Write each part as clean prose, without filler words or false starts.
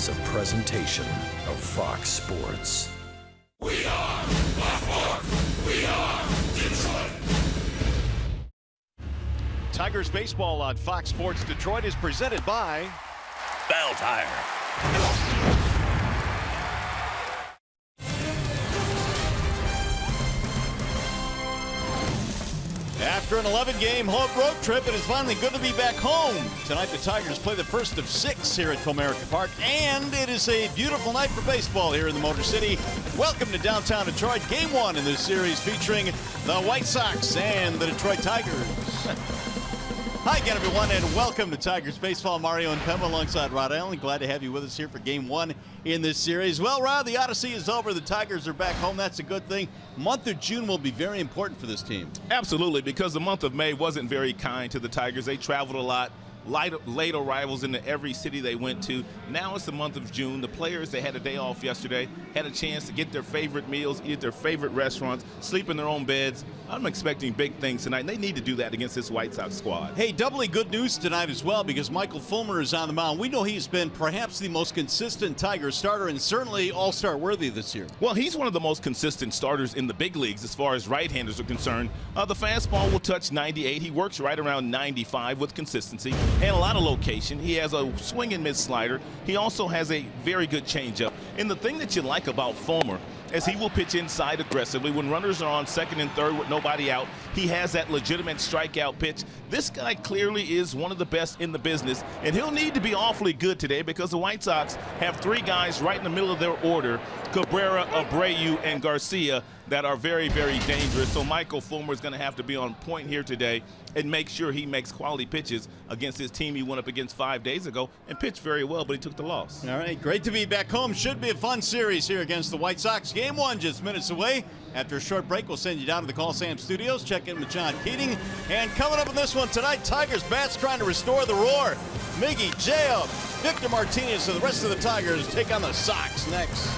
is a presentation of Fox Sports. We are Fox. We are Detroit. Tigers baseball on Fox Sports Detroit is presented by Bell Tire. After an 11-game home road trip, it is finally good to be back home. Tonight, the Tigers play the first of 6 here at Comerica Park, and it is a beautiful night for baseball here in the Motor City. Welcome to downtown Detroit, Game 1 in this series featuring the White Sox and the Detroit Tigers. Hi again, everyone, and welcome to Tigers Baseball. Mario and Pemba alongside Rod Allen. Glad to have you with us here for Game 1 in this series. Well, Rod, the Odyssey is over. The Tigers are back home. That's a good thing. Month of June will be very important for this team. Absolutely, because the month of May wasn't very kind to the Tigers. They traveled a lot. Late arrivals into every city they went to. Now it's the month of June. The players, they had a day off yesterday, had a chance to get their favorite meals, eat at their favorite restaurants, sleep in their own beds. I'm expecting big things tonight, and they need to do that against this White Sox squad. Hey, doubly good news tonight as well, because Michael Fulmer is on the mound. We know he's been perhaps the most consistent Tiger starter and certainly all-star worthy this year. Well, he's one of the most consistent starters in the big leagues as far as right-handers are concerned. The fastball will touch 98. He works right around 95 with consistency and a lot of location. He has a swing and miss slider. He also has a very good changeup. And the thing that you like about Fulmer is he will pitch inside aggressively. When runners are on second and third with nobody out, he has that legitimate strikeout pitch. This guy clearly is one of the best in the business, and he'll need to be awfully good today because the White Sox have 3 guys right in the middle of their order, Cabrera, Abreu, and Garcia, that are very, very dangerous. So Michael Fulmer is going to have to be on point here today and make sure he makes quality pitches against his team he went up against 5 days ago and pitched very well, but he took the loss. All right, great to be back home. Should be a fun series here against the White Sox. Game 1 just minutes away. After a short break, we'll send you down to the Call Sam Studios. Check in with John Keating. And coming up in this one tonight, Tigers bats trying to restore the roar. Miggy, J.O., Victor Martinez, and the rest of the Tigers take on the Sox next.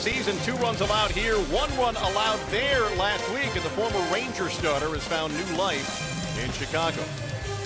season. 2 runs allowed here, 1 run allowed there last week, and the former Ranger starter has found new life in Chicago.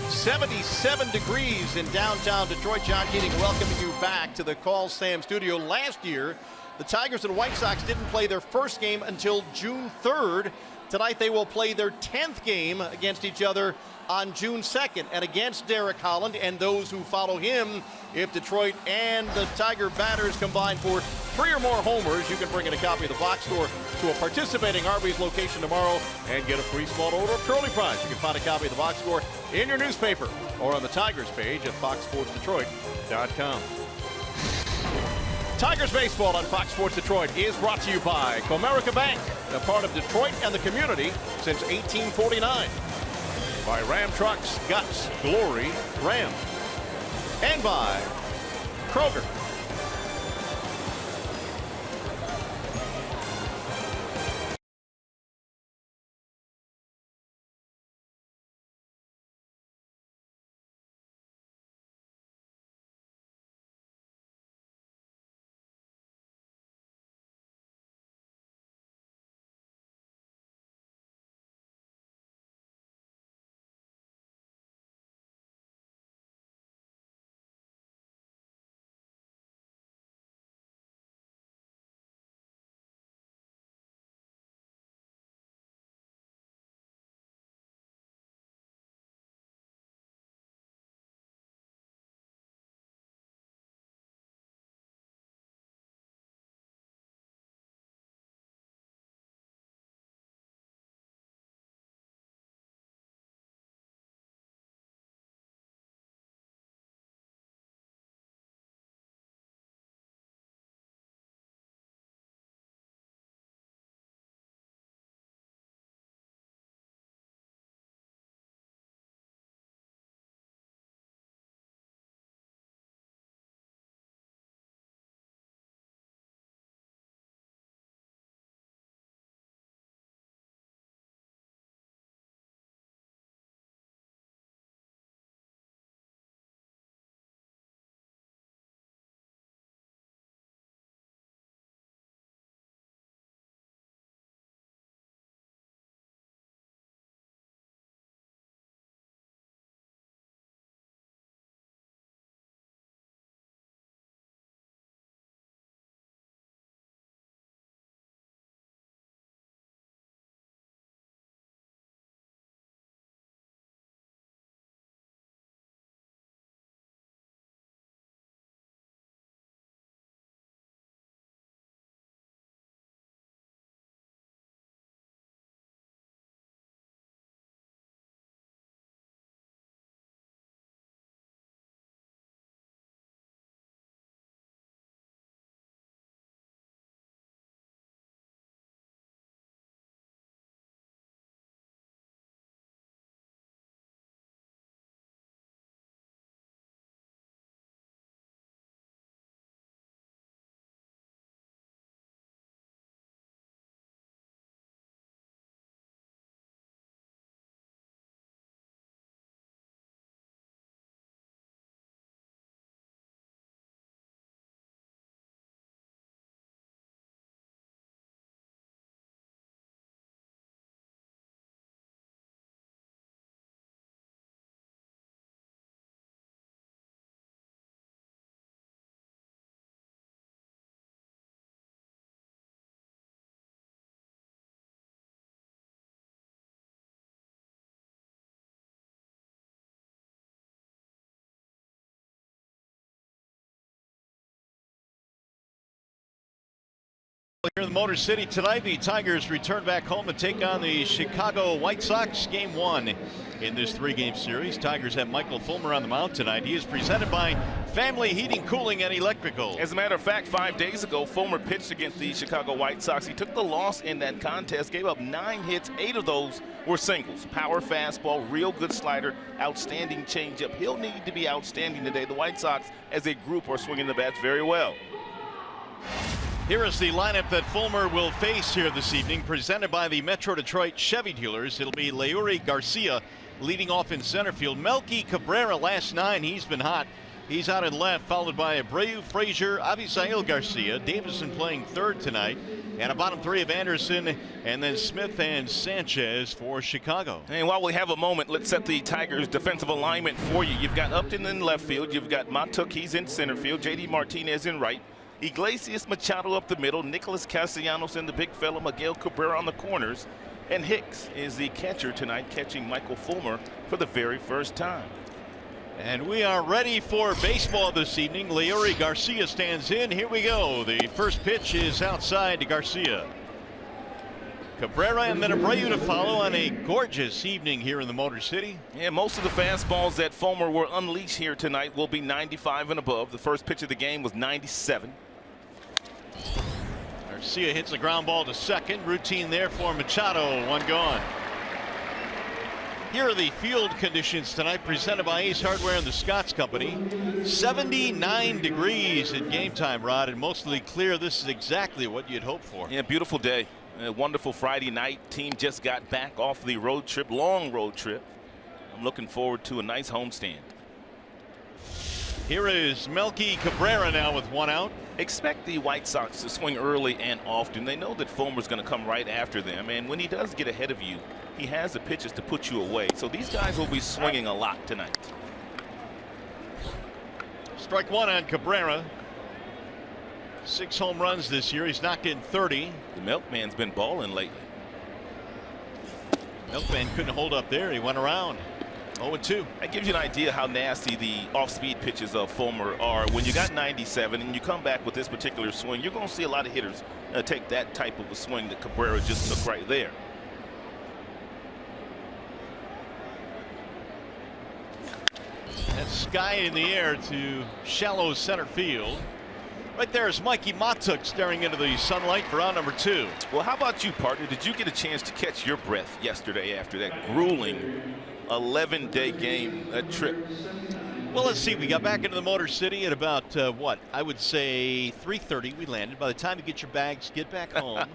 77 degrees in downtown Detroit. John Keating welcoming you back to the Call Sam studio. Last year, the Tigers and White Sox didn't play their first game until June 3rd. Tonight they will play their 10th game against each other on June 2nd. And against Derek Holland and those who follow him, if Detroit and the Tiger batters combine for 3 or more homers, you can bring in a copy of the box score to a participating Arby's location tomorrow and get a free small order of curly fries. You can find a copy of the box score in your newspaper or on the Tigers page at foxsportsdetroit.com. Tigers baseball on Fox Sports Detroit is brought to you by Comerica Bank, a part of Detroit and the community since 1849. By Ram Trucks, Guts, Glory, Ram. And by Kroger. Here in the Motor City tonight, the Tigers return back home and take on the Chicago White Sox. Game 1 in this 3-game series. Tigers have Michael Fulmer on the mound tonight. He is presented by Family Heating, Cooling, and Electrical. As a matter of fact, 5 days ago, Fulmer pitched against the Chicago White Sox. He took the loss in that contest, gave up 9 hits. 8 of those were singles. Power fastball, real good slider, outstanding changeup. He'll need to be outstanding today. The White Sox, as a group, are swinging the bats very well. Here is the lineup that Fulmer will face here this evening, presented by the Metro Detroit Chevy dealers. It'll be Leury Garcia leading off in center field. Melky Cabrera, last 9, he's been hot. He's out in left, followed by Abreu, Frazier, Avisail Garcia, Davison playing third tonight, and a bottom three of Anderson, and then Smith and Sanchez for Chicago. And while we have a moment, let's set the Tigers' defensive alignment for you. You've got Upton in left field. You've got Matuk, he's in center field. J.D. Martinez in right. Iglesias, Machado up the middle. Nicholas Castellanos and the big fella Miguel Cabrera on the corners. And Hicks is the catcher tonight, catching Michael Fulmer for the very first time. And we are ready for baseball this evening. Leury Garcia stands in. Here we go. The first pitch is outside to Garcia. Cabrera and then Abreu to follow on a gorgeous evening here in the Motor City. Yeah, most of the fastballs that Fulmer will unleash here tonight will be 95 and above. The first pitch of the game was 97. Garcia hits a ground ball to second. Routine there for Machado. One gone. Here are the field conditions tonight, presented by Ace Hardware and the Scotts Company. 79 degrees at game time, Rod, and mostly clear. This is exactly what you'd hope for. Yeah, beautiful day. A wonderful Friday night. Team just got back off the road trip, long road trip. I'm looking forward to a nice homestand. Here is Melky Cabrera now with one out. Expect the White Sox to swing early and often. They know that Fulmer's going to come right after them, and when he does get ahead of you, he has the pitches to put you away. So these guys will be swinging a lot tonight. Strike one on Cabrera. 6 home runs this year. He's knocked in 30. The Milkman's been balling lately. Milkman couldn't hold up there. He went around. 0-2. That gives you an idea how nasty the off-speed pitches of Fulmer are. When you got 97 and you come back with this particular swing, you're going to see a lot of hitters take that type of a swing that Cabrera just took right there. That's sky in the air to shallow center field. Right there is Mikey Matuk staring into the sunlight for out number 2. Well, how about you, partner? Did you get a chance to catch your breath yesterday after that grueling 11-day game trip? Well, let's see. We got back into the Motor City at about, what? I would say 3:30 we landed. By the time you get your bags, get back home,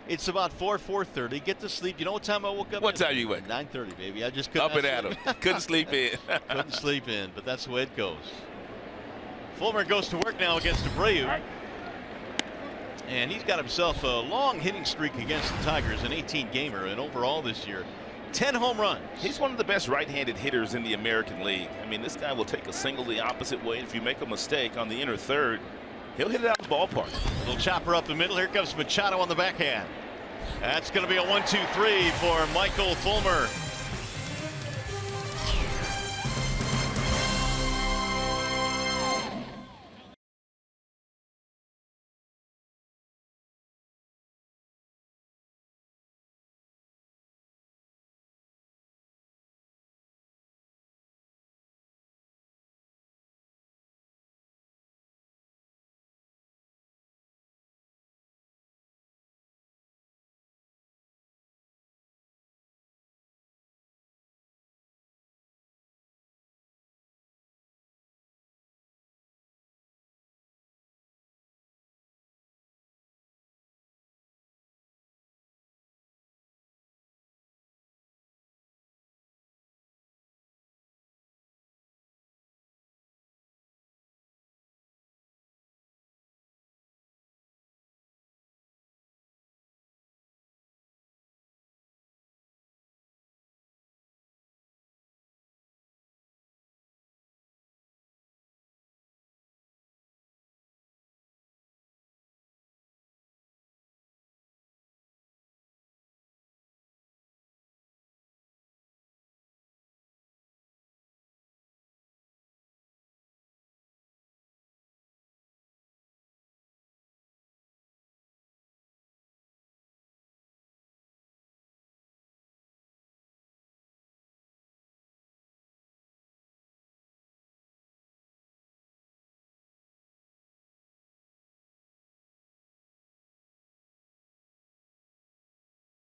it's about 4:30. Get to sleep. You know what time I woke up? What time you wake? 9:30, baby. I just couldn't. Up and at 'em. Couldn't sleep in. Couldn't sleep in, but that's the way it goes. Fulmer goes to work now against Abreu. And he's got himself a long hitting streak against the Tigers, an 18-gamer, and overall this year, 10 home runs. He's one of the best right-handed hitters in the American League. I mean, this guy will take a single the opposite way. If you make a mistake on the inner third, he'll hit it out of the ballpark. Little chopper up the middle. Here comes Machado on the backhand. That's going to be a 1-2-3 for Michael Fulmer.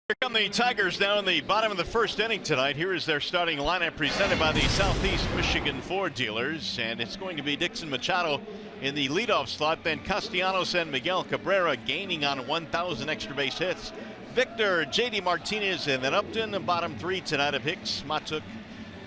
Here come the Tigers now in the bottom of the first inning tonight. Here is their starting lineup presented by the Southeast Michigan Ford dealers. And it's going to be Dixon Machado in the leadoff slot. Then Castellanos and Miguel Cabrera gaining on 1,000 extra base hits. Victor, J.D. Martinez, and then Upton, the bottom three tonight of Hicks, Matuk,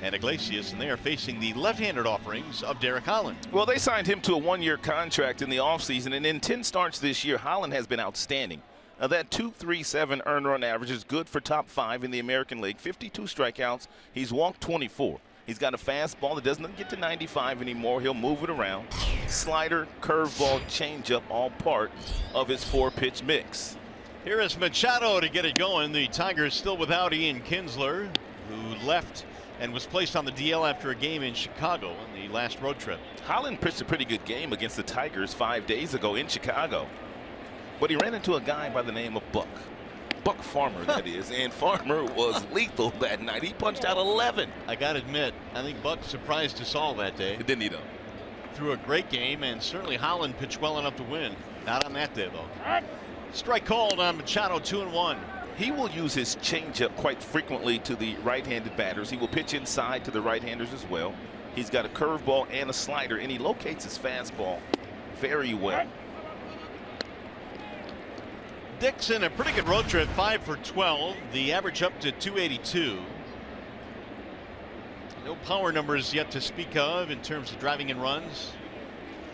and Iglesias, and they are facing the left-handed offerings of Derek Holland. Well, they signed him to a one-year contract in the offseason, and in 10 starts this year, Holland has been outstanding. That .237 earned run average is good for top 5 in the American League. 52 strikeouts. He's walked 24. He's got a fastball that doesn't get to 95 anymore. He'll move it around. Slider, curveball, changeup, all part of his 4-pitch mix. Here is Machado to get it going. The Tigers still without Ian Kinsler, who left and was placed on the DL after a game in Chicago on the last road trip. Holland pitched a pretty good game against the Tigers 5 days ago in Chicago. But he ran into a guy by the name of Buck Farmer, that is, and Farmer was lethal that night. He punched out 11. I got to admit, I think Buck surprised us all that day. Didn't he, though? Threw a great game, and certainly Holland pitched well enough to win. Not on that day, though. Strike called on Machado, 2-1. He will use his changeup quite frequently to the right-handed batters. He will pitch inside to the right-handers as well. He's got a curveball and a slider, and he locates his fastball very well. Dixon, a pretty good road trip, 5 for 12. The average up to 282. No power numbers yet to speak of in terms of driving in runs.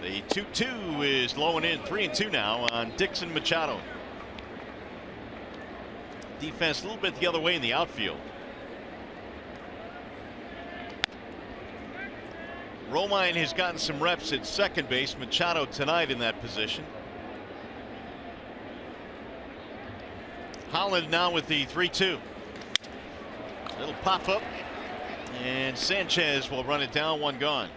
The 2-2 is low and in. 3-2 now on Dixon Machado. Defense a little bit the other way in the outfield. Romine has gotten some reps at second base. Machado tonight in that position. Holland now with the 3-2. Little pop up, and Sanchez will run it down, 1 gone.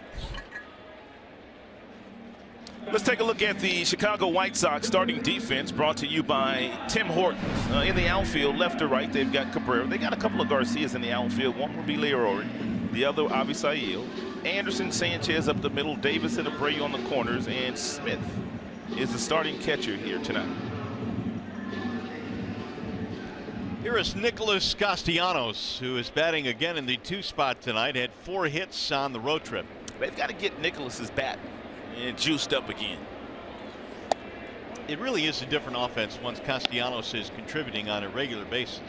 Let's take a look at the Chicago White Sox starting defense, brought to you by Tim Hortons. In the outfield, left to right, they've got Cabrera. They got a couple of Garcias in the outfield. One will be Leroy, the other Avisail. Anderson, Sanchez up the middle, Davis and Abreu on the corners, and Smith is the starting catcher here tonight. Here is Nicholas Castellanos, who is batting again in the 2 spot tonight. Had 4 hits on the road trip. They've got to get Nicholas's bat and juiced up again. It really is a different offense once Castellanos is contributing on a regular basis.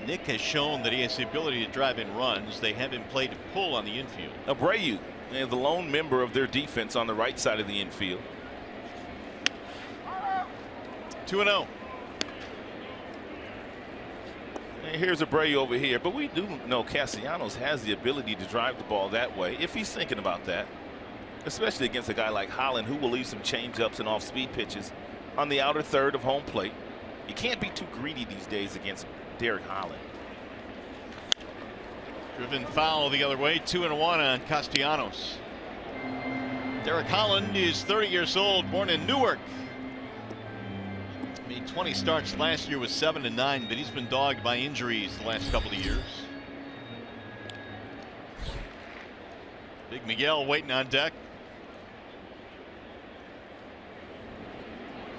Nick has shown that he has the ability to drive in runs. They have him play to pull on the infield. Abreu, the lone member of their defense on the right side of the infield. 2-0. And here's Abreu over here, but we do know Castellanos has the ability to drive the ball that way if he's thinking about that, especially against a guy like Holland, who will leave some changeups and off-speed pitches on the outer third of home plate. You can't be too greedy these days against Derek Holland. Driven foul the other way, 2-1 on Castellanos. Derek Holland is 30 years old, born in Newark. Made 20 starts last year with 7-9, but he's been dogged by injuries the last couple of years. Big Miguel waiting on deck.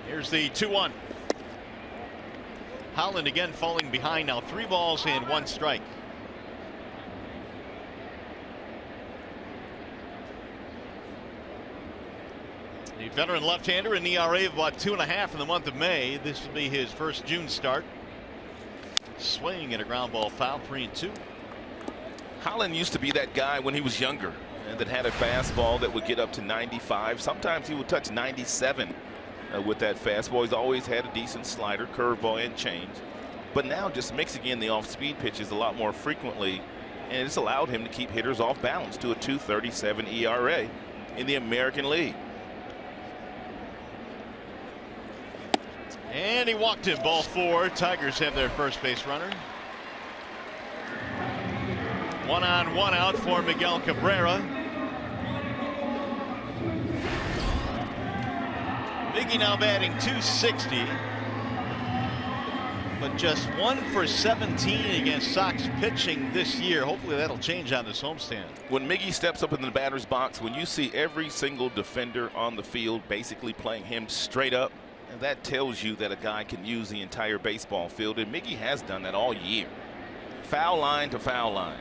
Here's the 2-1. Holland again falling behind now, 3 balls and 1 strike. A veteran left-hander, an ERA of about 2.5 in the month of May. This will be his first June start. Swing at a ground ball foul, 3-2. Holland used to be that guy when he was younger and that had a fastball that would get up to 95. Sometimes he would touch 97 with that fastball. He's always had a decent slider, curveball, and change. But now just mixing in the off-speed pitches a lot more frequently, and it's allowed him to keep hitters off balance to a 2.37 ERA in the American League. And he walked him, ball 4. Tigers have their first base runner. 1-on-1 out for Miguel Cabrera. Miggy now batting .260, but just 1 for 17 against Sox pitching this year. Hopefully that'll change on this homestand. When Miggy steps up in the batter's box, when you see every single defender on the field basically playing him straight up, and that tells you that a guy can use the entire baseball field, and Miggy has done that all year. Foul line to foul line.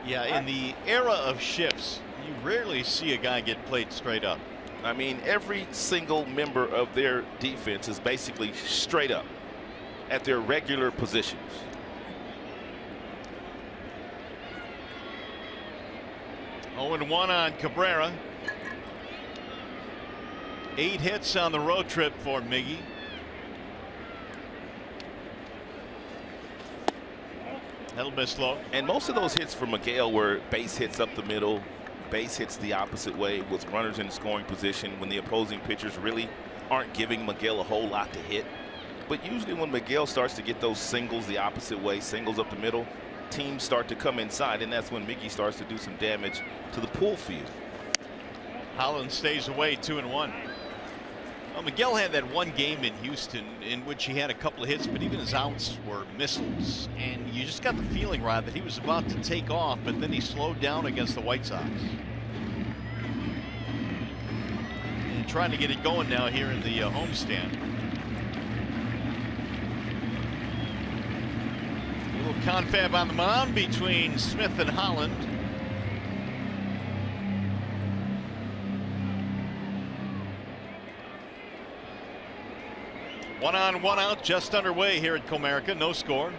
Yeah, in the era of shifts, you rarely see a guy get played straight up. I mean, every single member of their defense is basically straight up at their regular positions. 0-1 on Cabrera. 8 hits on the road trip for Miggy. That'll miss low. And most of those hits for Miguel were base hits up the middle, base hits the opposite way with runners in scoring position when the opposing pitchers really aren't giving Miguel a whole lot to hit. But usually when Miguel starts to get those singles the opposite way, singles up the middle, teams start to come inside, and that's when Miggy starts to do some damage to the pull field. Holland stays away, 2-1. Well, Miguel had that one game in Houston in which he had a couple of hits, but even his outs were missiles. And you just got the feeling, Rod, that he was about to take off, but then he slowed down against the White Sox. And trying to get it going now here in the homestand. A little confab on the mound between Smith and Holland. One on, one out, just underway here at Comerica. No score.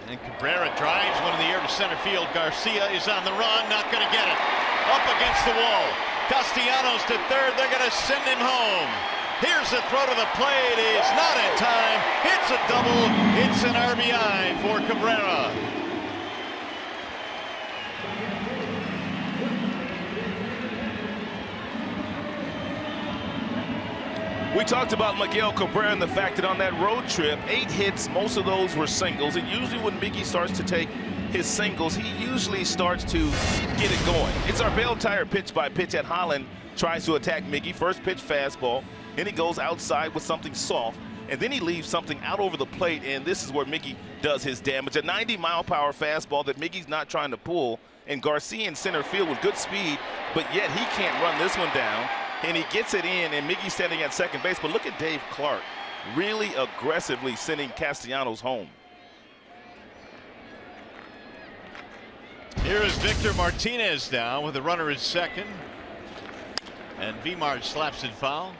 And Cabrera drives one in the air to center field. Garcia is on the run, not going to get it. Up against the wall. Castellanos to third. They're going to send him home. Here's the throw to the plate. Is not in time. It's a double. It's an RBI for Cabrera. We talked about Miguel Cabrera and the fact that on that road trip, 8 hits, most of those were singles. And usually when Miggy starts to take his singles, he usually starts to get it going. It's our bell tire pitch by pitch at Holland tries to attack Miggy. First pitch fastball, then he goes outside with something soft, and then he leaves something out over the plate, and this is where Miggy does his damage. A 90-mile-per-hour fastball that Miggy's not trying to pull, and Garcia in center field with good speed, but yet he can't run this one down. And he gets it in, and Miggy's standing at second base. But look at Dave Clark really aggressively sending Castellanos home. Here is Victor Martinez now with a runner at second. And Vimar slaps it foul.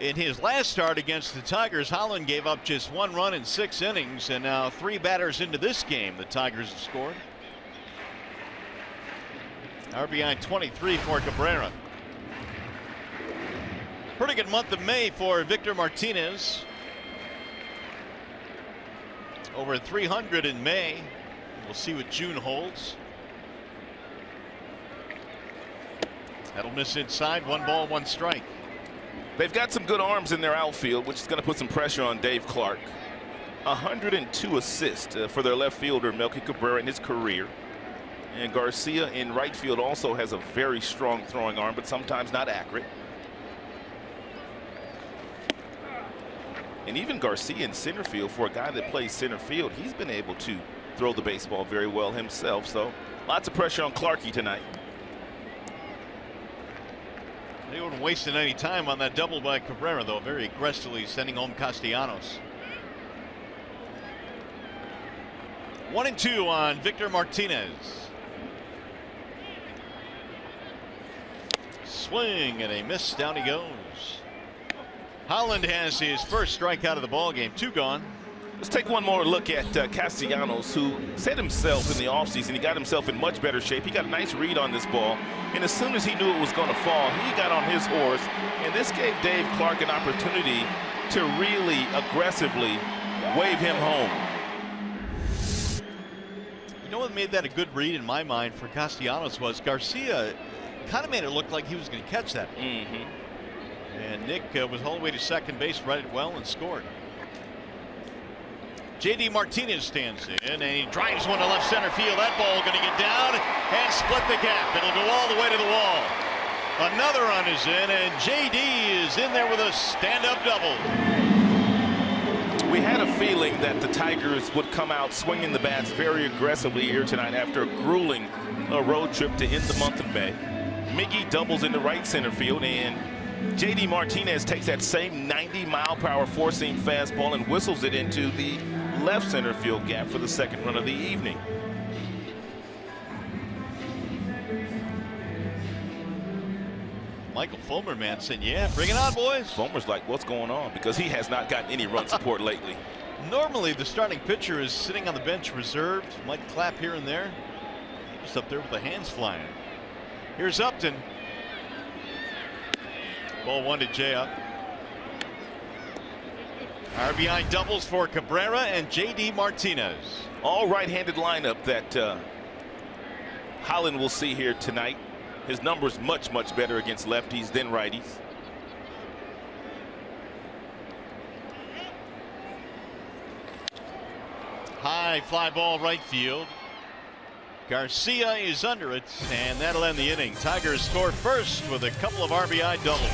In his last start against the Tigers, Holland gave up just 1 run in 6 innings. And now 3 batters into this game, the Tigers have scored. RBI 23 for Cabrera. Pretty good month of May for Victor Martinez. Over 300 in May. We'll see what June holds. That'll miss inside. 1 ball, 1 strike. They've got some good arms in their outfield, which is going to put some pressure on Dave Clark. 102 assists for their left fielder, Melky Cabrera, in his career. And Garcia in right field also has a very strong throwing arm, but sometimes not accurate. And even Garcia in center field, for a guy that plays center field, he's been able to throw the baseball very well himself. So lots of pressure on Clarkie tonight. They weren't wasting any time on that double by Cabrera, though, very aggressively sending home Castellanos. 1-2 on Victor Martinez. Swing and a miss. Down he goes. Holland has his first strikeout of the ball game. 2 gone. Let's take one more look at Castellanos, who said himself in the offseason he got himself in much better shape. He got a nice read on this ball, and as soon as he knew it was going to fall, he got on his horse, and this gave Dave Clark an opportunity to really aggressively wave him home. You know what made that a good read in my mind for Castellanos was Garcia kind of made it look like he was going to catch that. And Nick was all the way to second base, read it well, and scored. J.D. Martinez stands in, and he drives one to left center field. That ball going to get down and split the gap. It'll go all the way to the wall. Another run is in, and J.D. is in there with a stand-up double. We had a feeling that the Tigers would come out swinging the bats very aggressively here tonight after a grueling road trip to end the month of May. Miggy doubles into right center field, and J.D. Martinez takes that same 90-mile-per-hour four-seam fastball and whistles it into the left center field gap for the second run of the evening. Michael Fulmer, man, saying, yeah, bring it on, boys. Fulmer's like, what's going on? Because he has not gotten any run support lately. Normally, the starting pitcher is sitting on the bench reserved, might clap here and there. Just up there with the hands flying. Here's Upton. Ball 1 to Jay. RBI doubles for Cabrera and J.D. Martinez. All right-handed lineup that Holland will see here tonight. His numbers much better against lefties than righties. High fly ball right field. Garcia is under it, and that'll end the inning. Tigers score first with a couple of RBI doubles.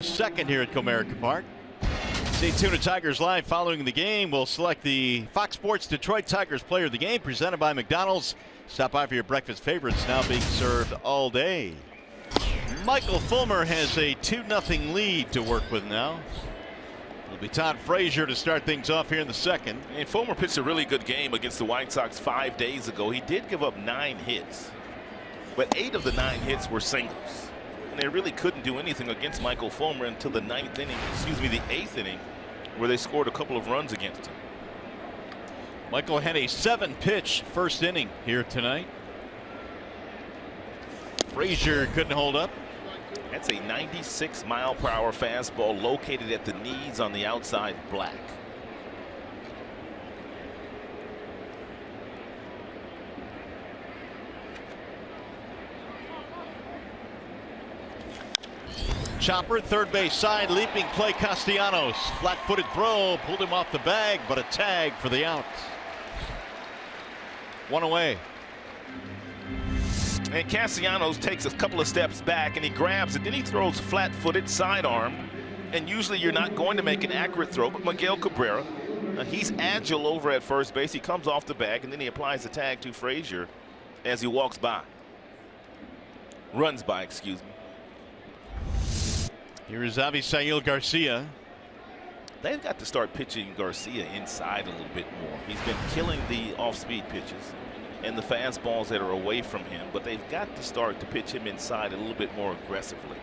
Second here at Comerica Park. Stay tuned to Tigers Live following the game. We'll select the Fox Sports Detroit Tigers player of the game, presented by McDonald's. Stop by for your breakfast favorites, now being served all day. Michael Fulmer has a 2-0 lead to work with now. It'll be Todd Frazier to start things off here in the second. And Fulmer pitched a really good game against the White Sox 5 days ago. He did give up 9 hits, but 8 of the 9 hits were singles. They really couldn't do anything against Michael Fulmer until the 9th inning, the 8th inning, where they scored a couple of runs against him. Michael had a 7-pitch first inning here tonight. Frazier couldn't hold up. That's a 96-mile-per-hour fastball located at the knees on the outside black. Chopper, third base side, leaping play. Castellanos, flat-footed throw, pulled him off the bag, but a tag for the out. 1 away. And Castellanos takes a couple of steps back and he grabs it. Then he throws flat-footed sidearm. And usually you're not going to make an accurate throw, but Miguel Cabrera, he's agile over at first base. He comes off the bag and then he applies the tag to Frazier as he walks by. Runs by, excuse me. Here is Avisail Garcia. They've got to start pitching Garcia inside a little bit more. He's been killing the off-speed pitches and the fastballs that are away from him, but they've got to start to pitch him inside a little bit more aggressively.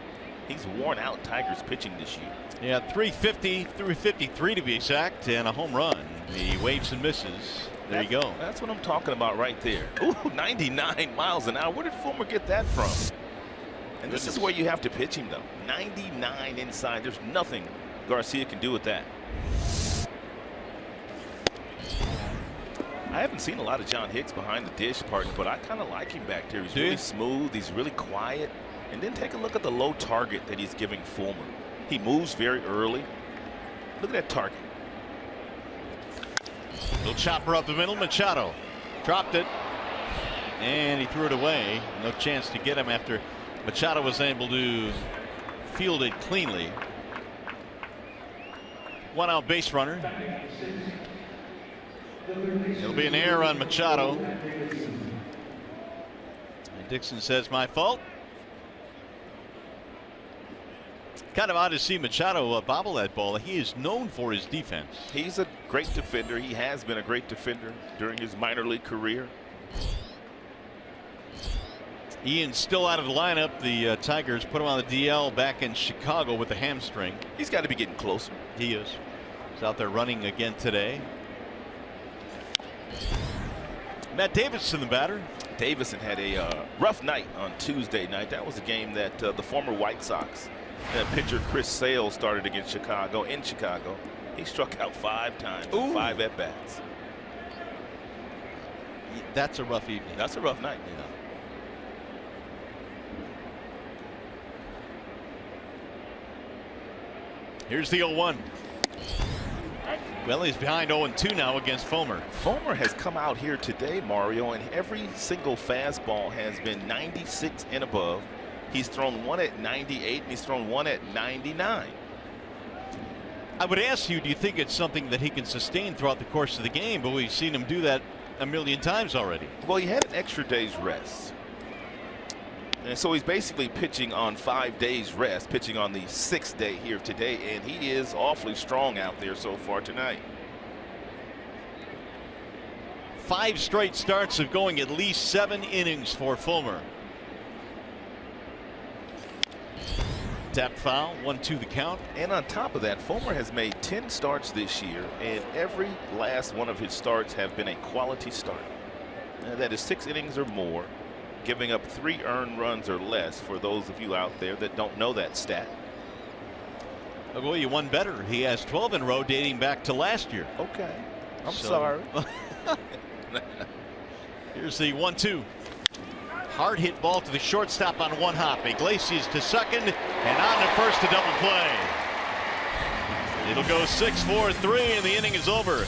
He's worn out Tigers pitching this year. Yeah, 350, 353 to be exact, and a home run. He waves and misses. There you go. That's what I'm talking about right there. Ooh, 99 miles an hour. Where did Fulmer get that from? And this is where you have to pitch him, though. 99 inside. There's nothing Garcia can do with that. I haven't seen a lot of John Hicks behind the dish, partner, but I kind of like him back there. He's really smooth. He's really quiet. And then take a look at the low target that he's giving Fulmer. He moves very early. Look at that target. Little chopper up the middle. Machado dropped it. And he threw it away. No chance to get him after Machado was able to field it cleanly. 1 out base runner. It'll be an error on Machado. And Dixon says, my fault. Kind of odd to see Machado bobble that ball. He is known for his defense. He's a great defender. He has been a great defender during his minor league career. Ian's still out of the lineup. The Tigers put him on the DL back in Chicago with a hamstring. He's got to be getting closer. He is. He's out there running again today. Matt Davidson, the batter. Davidson had a rough night on Tuesday night. That was a game that the former White Sox pitcher Chris Sale started against Chicago in Chicago. He struck out 5 times, 5 at bats. That's a rough evening. That's a rough night. Yeah. Here's the 0-1. Well, he's behind 0-2 now against Fulmer. Fulmer has come out here today, Mario, and every single fastball has been 96 and above. He's thrown 1 at 98, and he's thrown 1 at 99. I would ask you, do you think it's something that he can sustain throughout the course of the game? But we've seen him do that a million times already. Well, he had an extra day's rest. And so he's basically pitching on 5 days rest, pitching on the 6th day here today, and he is awfully strong out there so far tonight. 5 straight starts of going at least 7 innings for Fulmer. Tap foul, 1-2 the count. And on top of that, Fulmer has made 10 starts this year, and every last one of his starts have been a quality start. That is 6 innings or more, giving up 3 earned runs or less for those of you out there that don't know that stat. I'll go you one better. He has 12 in a row dating back to last year. Okay. I'm sorry. Here's the 1-2. Hard hit ball to the shortstop on 1 hop. Iglesias to second and on to first to double play. It'll go 6-4-3 and the inning is over.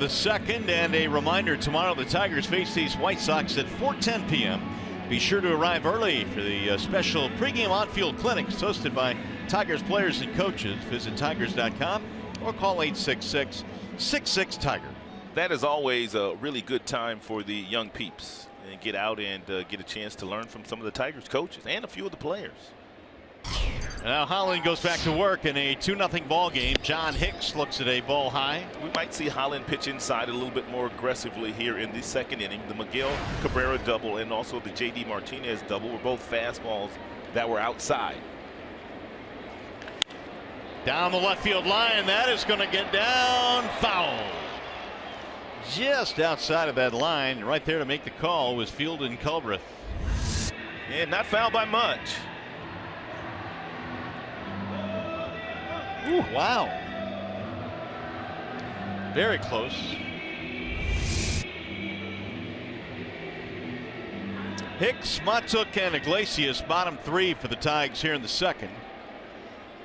The second, and a reminder, tomorrow the Tigers face these White Sox at 4:10 p.m. Be sure to arrive early for the special pregame on-field clinics hosted by Tigers players and coaches. Visit tigers.com or call 866-66-TIGER. That is always a really good time for the young peeps and get out and get a chance to learn from some of the Tigers coaches and a few of the players. Now Holland goes back to work in a 2-0 ball game. John Hicks looks at a ball high. We might see Holland pitch inside a little bit more aggressively here in the second inning. The Miguel Cabrera double and also the J.D. Martinez double were both fastballs that were outside. Down the left field line. That is going to get down. Foul. Just outside of that line. Right there to make the call was Fielding Culbreth. And not fouled by much. Ooh, wow. Very close. Hicks, Matuk, and Iglesias, bottom three for the Tigers here in the second.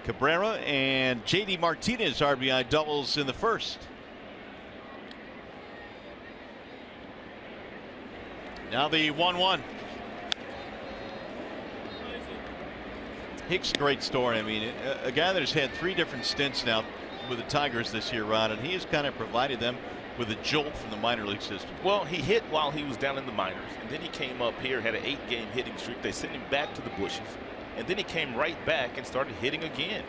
Cabrera and J.D. Martinez RBI doubles in the first. Now the 1-1. Hicks, great story. I mean, a guy that has had 3 different stints now with the Tigers this year, Ron, and he has kind of provided them with a jolt from the minor league system. Well, he hit while he was down in the minors, and then he came up here, had an 8-game hitting streak. They sent him back to the bushes, and then he came right back and started hitting again.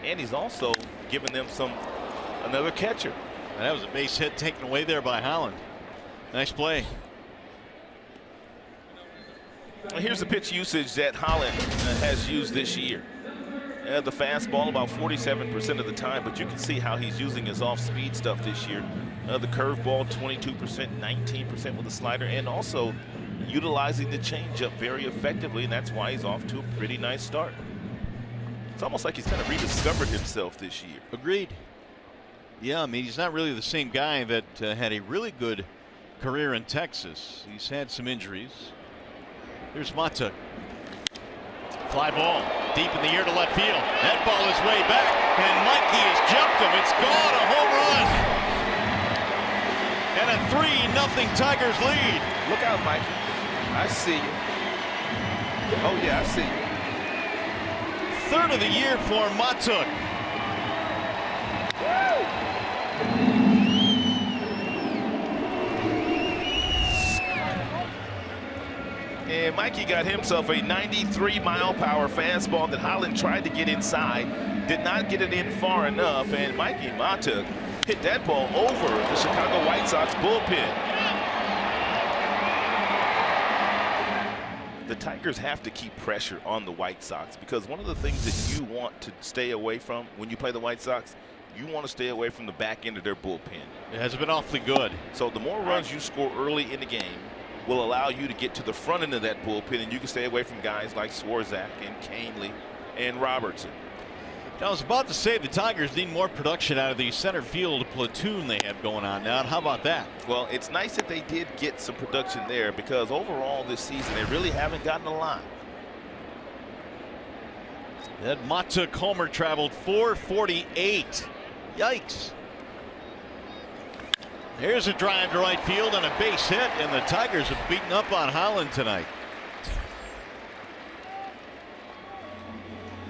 And he's also given them another catcher. And that was a base hit taken away there by Holland. Nice play. Well, here's the pitch usage that Holland has used this year. The fastball about 47% of the time, but you can see how he's using his off-speed stuff this year. The curveball 22%, 19% with the slider, and also utilizing the changeup very effectively, and that's why he's off to a pretty nice start. It's almost like he's kind of rediscovered himself this year. Agreed. Yeah, I mean, he's not really the same guy that had a really good career in Texas. He's had some injuries. Here's Matuk. Fly ball deep in the air to left field. That ball is way back, and Mikey has jumped him. It's gone, a home run. And a 3-0 Tigers lead. Look out, Mikey. I see you. Oh, yeah, I see you. Third of the year for Matuk. And Mikey got himself a 93-mile-per-hour fastball that Holland tried to get inside, did not get it in far enough, and Mikey Matuk hit that ball over the Chicago White Sox bullpen. The Tigers have to keep pressure on the White Sox, because one of the things that you want to stay away from when you play the White Sox, you want to stay away from the back end of their bullpen. It has been awfully good. So the more runs you score early in the game will allow you to get to the front end of that bullpen, and you can stay away from guys like Swarzak and Canely and Robertson. I was about to say the Tigers need more production out of the center field platoon they have going on now. How about that? Well, it's nice that they did get some production there, because overall this season they really haven't gotten a lot. That Matuk homer traveled 448. Yikes. Here's a drive to right field and a base hit, and the Tigers have beaten up on Holland tonight.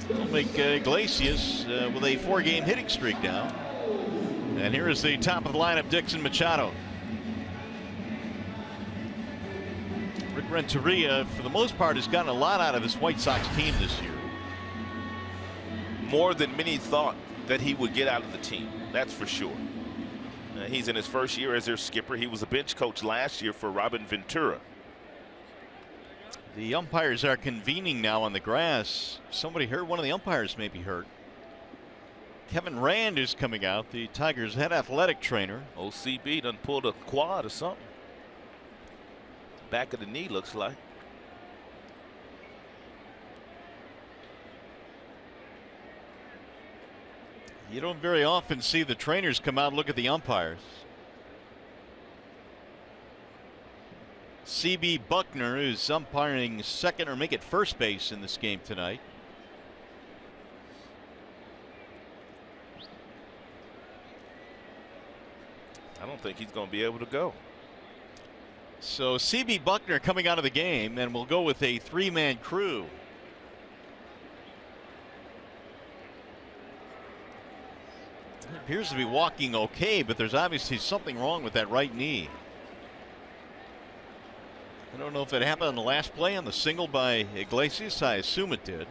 They'll make Iglesias with a 4-game hitting streak now. And here is the top of the lineup, Dixon Machado. Rick Renteria, for the most part, has gotten a lot out of this White Sox team this year. More than many thought that he would get out of the team, that's for sure. He's in his first year as their skipper. He was a bench coach last year for Robin Ventura. The umpires are convening now on the grass. Somebody hurt. One of the umpires may be hurt. Kevin Rand is coming out, the Tigers' head athletic trainer. OCB done pulled a quad or something. Back of the knee, looks like. You don't very often see the trainers come out and look at the umpires. C.B. Buckner is umpiring second, or make it first base in this game tonight. I don't think he's going to be able to go. So C.B. Buckner coming out of the game, and we'll go with a 3-man crew. He appears to be walking okay, but there's obviously something wrong with that right knee. I don't know if it happened on the last play on the single by Iglesias. I assume it did.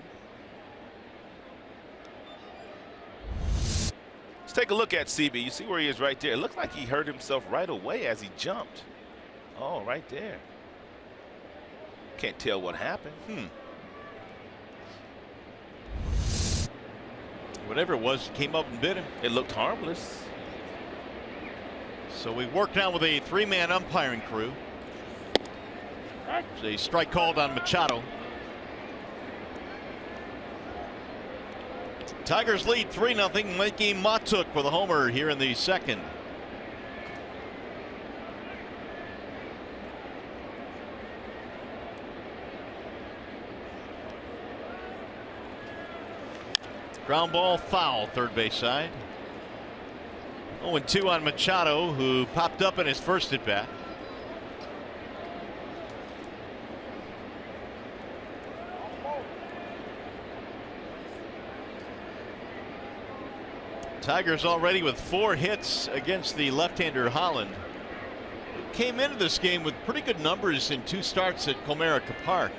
Let's take a look at CB. You see where he is right there. It looked like he hurt himself right away as he jumped. Oh, right there. Can't tell what happened. whatever it was, came up and bit him. It looked harmless. So we worked out with a 3-man umpiring crew. It's a strike called on Machado. Tigers lead 3-0. Mikey Matuk with a homer here in the second. Ground ball foul, third base side. 0-2 on Machado, who popped up in his first at bat. Tigers already with 4 hits against the left-hander Holland. Came into this game with pretty good numbers in 2 starts at Comerica Park.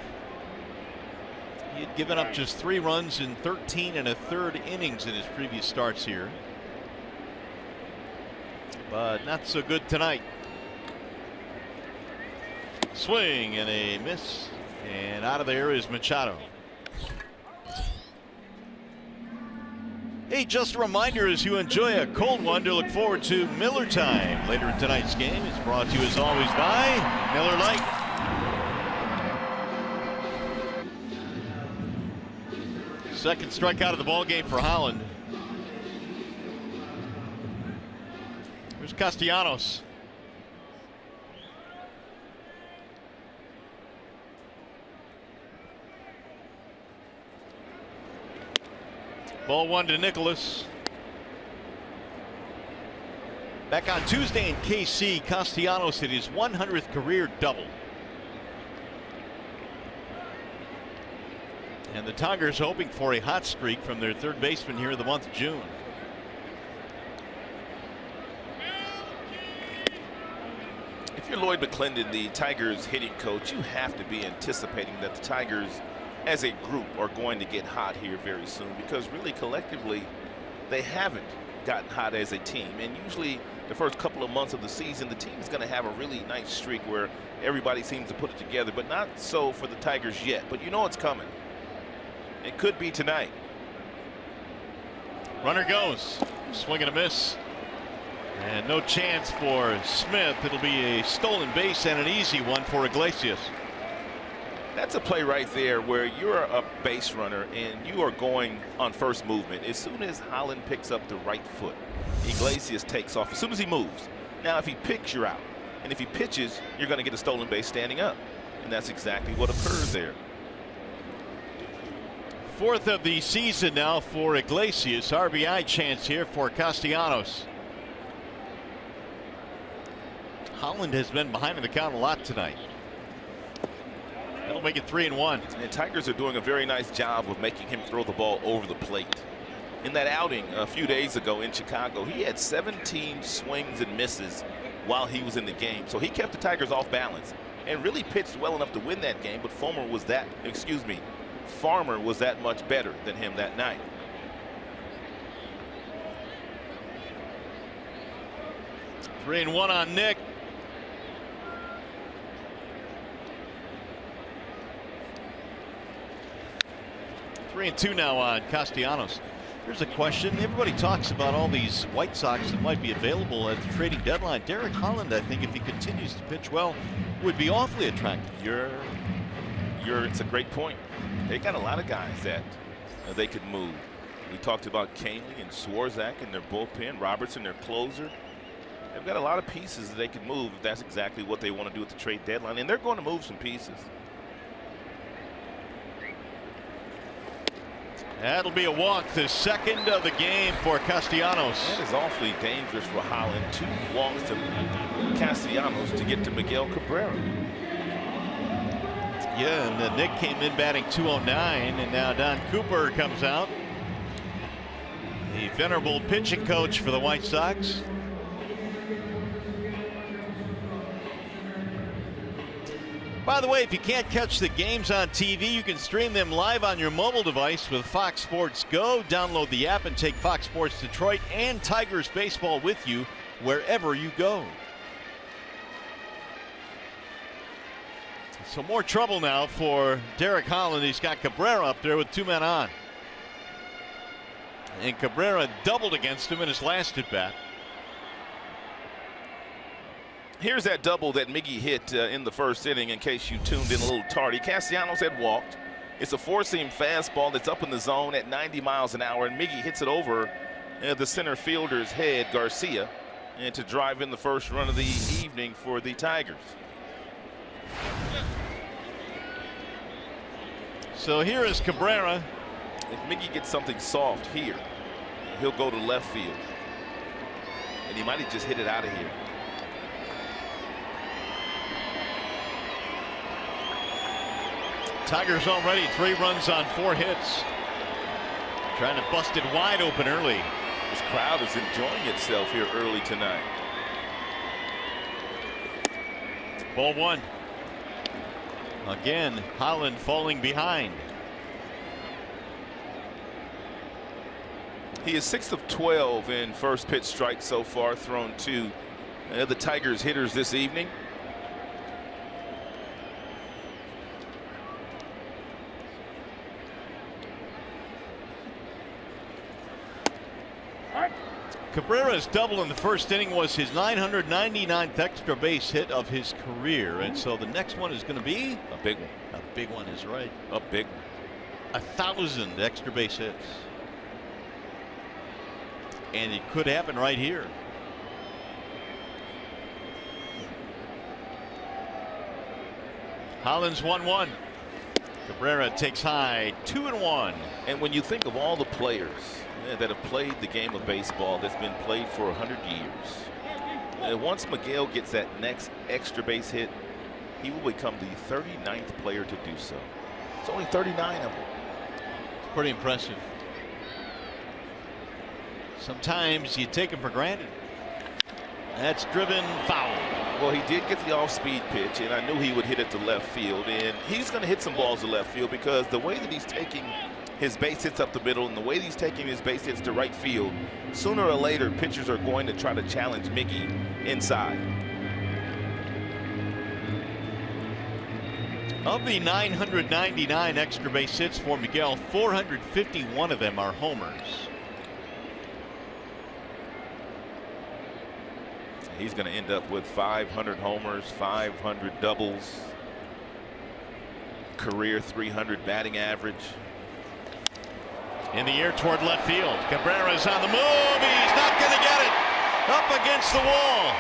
He had given up just 3 runs in 13 1/3 innings in his previous starts here. But not so good tonight. Swing and a miss, and out of there is Machado. Hey, just a reminder, as you enjoy a cold one, to look forward to Miller Time later in tonight's game. It's brought to you as always by Miller Lite. Second strikeout of the ball game for Holland. Here's Castellanos. Ball 1 to Nicholas. Back on Tuesday in KC, Castellanos hit his 100th career double. And the Tigers hoping for a hot streak from their third baseman here in the month of June. If you're Lloyd McClendon, the Tigers hitting coach, you have to be anticipating that the Tigers as a group are going to get hot here very soon, because really collectively they haven't gotten hot as a team. And usually the first couple of months of the season, the team is going to have a really nice streak where everybody seems to put it together, but not so for the Tigers yet. But you know it's coming. It could be tonight. Runner goes. Swing and a miss. And no chance for Smith. It'll be a stolen base and an easy one for Iglesias. That's a play right there where you're a base runner and you are going on first movement. As soon as Holland picks up the right foot, Iglesias takes off as soon as he moves. Now, if he picks, you're out. And if he pitches, you're going to get a stolen base standing up. And that's exactly what occurred there. 4th of the season now for Iglesias. RBI chance here for Castellanos. Holland has been behind in the count a lot tonight. That'll make it 3-1. And Tigers are doing a very nice job of making him throw the ball over the plate. In that outing a few days ago in Chicago, he had 17 swings and misses while he was in the game. So he kept the Tigers off balance and really pitched well enough to win that game. But Farmer was that much better than him that night. Three and 1 on Nick. Three and 2 now on Castellanos. Here's a question. Everybody talks about all these White Sox that might be available at the trading deadline. Derek Holland, I think, if he continues to pitch well, would be awfully attractive. It's a great point. They got a lot of guys that they could move. We talked about Canely and Swarzak in their bullpen, Robertson, their closer. They've got a lot of pieces that they could move if that's exactly what they want to do at the trade deadline, and they're going to move some pieces. That'll be a walk, the second of the game for Castellanos. That is awfully dangerous for Holland. 2 walks to Castellanos to get to Miguel Cabrera. Yeah, and Nick came in batting 209, and now Don Cooper comes out. The venerable pitching coach for the White Sox. By the way, if you can't catch the games on TV, you can stream them live on your mobile device with Fox Sports Go. Download the app and take Fox Sports Detroit and Tigers baseball with you wherever you go. So more trouble now for Derek Holland. He's got Cabrera up there with 2 men on. And Cabrera doubled against him in his last at bat. Here's that double that Miggy hit in the first inning, in case you tuned in a little tardy. Castellanos had walked. It's a four-seam fastball that's up in the zone at 90 miles an hour, and Miggy hits it over the center fielder's head, Garcia, and to drive in the first run of the evening for the Tigers. So here is Cabrera. If Miggy gets something soft here, he'll go to left field. And he might have just hit it out of here. Tigers already 3 runs on 4 hits. Trying to bust it wide open early. This crowd is enjoying itself here early tonight. Ball 1. Again, Holland falling behind. He is 6 of 12 in first pitch strikes so far, thrown to the Tigers hitters this evening. Cabrera's double in the first inning was his 999th extra base hit of his career, and so the next one is going to be a big one. A big one is right. A big one. 1,000 extra base hits, and it could happen right here. Holland's 1-1. Cabrera takes high, 2-1. And when you think of all the players that have played the game of baseball that's been played for 100 years, once Miguel gets that next extra base hit, he will become the 39th player to do so. It's only 39 of them. It's pretty impressive. Sometimes you take them for granted. That's driven foul. Well, he did get the off-speed pitch, and I knew he would hit it to left field. And he's going to hit some balls to left field because the way that he's taking his base hits up the middle and the way he's taking his base hits to right field, sooner or later, pitchers are going to try to challenge Miggy inside. Of the 999 extra base hits for Miguel, 451 of them are homers. He's going to end up with 500 homers, 500 doubles, career 300 batting average. In the air toward left field. Cabrera's on the move. He's not going to get it. Up against the wall.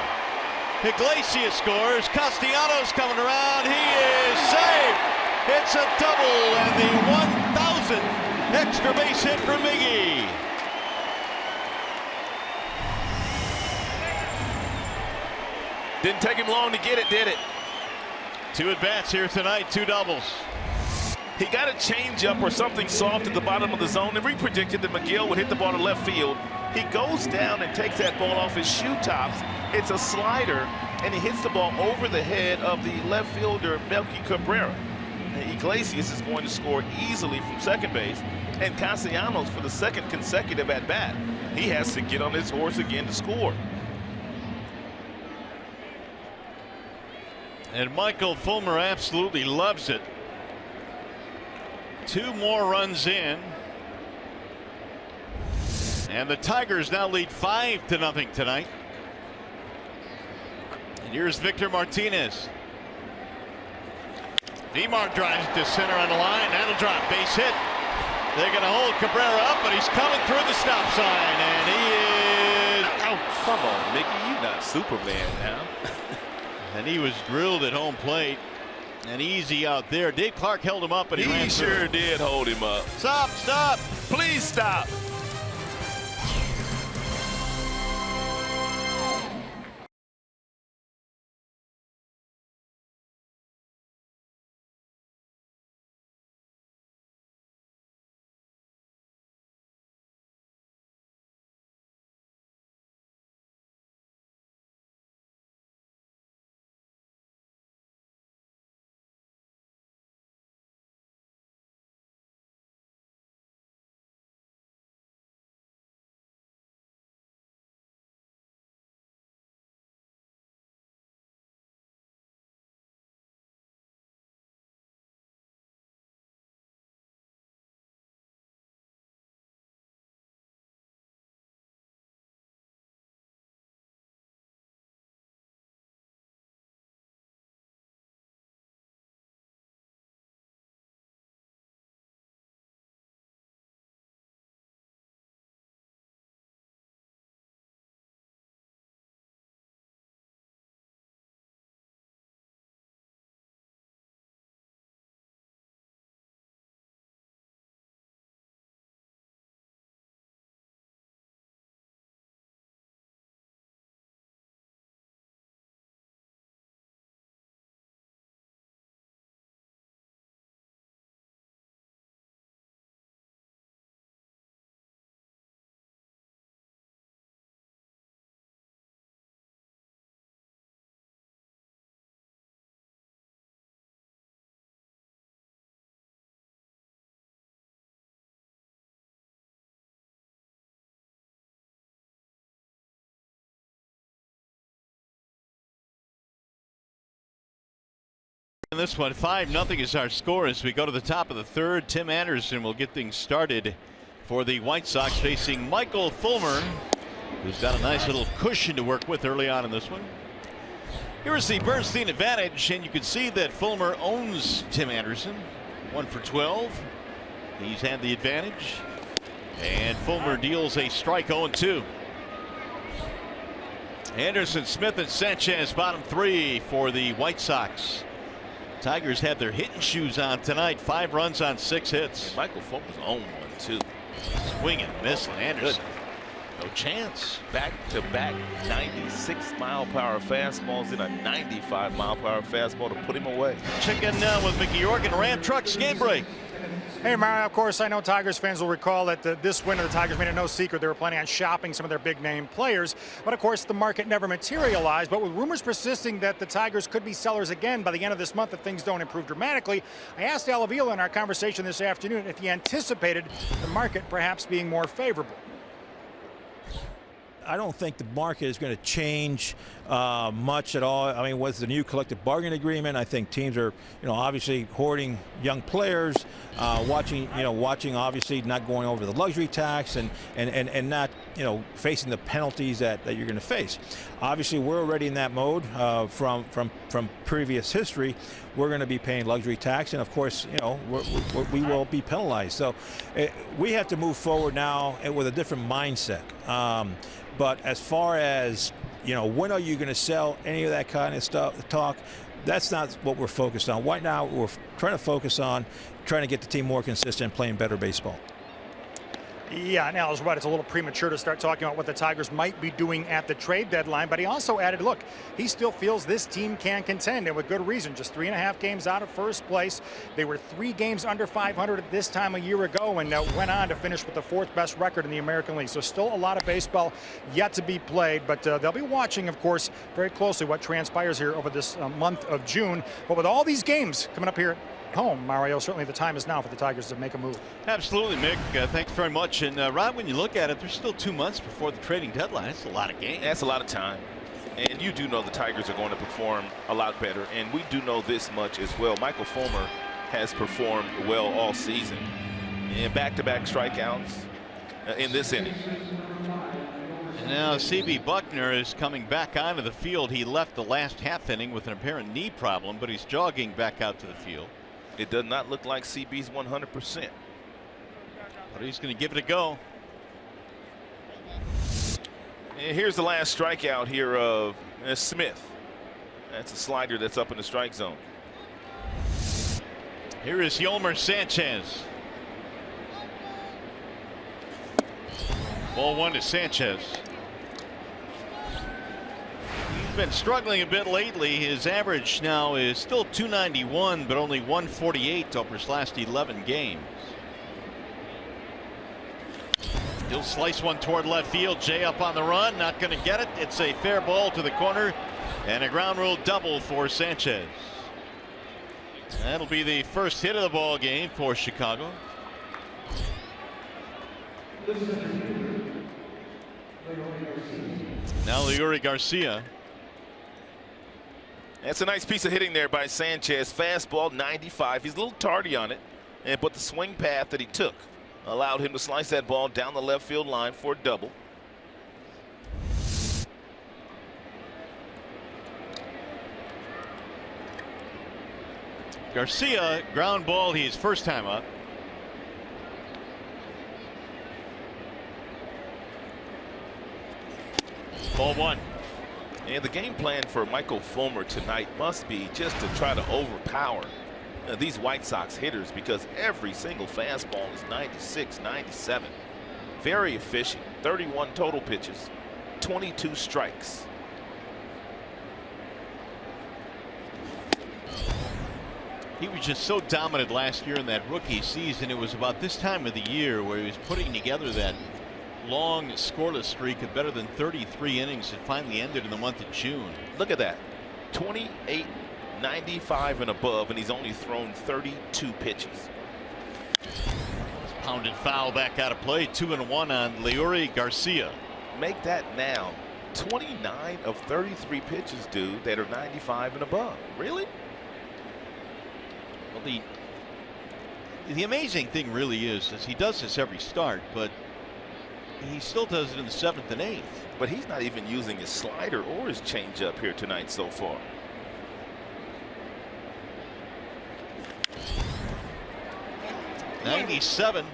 Iglesias scores. Castellanos coming around. He is safe. It's a double and the 1,000th extra base hit for Miggy. Didn't take him long to get it, did it? 2 at bats here tonight, 2 doubles. He got a changeup or something soft at the bottom of the zone, and we predicted that Miguel would hit the ball to left field. He goes down and takes that ball off his shoe tops. It's a slider, and he hits the ball over the head of the left fielder, Melky Cabrera. Iglesias is going to score easily from second base, and Castellanos, for the second consecutive at bat, he has to get on his horse again to score. And Michael Fulmer absolutely loves it. 2 more runs in. And the Tigers now lead 5-0 tonight. And here's Victor Martinez. Vimar drives to center on the line. That'll drop. Base hit. They're going to hold Cabrera up, but he's coming through the stop sign. And he is out. Come on, Mickey. You're not Superman now. And he was drilled at home plate. And easy out there. Dave Clark held him up, but he ran through. Sure did hold him up. Stop, stop. Please stop. In this one, 5-0 is our score as we go to the top of the third. Tim Anderson will get things started for the White Sox, facing Michael Fulmer, who's got a nice little cushion to work with early on in this one. Here is the Bernstein advantage, and you can see that Fulmer owns Tim Anderson. 1 for 12. He's had the advantage, and Fulmer deals a strike 0-2. Anderson, Smith, and Sanchez bottom 3 for the White Sox. Tigers had their hitting shoes on tonight. 5 runs on 6 hits. Michael Fulmer's on one too. Swinging, missing. Anderson, no chance. Back-to-back 96-mile-per-hour fastballs and a 95-mile-per-hour fastball to put him away. Chicken with Mickey York and Ram Trucks game break. Hey, Mario, of course, I know Tigers fans will recall that this winter the Tigers made it no secret they were planning on shopping some of their big-name players. But, of course, the market never materialized. But with rumors persisting that the Tigers could be sellers again by the end of this month if things don't improve dramatically, I asked Al Avila in our conversation this afternoon if he anticipated the market perhaps being more favorable. I don't think the market is going to change much at all. I mean, with the new collective bargaining agreement, I think teams are, obviously hoarding young players, watching obviously not going over the luxury tax and not, facing the penalties that you're going to face. Obviously, we're already in that mode from previous history. We're going to be paying luxury tax, and of course, we will be penalized. So we have to move forward now with a different mindset. But as far as, when are you going to sell any of that kind of stuff, talk, that's not what we're focused on. Right now, we're trying to focus on trying to get the team more consistent, playing better baseball. Yeah, and Al's right. It's a little premature to start talking about what the Tigers might be doing at the trade deadline. But he also added, look, he still feels this team can contend, and with good reason. Just 3.5 games out of first place. They were 3 games under 500 at this time a year ago, and went on to finish with the 4th best record in the American League. So still a lot of baseball yet to be played. But they'll be watching, of course, very closely what transpires here over this month of June. But with all these games coming up here home, Mario, certainly the time is now for the Tigers to make a move. Absolutely, Mick. Thanks very much. And Rod, when you look at it, there's still 2 months before the trading deadline. That's a lot of games. That's a lot of time. And you do know the Tigers are going to perform a lot better. And we do know this much as well. Michael Fulmer has performed well all season. And back-to-back strikeouts in this inning. And now C.B. Buckner is coming back onto the field. He left the last half inning with an apparent knee problem, but he's jogging back out to the field. It does not look like CB's 100%. But he's going to give it a go. And here's the last strikeout here of Smith. That's a slider that's up in the strike zone. Here is Yolmer Sanchez. Ball 1 to Sanchez. He's been struggling a bit lately. His average now is still 291, but only 148 over his last 11 games. He'll slice one toward left field. Jay up on the run, not going to get it. It's a fair ball to the corner, and a ground rule double for Sanchez. That'll be the first hit of the ball game for Chicago. Now Leury Garcia. That's a nice piece of hitting there by Sanchez. Fastball 95. He's a little tardy on it, but the swing path that he took allowed him to slice that ball down the left field line for a double. Garcia, ground ball. He's first time up. Ball 1. And the game plan for Michael Fulmer tonight must be just to try to overpower these White Sox hitters, because every single fastball is 96, 97. Very efficient. 31 total pitches, 22 strikes. He was just so dominant last year in that rookie season. It was about this time of the year where he was putting together that long scoreless streak of better than 33 innings. It finally ended in the month of June. Look at that. 28, 95 and above, and he's only thrown 32 pitches. Pounded foul back out of play. 2-1 on Leury Garcia. Make that now 29 of 33 pitches, dude, that are 95 and above. Really? Well, the amazing thing really is he does this every start, but he still does it in the 7th and 8th. But he's not even using his slider or his changeup here tonight so far. '97.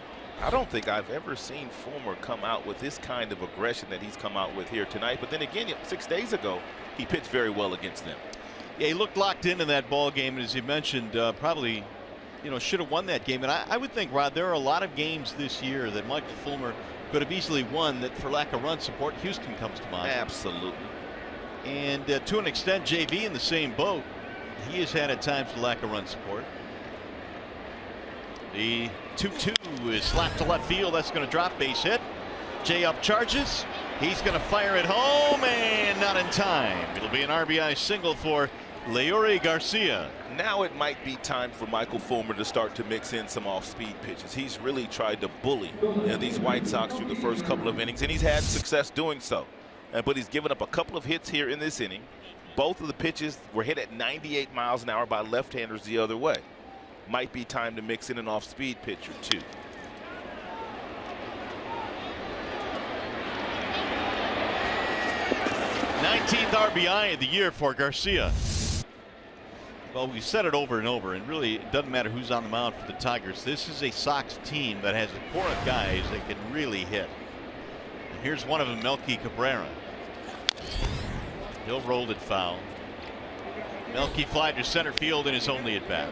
I don't think I've ever seen Fulmer come out with this kind of aggression that he's come out with here tonight. But then again, 6 days ago, he pitched very well against them. Yeah, he looked locked into that ball game, and as you mentioned, probably, should have won that game. And I would think, Rod, there are a lot of games this year that Michael Fulmer could have easily won that, for lack of run support, Houston comes to mind. Absolutely. And to an extent, JV in the same boat. He has had at times for lack of run support. The 2-2 is slapped to left field. That's going to drop. Base hit. Jay up charges. He's going to fire it home, and not in time. It'll be an RBI single for Leury Garcia. Now it might be time for Michael Fulmer to start to mix in some off-speed pitches. He's really tried to bully these White Sox through the first couple of innings, and he's had success doing so. But he's given up a couple of hits here in this inning. Both of the pitches were hit at 98 miles an hour by left-handers the other way. Might be time to mix in an off-speed pitcher too. '19th RBI of the year for Garcia. Well, we've said it over and over, and really it doesn't matter who's on the mound for the Tigers. This is a Sox team that has a core of guys that can really hit. And here's one of them, Melky Cabrera. He'll roll it foul. Melky fly to center field in his only at bat.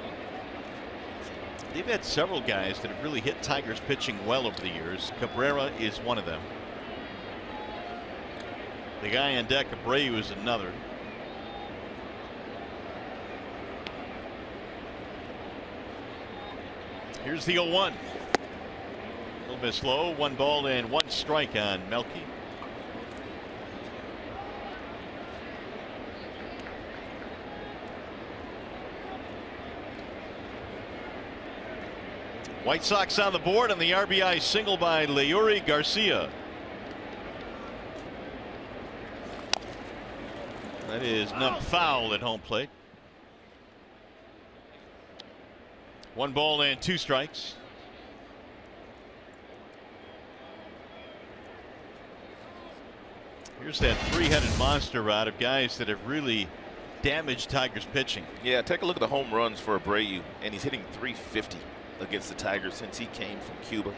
They've had several guys that have really hit Tigers pitching well over the years. Cabrera is one of them. The guy on deck, Abreu, is another. Here's the 0-1. A little bit slow. 1 ball and 1 strike on Melky. White Sox on the board on the RBI single by Leury Garcia. That is not foul at home plate. 1 ball and 2 strikes. Here's that 3-headed monster out of guys that have really damaged Tigers pitching. Yeah, take a look at the home runs for Abreu, and he's hitting .350 against the Tigers since he came from Cuba.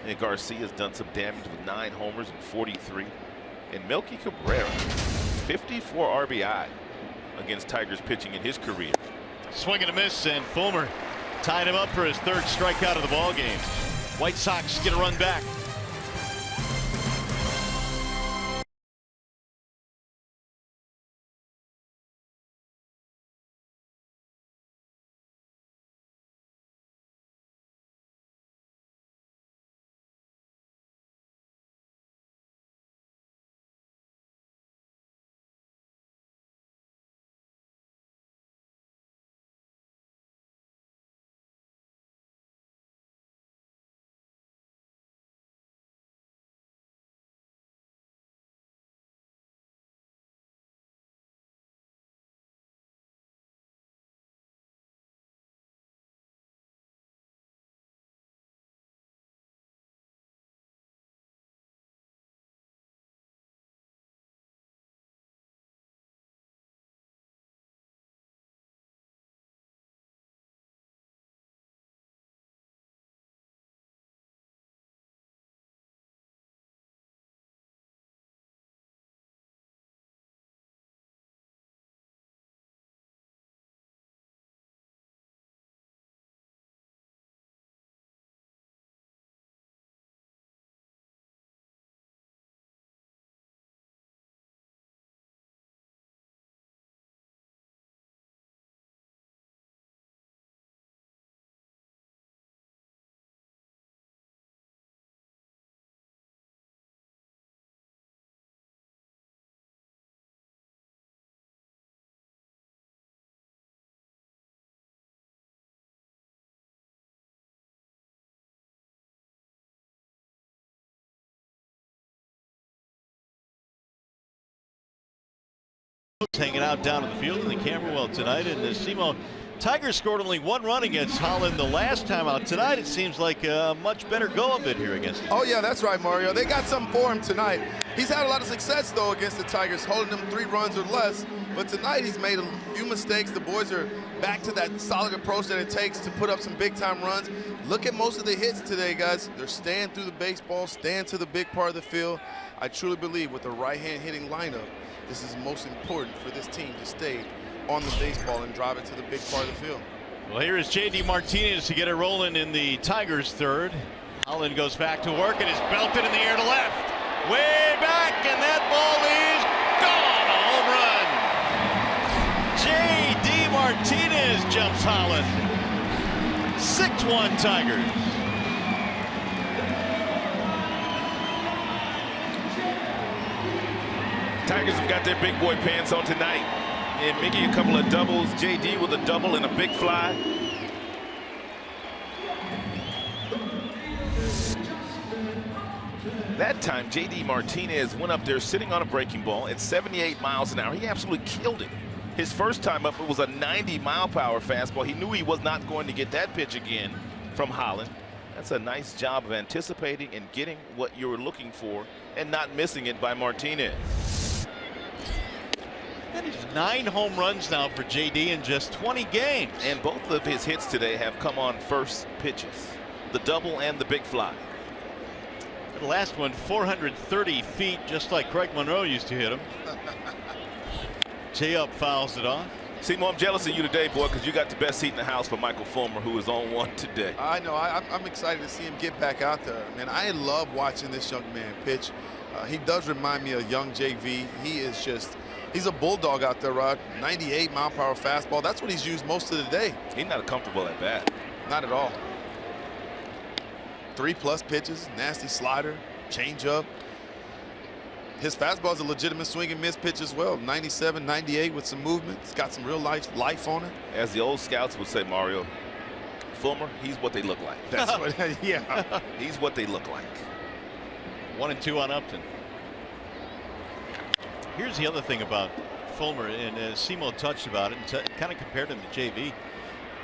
And Garcia has done some damage with 9 homers and 43. And Melky Cabrera, 54 RBI against Tigers pitching in his career. Swing and a miss, and Fulmer tied him up for his 3rd strikeout of the ball game. White Sox get a run back. Hanging out down in the field in the camera well tonight, and Simo Tigers scored only 1 run against Holland the last time out. Tonight it seems like a much better go of it here against him. Oh yeah, that's right, Mario. They got something for him tonight. He's had a lot of success though against the Tigers, holding them 3 runs or less. But tonight he's made a few mistakes. The boys are back to that solid approach that it takes to put up some big time runs. Look at most of the hits today, guys. They're staying through the baseball, staying to the big part of the field. I truly believe with the right-hand hitting lineup, this is most important for this team to stay on the baseball and drive it to the big part of the field. Well, here is JD Martinez to get it rolling in the Tigers' third. Holland goes back to work and is belted in the air to left. Way back, and that ball is gone. A home run. JD Martinez jumps Holland. 6-1 Tigers. Tigers have got their big boy pants on tonight. And making a couple of doubles. JD with a double and a big fly. That time, JD Martinez went up there sitting on a breaking ball at 78 miles an hour. He absolutely killed it. His first time up, it was a 90-mile-per-hour fastball. He knew he was not going to get that pitch again from Holland. That's a nice job of anticipating and getting what you were looking for and not missing it by Martinez. That is 9 home runs now for JD in just 20 games. And both of his hits today have come on first pitches. The double and the big fly. The last one 430 feet, just like Craig Monroe used to hit him. J-Up fouls it off. Seymour, I'm jealous of you today, boy, because you got the best seat in the house for Michael Fulmer, who is on one today. I know. I'm excited to see him get back out there. Man, I love watching this young man pitch. He does remind me of young JV. He is just... He's a bulldog out there, Rod. 98-mile-per-hour fastball. That's what he's used most of the day. He's not comfortable at bat. Not at all. 3+ pitches, nasty slider, changeup. His fastball is a legitimate swing and miss pitch as well. 97, 98 with some movement. It's got some real life on it. As the old scouts would say, Mario, Fulmer, he's what they look like. That's what, yeah. He's what they look like. 1-2 on Upton. Here's the other thing about Fulmer, and Simo touched about it and kind of compared him to JV.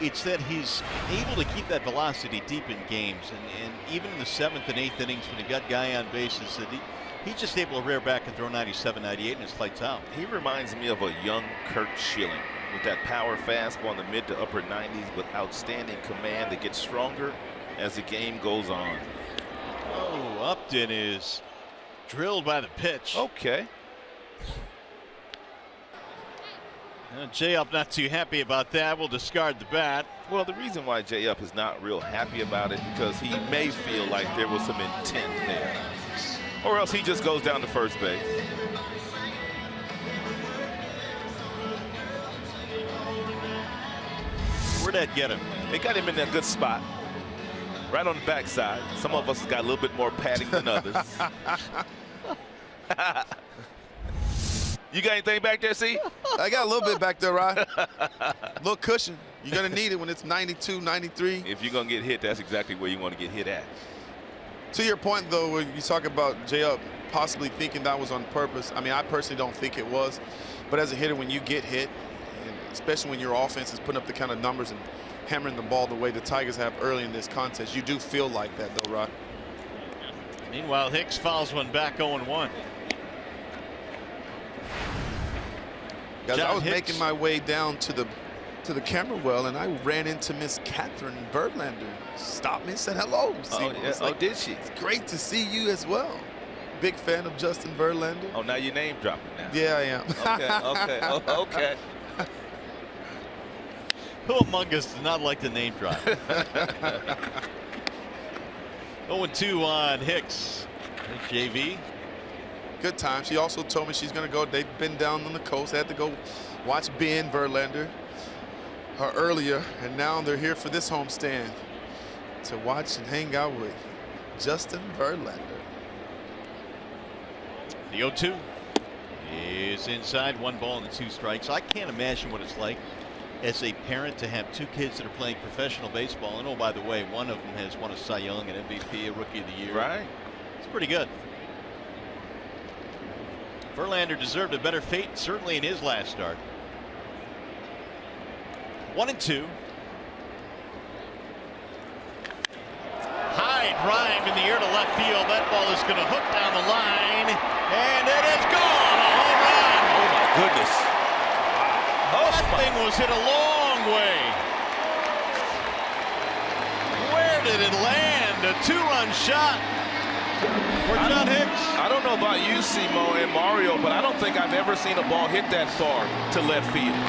It's that he's able to keep that velocity deep in games, and even in the 7th and 8th innings when you've got guy on bases, that he's just able to rear back and throw 97, 98, and it's lights out. He reminds me of a young Kurt Schilling with that power fastball in the mid to upper 90s with outstanding command that gets stronger as the game goes on. Oh, Upton is drilled by the pitch. Okay. J-Up not too happy about that. We'll discard the bat. Well, the reason why J-Up is not real happy about it because he may feel like there was some intent there. Or else he just goes down to first base. Where'd that get him? They got him in a good spot. Right on the backside. Some of us got a little bit more padding than others. You got anything back there, see? I got a little bit back there, Rod. A little cushion. You're going to need it when it's 92, 93. If you're going to get hit, that's exactly where you want to get hit at. To your point, though, when you talk about J-Up possibly thinking that was on purpose, I mean, I personally don't think it was. But as a hitter, when you get hit, and especially when your offense is putting up the kind of numbers and hammering the ball the way the Tigers have early in this contest, you do feel like that, though, Rod. Meanwhile, Hicks fouls one back 0-1. Guys, I was making my way down to the camera well, and I ran into Miss Catherine Verlander. Stopped me and said hello. Oh, yeah. Like, did she? It's great to see you as well. Big fan of Justin Verlander. Oh, now you're name dropping now. Yeah, I am. Okay, okay, okay. Who among us does not like the name drop? 0-2 on Hicks. JV. Good time. She also told me she's going to go. They've been down on the coast. They had to go watch Ben Verlander earlier, and now they're here for this homestand to watch and hang out with Justin Verlander. The 0-2 is inside. 1 ball and 2 strikes. I can't imagine what it's like as a parent to have 2 kids that are playing professional baseball. And oh, by the way, one of them has won a Cy Young, an MVP, a Rookie of the Year. Right. It's pretty good. Verlander deserved a better fate, certainly in his last start. 1-2. High drive in the air to left field. That ball is going to hook down the line, and it is gone. A home run. Oh my goodness. That thing was hit a long way. Where did it land? A 2-run shot for John Hicks. I don't know about you, Simo and Mario, but I don't think I've ever seen a ball hit that far to left field.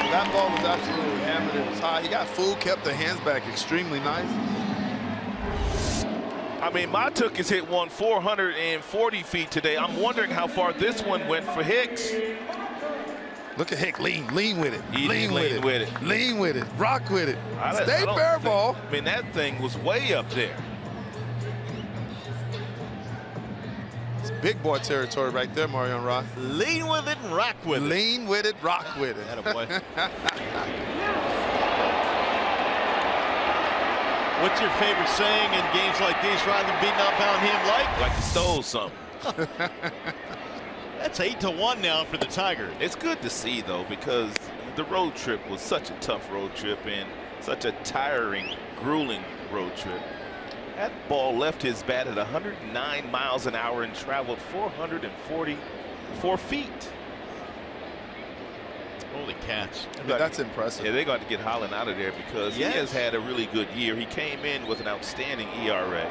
That ball was absolutely hammered. It was high. He got fooled, kept the hands back extremely nice. I mean, Matuk has hit one 440 feet today. I'm wondering how far this one went for Hicks. Look at Hick, lean with it. Lean with it. Lean with it. Rock with it. Stay I fair ball. I mean, that thing was way up there. It's big boy territory right there, Mario and Rock. Lean with it and rock with it. Lean with it, rock with it. Attaboy. What's your favorite saying in games like these rather than beating up on him like he stole something? That's 8-1 now for the Tigers. It's good to see, though, because the road trip was such a tough road trip and such a tiring, grueling road trip. That ball left his bat at 109 miles an hour and traveled 444 feet. Holy cats. I mean, that's impressive. Yeah, they got to get Holland out of there because he has had a really good year. He came in with an outstanding ERA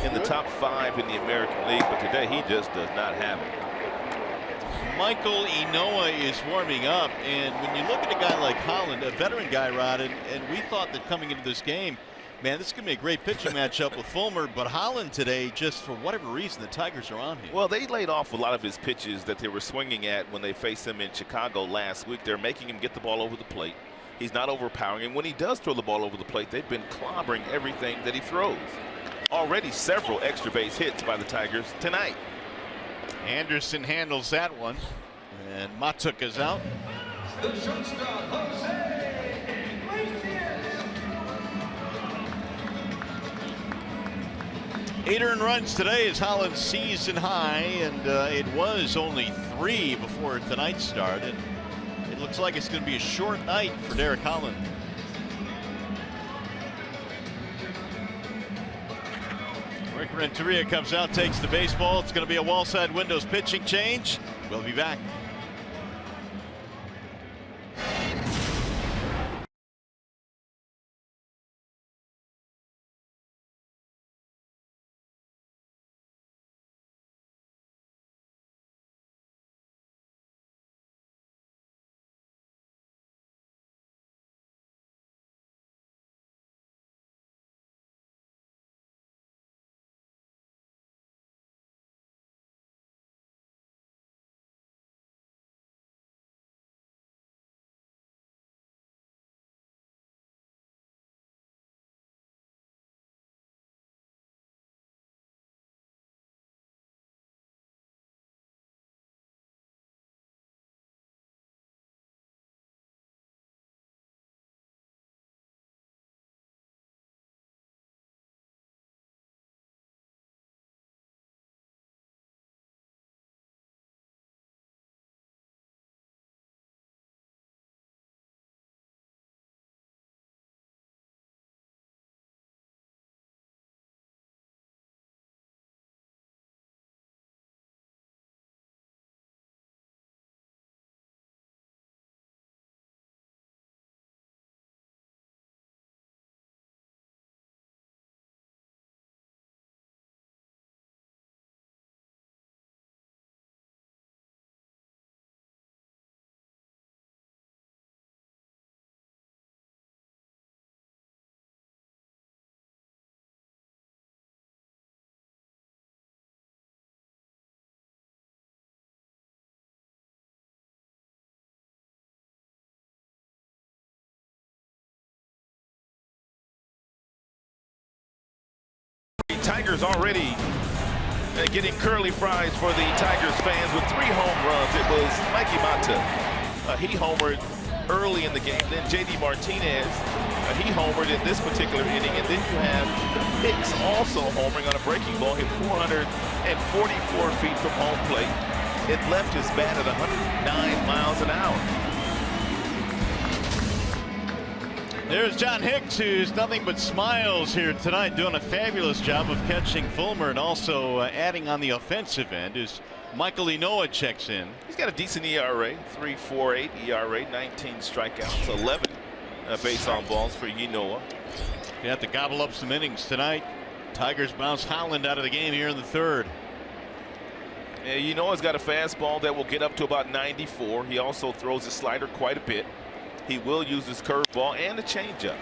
in the top 5 in the American League, but today he just does not have it. Michael Inoue is warming up, and when you look at a guy like Holland, a veteran guy, Rod, and we thought that coming into this game, man, this is going to be a great pitching matchup with Fulmer, but Holland today, just for whatever reason, the Tigers are on him. Well, they laid off a lot of his pitches that they were swinging at when they faced him in Chicago last week. They're making him get the ball over the plate. He's not overpowering, and when he does throw the ball over the plate, they've been clobbering everything that he throws. Already several extra base hits by the Tigers tonight. Anderson handles that one, and Matuk is out. The shortstop, Jose Iglesias. 8 earned runs today is Holland's season high, and it was only 3 before tonight started. It looks like it's going to be a short night for Derek Holland. Rick Renteria comes out, takes the baseball. It's going to be a wall side windows pitching change. We'll be back. Tigers already getting curly fries for the Tigers fans with 3 home runs. It was Mikey Matuk. He homered early in the game. Then J.D. Martinez, he homered in this particular inning. And then you have Hicks also homering on a breaking ball, hit 444 feet from home plate. It left his bat at 109 miles an hour. There's John Hicks, who's nothing but smiles here tonight, doing a fabulous job of catching Fulmer and also adding on the offensive end as Michael Inoa checks in. He's got a decent ERA, 3.48 ERA, 19 strikeouts, 11 base on balls for Inoa. You have to gobble up some innings tonight. Tigers bounce Holland out of the game here in the third. Yeah, Inoa's got a fastball that will get up to about 94. He also throws his slider quite a bit. He will use his curveball and a changeup.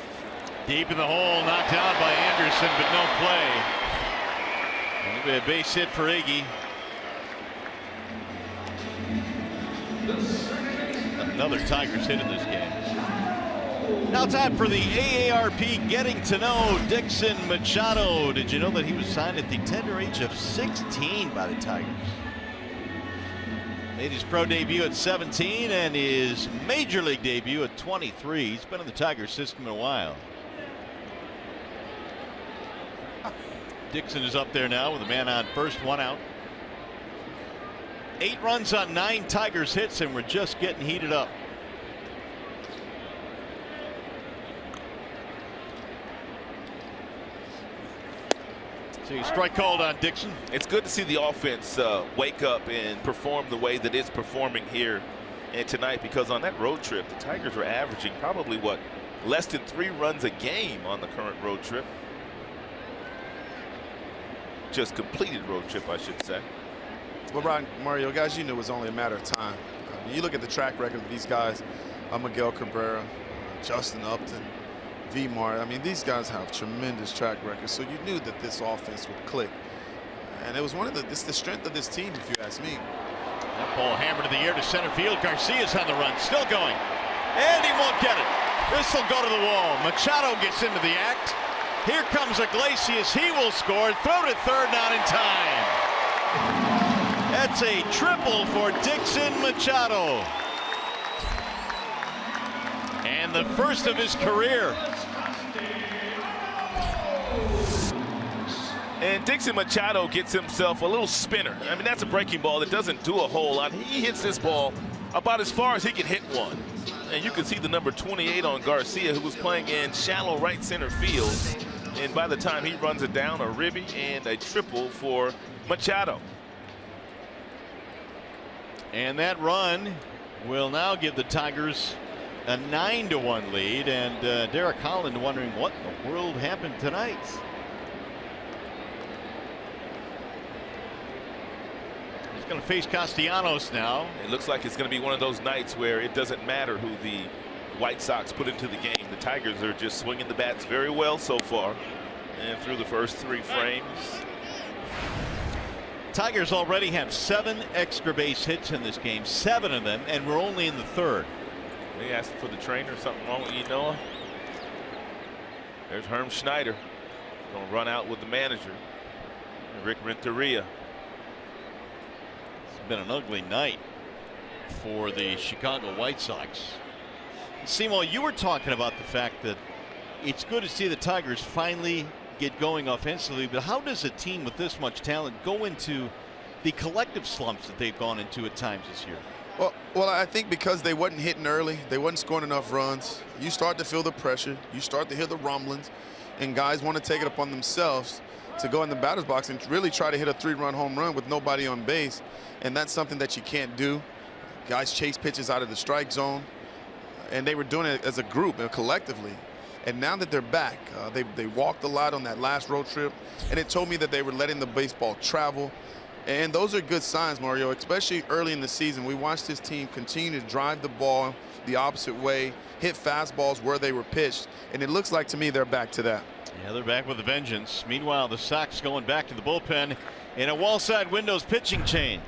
Deep in the hole, knocked down by Anderson, but no play. A base hit for Iggy. Another Tigers hit in this game. Now time for the AARP Getting to Know Dixon Machado. Did you know that he was signed at the tender age of 16 by the Tigers? Made his pro debut at 17 and his major league debut at 23. He's been in the Tigers system in a while. Dixon is up there now with a man on first, 1 out. 8 runs on 9 Tigers hits, and we're just getting heated up. See, strike called on Dixon. It's good to see the offense wake up and perform the way that it's performing here and tonight, because on that road trip, the Tigers were averaging probably, what, less than 3 runs a game on the current road trip. Just completed road trip, I should say. Well, Mario, guys, you knew it was only a matter of time. You look at the track record of these guys, Miguel Cabrera, Justin Upton, Vmar. I mean, these guys have tremendous track records, so you knew that this offense would click. And it was it's the strength of this team, if you ask me. That ball hammered in the air to center field. Garcia's on the run, still going, and he won't get it. This will go to the wall. Machado gets into the act. Here comes Iglesias. He will score. Throw to third, not in time. That's a triple for Dixon Machado, and the first of his career. And Dixon Machado gets himself a little spinner. I mean, that's a breaking ball that doesn't do a whole lot. He hits this ball about as far as he can hit one. And you can see the number 28 on Garcia, who was playing in shallow right center field. And by the time he runs it down, a ribby and a triple for Machado. And that run will now give the Tigers a 9-1 lead. And Derek Holland wondering what in the world happened tonight. He's going to face Castellanos now. It looks like it's going to be one of those nights where it doesn't matter who the White Sox put into the game. The Tigers are just swinging the bats very well so far, and through the first 3 frames. Tigers already have 7 extra base hits in this game, 7 of them, and we're only in the third. They asked for the trainer. Something wrong with Inoa. There's Herm Schneider going to run out with the manager, Rick Renteria. It's been an ugly night for the Chicago White Sox. Seymour, you were talking about the fact that it's good to see the Tigers finally get going offensively, but how does a team with this much talent go into the collective slumps that they've gone into at times this year? Well, I think because they wasn't hitting early, they wasn't scoring enough runs. You start to feel the pressure, you start to hear the rumblings, and guys want to take it upon themselves to go in the batter's box and really try to hit a 3-run home run with nobody on base, and that's something that you can't do. Guys chase pitches out of the strike zone, and they were doing it as a group and collectively. And now that they're back, they walked a lot on that last road trip, and it told me that they were letting the baseball travel. And those are good signs, Mario, especially early in the season. We watched this team continue to drive the ball the opposite way, hit fastballs where they were pitched, and it looks like to me they're back to that. Yeah, they're back with a vengeance. Meanwhile, the Sox going back to the bullpen in a wall-side windows pitching change.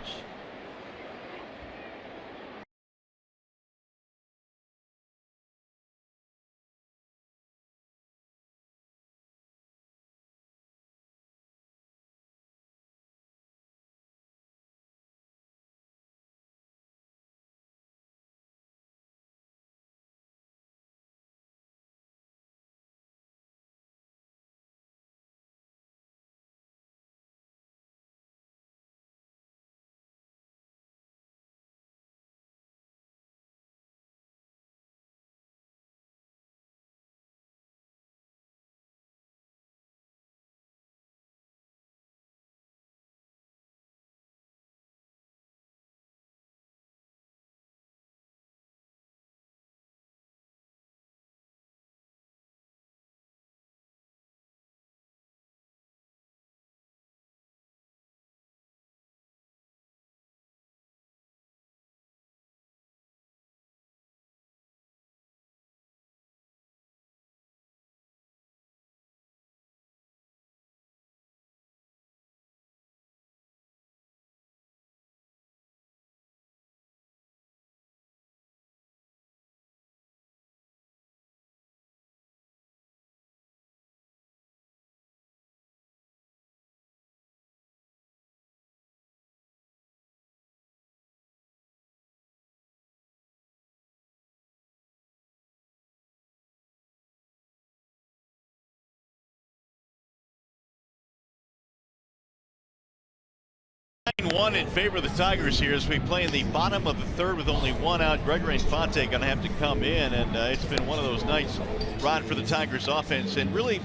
9-1 in favor of the Tigers here as we play in the bottom of the third with only one out. Gregory Infante going to have to come in, and it's been one of those nights, Rod, for the Tigers offense. And really,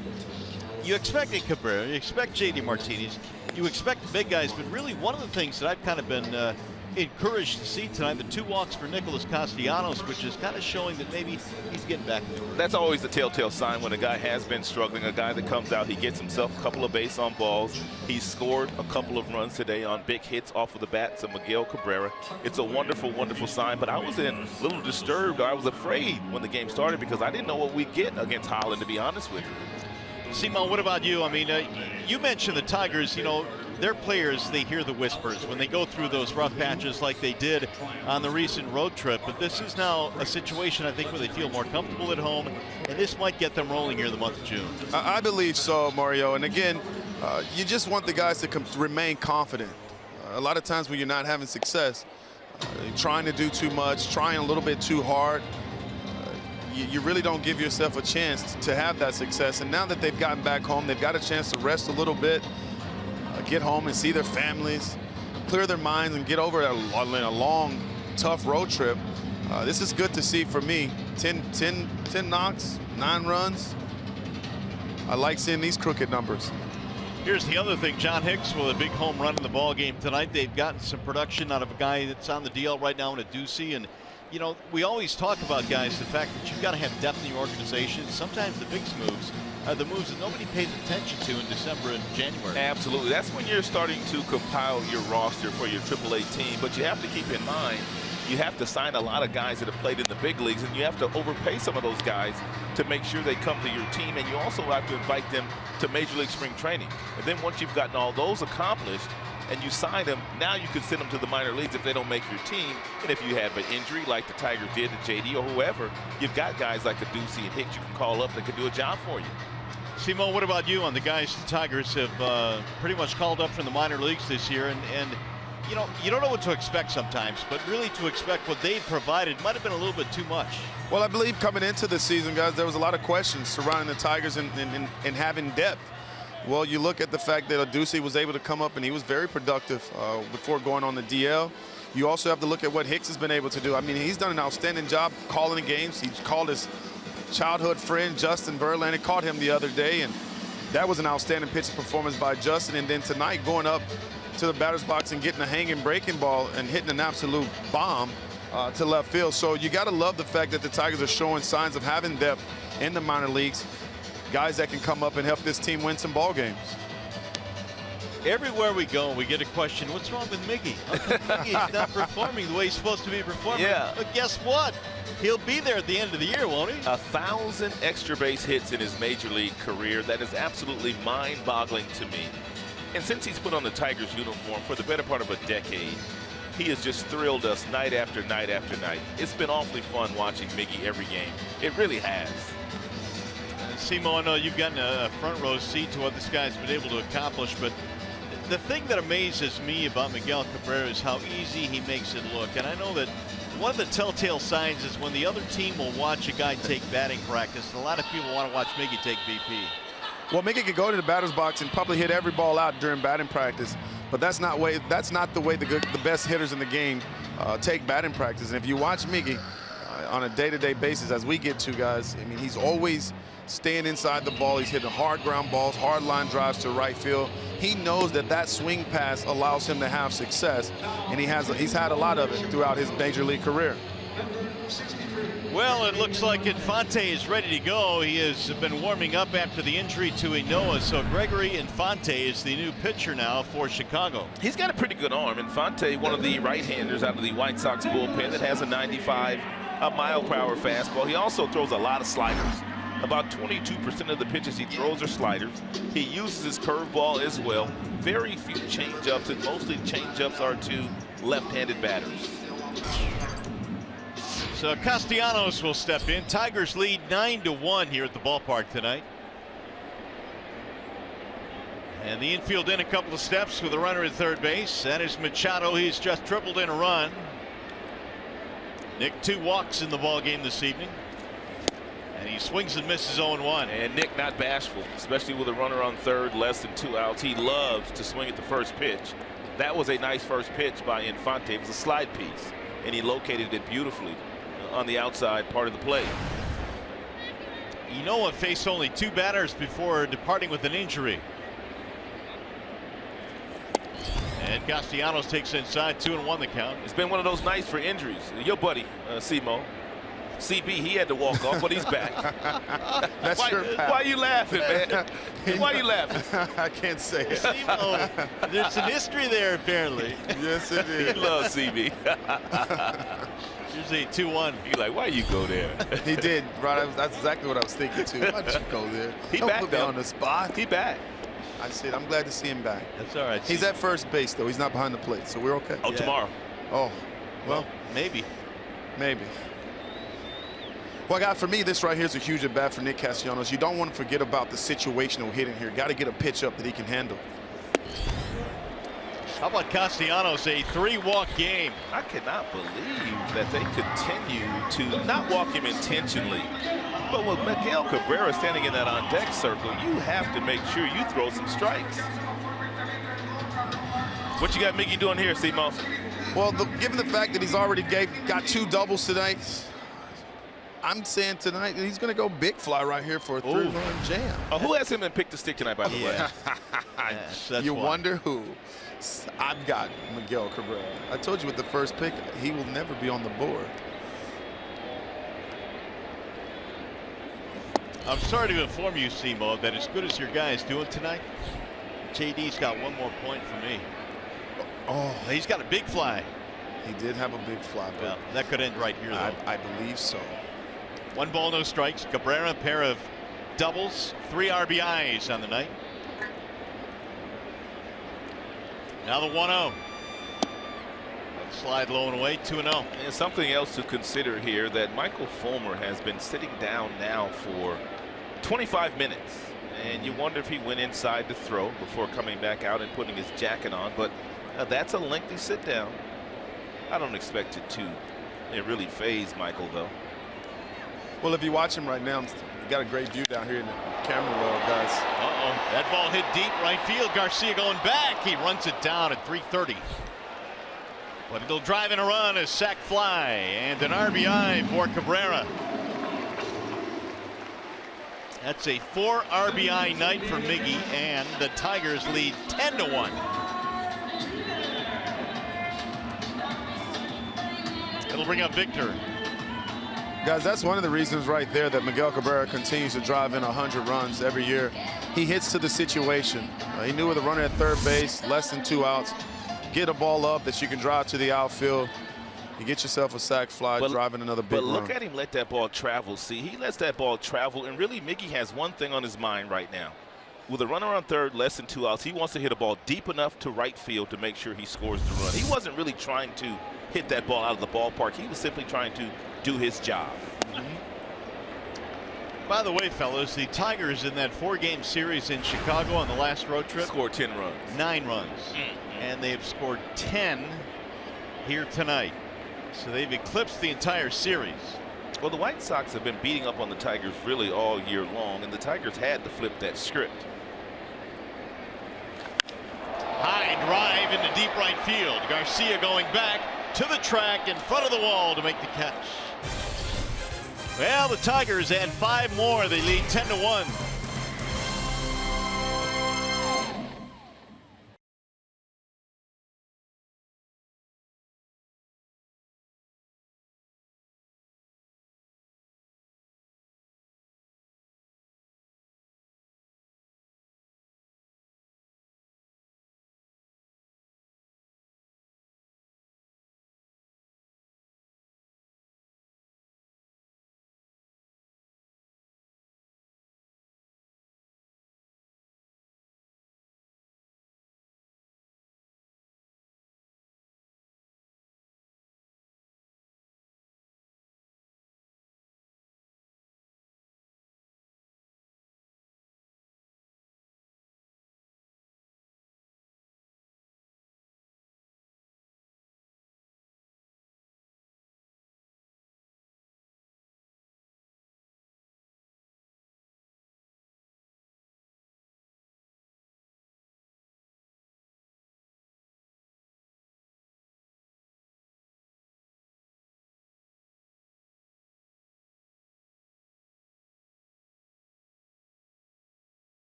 you expect a Cabrera, you expect J.D. Martinez, you expect the big guys, but really one of the things that I've kind of been encouraged to see tonight, the 2 walks for Nicholas Castellanos, which is kind of showing that maybe he's getting back. That's always the telltale sign when a guy has been struggling, a guy that comes out, he gets himself a couple of base on balls. He scored a couple of runs today on big hits off of the bats of Miguel Cabrera. It's a wonderful, wonderful sign, but I was a little disturbed. I was afraid when the game started because I didn't know what we'd get against Holland, to be honest with you. Simon, what about you? I mean, you mentioned the Tigers, you know, their players, they hear the whispers when they go through those rough patches like they did on the recent road trip. But this is now a situation, I think, where they feel more comfortable at home, and this might get them rolling here in the month of June. I believe so, Mario. And again, you just want the guys to remain confident. A lot of times when you're not having success, trying to do too much, trying a little bit too hard, you really don't give yourself a chance to have that success. And now that they've gotten back home, they've got a chance to rest a little bit, get home and see their families, clear their minds, and get over a long, tough road trip. This is good to see for me. 10 knocks, 9 runs. I like seeing these crooked numbers. Here's the other thing. John Hicks with a big home run in the ball game tonight. They've gotten some production out of a guy that's on the DL right now in a Ducey. And you know, we always talk about, guys, the fact that you've got to have depth in your organization. Sometimes the big moves are the moves that nobody pays attention to in December and January. Absolutely. That's when you're starting to compile your roster for your AAA team. But you have to keep in mind, you have to sign a lot of guys that have played in the big leagues, and you have to overpay some of those guys to make sure they come to your team. And you also have to invite them to Major League Spring Training. And then once you've gotten all those accomplished, and you sign them, now you can send them to the minor leagues if they don't make your team. And if you have an injury like the Tigers did to JD or whoever, you've got guys like a Ducey and Hicks you can call up that can do a job for you. Simon, what about you on the guys the Tigers have pretty much called up from the minor leagues this year? And you know, you don't know what to expect sometimes, but really to expect what they've provided might have been a little bit too much. Well, I believe coming into the season, guys, there was a lot of questions surrounding the Tigers and having depth. Well, you look at the fact that Ducey was able to come up and he was very productive before going on the DL. You also have to look at what Hicks has been able to do. I mean, he's done an outstanding job calling the games. He called his childhood friend Justin Verlander, caught him the other day, and that was an outstanding pitching performance by Justin. And then tonight, going up to the batter's box and getting a hanging breaking ball and hitting an absolute bomb to left field. So you got to love the fact that the Tigers are showing signs of having depth in the minor leagues. Guys that can come up and help this team win some ball games. Everywhere we go, we get a question, what's wrong with Miggy? How come Miggy's not performing the way he's supposed to be performing? Yeah. But guess what? He'll be there at the end of the year, won't he? 1,000 extra base hits in his major league career. That is absolutely mind-boggling to me. And since he's put on the Tigers uniform for the better part of a decade, he has just thrilled us night after night after night. It's been awfully fun watching Miggy every game. It really has. Simo, I know you've gotten a front row seat to what this guy's been able to accomplish, but the thing that amazes me about Miguel Cabrera is how easy he makes it look. And I know that one of the telltale signs is when the other team will watch a guy take batting practice. And a lot of people want to watch Miggy take BP. Well, Miggy could go to the batter's box and probably hit every ball out during batting practice, but that's not the way the best hitters in the game take batting practice. And if you watch Miggy on a day-to-day basis, as we get to, guys, I mean, he's always staying inside the ball. He's hitting hard ground balls, hard line drives to right field. He knows that swing pass allows him to have success, and he's had a lot of it throughout his major league career. Well, it looks like Infante is ready to go. He has been warming up after the injury to Inoa, so Gregory Infante is the new pitcher now for Chicago. He's got a pretty good arm. Infante, one of the right-handers out of the White Sox bullpen that has a 95-mile-per-hour fastball. He also throws a lot of sliders. About 22% of the pitches he throws are sliders. He uses his curveball as well. Very few changeups, and mostly changeups are to left-handed batters. So Castellanos will step in. Tigers lead 9-1 here at the ballpark tonight. And the infield in a couple of steps with a runner at third base. That is Machado. He's just tripled in a run. Nick, 2 walks in the ball game this evening. And he swings and misses 0-1. And Nick not bashful, especially with a runner on third, less than 2 outs. He loves to swing at the first pitch. That was a nice first pitch by Infante. It was a slide piece, and he located it beautifully on the outside part of the plate. Inoa faced only 2 batters before departing with an injury. And Castellanos takes inside, 2-1 the count. It's been one of those nights for injuries. Your buddy, Simo, CB, he had to walk off, but he's back. That's why, your pal. why you laughing, man? Why you laughing? I can't say it. Simo, there's some history there, apparently. Yes, it He is. loves CB. Here's a 2-1. You're like, why you go there? He did, right? That's exactly what I was thinking, too. Why'd you go there? He Don't back, put me though. on the spot. He back. I said, I'm glad to see him back. That's all right. He's at first base, though. He's not behind the plate, so we're okay. Oh, tomorrow. Oh, well, maybe. maybe. Well, God, for me, this right here is a huge at bat for Nick Castellanos. You don't want to forget about the situational hitting here. Got to get a pitch up that he can handle. How about Castellanos, a 3-walk game? I cannot believe that they continue to not walk him intentionally. But with Miguel Cabrera standing in that on-deck circle, you have to make sure you throw some strikes. What you got Miggy doing here, Simo? Well, given the fact that he's already got 2 doubles tonight, I'm saying tonight he's going to go big fly right here for a 3-run jam. Who has him in pick the stick tonight, by the way? Yes, that's You why. wonder who? I've got Miguel Cabrera. I told you with the first pick, he will never be on the board. I'm sorry to inform you, Simo, that as good as your guy is doing tonight, JD's got 1 more point for me. Oh, He's got a big fly. he did have a big fly, but Well, that could end right here, though. I believe so. 1 ball, no strikes. Cabrera, a pair of doubles, 3 RBIs on the night. Now the 1-0. Slide low and away, 2-0. And something else to consider here, that Michael Fulmer has been sitting down now for 25 minutes. And you wonder if he went inside to throw before coming back out and putting his jacket on. But that's a lengthy sit down. I don't expect it to really phase Michael, though. Well, if you watch him right now, you got a great view down here in the camera well, guys. That ball hit deep right field. Garcia going back. He runs it down at 330. But it'll drive in a run, a sac fly, and an RBI for Cabrera. That's a 4 RBI night for Miggy, and the Tigers lead 10-1. It'll bring up Victor. Guys, that's one of the reasons right there that Miguel Cabrera continues to drive in 100 runs every year. He hits to the situation. He knew with a runner at third base, less than 2 outs, get a ball up that you can drive to the outfield. You get yourself a sac fly, driving another big run. But look at him let that ball travel. See, he lets that ball travel, and really Miggy has one thing on his mind right now. With a runner on third, less than 2 outs, he wants to hit a ball deep enough to right field to make sure he scores the run. He wasn't really trying to hit that ball out of the ballpark. He was simply trying to do his job. By the way, fellas, the Tigers in that 4-game series in Chicago on the last road trip Scored 10 runs. 9 runs. And they've scored 10 here tonight. So they've eclipsed the entire series. Well, the White Sox have been beating up on the Tigers really all year long, and the Tigers had to flip that script. High drive into deep right field. Garcia going back to the track in front of the wall to make the catch. Well, the Tigers add 5 more. They lead 10-1.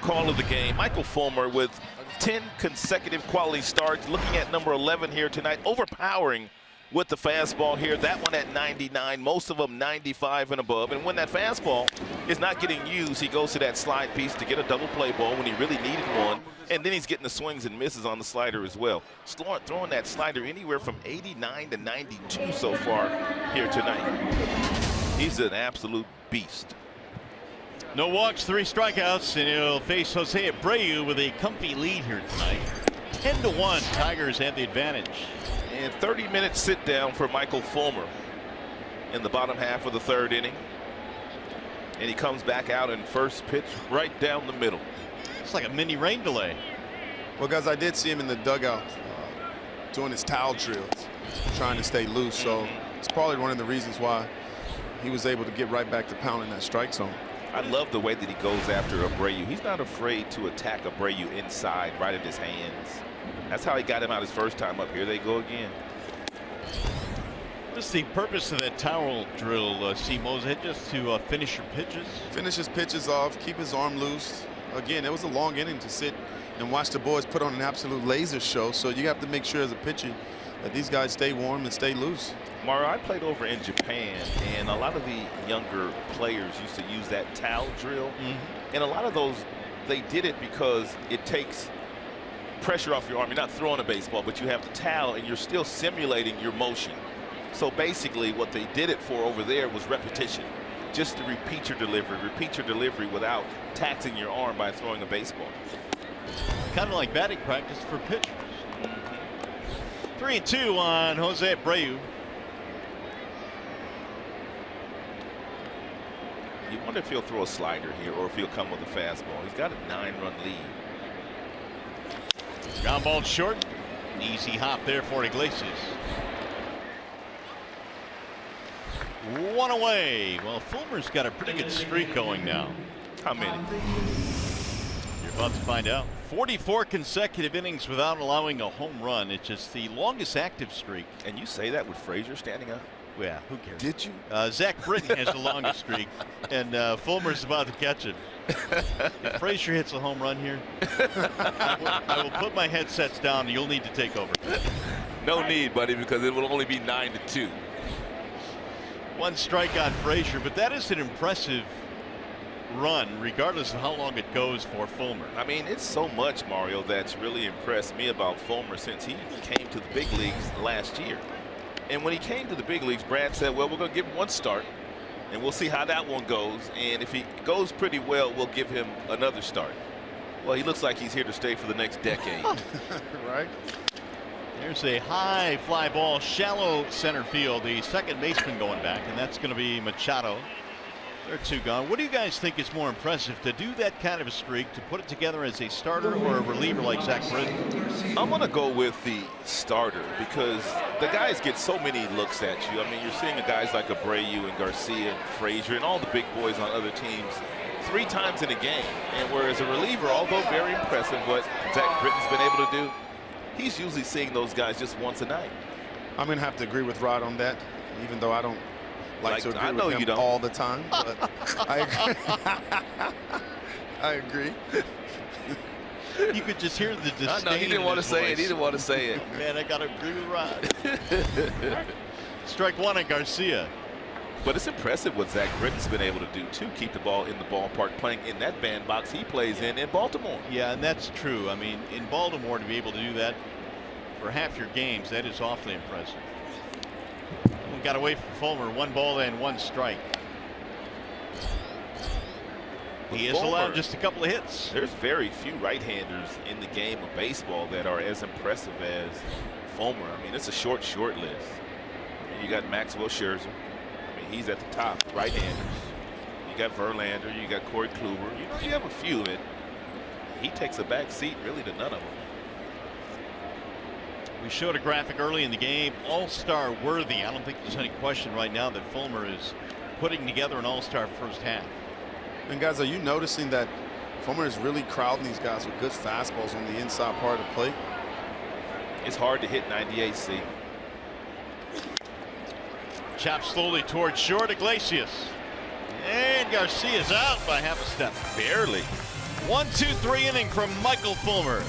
Call of the game. Michael Fulmer with 10 consecutive quality starts. Looking at number 11 here tonight, overpowering with the fastball here. That one at 99, most of them 95 and above. And when that fastball is not getting used, he goes to that slide piece to get a double play ball when he really needed one. And then he's getting the swings and misses on the slider as well. Throwing that slider anywhere from 89 to 92 so far here tonight. He's an absolute beast. No walks, 3 strikeouts, and he'll face Jose Abreu with a comfy lead here tonight. 10-1, Tigers have the advantage. And 30-minute sit down for Michael Fulmer in the bottom half of the 3rd inning. And he comes back out in first pitch right down the middle. It's like a mini rain delay. Well, guys, I did see him in the dugout doing his towel drills, trying to stay loose. So it's probably one of the reasons why he was able to get right back to pounding that strike zone. I love the way that he goes after Abreu. He's not afraid to attack Abreu inside, right at his hands. That's how he got him out his first time up. Here they go again. What's the purpose of that towel drill, Simo? Is it just to finish your pitches? Finish his pitches off, keep his arm loose. Again, it was a long inning to sit and watch the boys put on an absolute laser show. So you have to make sure as a pitcher that these guys stay warm and stay loose. Mario, I played over in Japan, and a lot of the younger players used to use that towel drill. And a lot of those, they did it because it takes pressure off your arm. You're not throwing a baseball, but you have the towel, and you're still simulating your motion. So basically what they did it for over there was repetition, just to repeat your delivery without taxing your arm by throwing a baseball. Kind of like batting practice for pitchers. 3-2 on Jose Abreu. You wonder if he'll throw a slider here or if he'll come with a fastball. He's got a 9-run lead. Ground ball short. Easy hop there for Iglesias. 1 away. Well, Fulmer's got a pretty good streak going now. How many? You're about to find out. 44 consecutive innings without allowing a home run. It's just the longest active streak. And you say that with Frazier standing up? Yeah, who cares? Did you? Zach Britton has the longest streak, and Fulmer's about to catch it. If Frazier hits a home run here, I will put my headsets down, and you'll need to take over. No need, buddy, because it will only be 9-2. 1 strike on Frazier, but that is an impressive run, regardless of how long it goes for Fulmer. I mean, it's so much, Mario, that's really impressed me about Fulmer since he came to the big leagues last year. And when he came to the big leagues, Brad said, well, we're going to give him 1 start, and we'll see how that one goes. And if he goes pretty well, we'll give him another start. Well, he looks like he's here to stay for the next decade. Right? There's a high fly ball, shallow center field. The second baseman going back, and that's going to be Machado. There are 2 gone. What do you guys think is more impressive, to do that kind of a streak, to put it together as a starter or a reliever like Zach Britton? I'm going to go with the starter because the guys get so many looks at you. I mean, you're seeing the guys like Abreu and Garcia and Frazier and all the big boys on other teams 3 times in a game. And whereas a reliever, although very impressive what Zach Britton's been able to do, he's usually seeing those guys just once a night. I'm going to have to agree with Rod on that, even though I don't like to agree with him all the time. But I agree. I agree. You could just hear the disdain. No, he didn't want to say it. He didn't want to say it. Man, I got to agree with Rod. Strike 1 on Garcia. But it's impressive what Zach Britton's been able to do, too. Keep the ball in the ballpark, playing in that bandbox he plays in Baltimore. Yeah, and that's true. I mean, in Baltimore, to be able to do that for half your games, that is awfully impressive. We got away from Fulmer. 1 ball and 1 strike. He is allowed just a couple of hits. There's very few right-handers in the game of baseball that are as impressive as Fulmer. I mean, it's a short list. I mean, you got Maxwell Scherzer. I mean, he's at the top, right-handers. You got Verlander, you got Corey Kluber. You have a few, and he takes a back seat really to none of them. We showed a graphic early in the game, all-star worthy. I don't think there's any question right now that Fulmer is putting together an all-star first half. And guys, are you noticing that Fulmer is really crowding these guys with good fastballs on the inside part of the plate? It's hard to hit 98C. Chop slowly towards short. Iglesias. And Garcia's out by half a step. Barely. 1-2-3 inning from Michael Fulmer.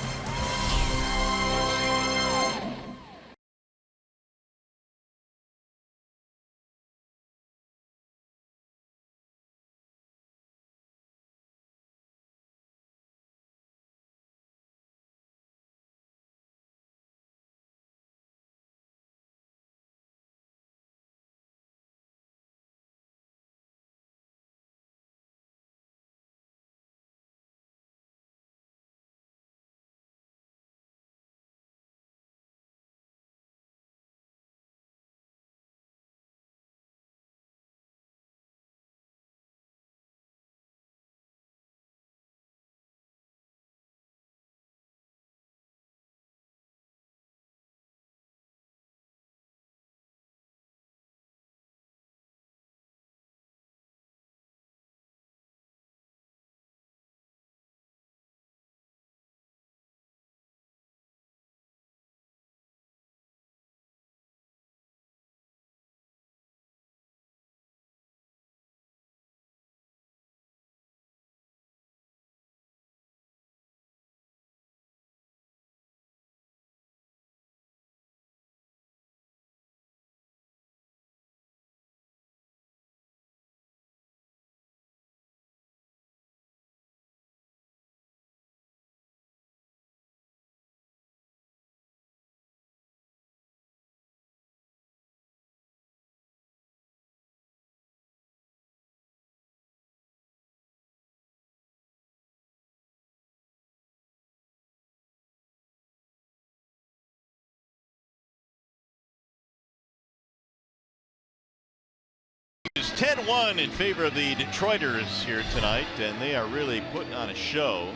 It's 10-1 in favor of the Detroiters here tonight, and they are really putting on a show.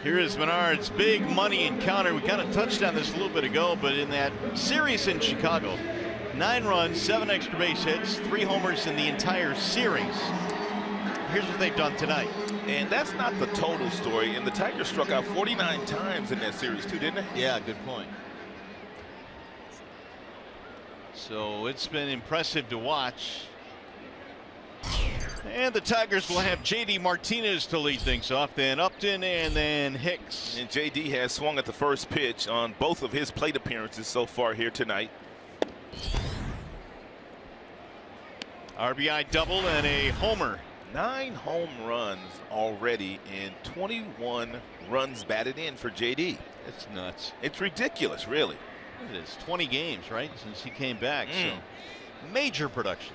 Here is Menard's big money encounter. We kind of touched on this a little bit ago, but in that series in Chicago, 9 runs, 7 extra base hits, 3 homers in the entire series. Here's what they've done tonight. And that's not the total story. And the Tigers struck out 49 times in that series too, didn't they? Yeah, good point. So it's been impressive to watch. And the Tigers will have J.D. Martinez to lead things off, then Upton, and then Hicks. And J.D. has swung at the first pitch on both of his plate appearances so far here tonight. RBI double and a homer. 9 home runs already and 21 runs batted in for J.D. It's nuts. It's ridiculous, really. It is 20 games, right, since he came back. So major production.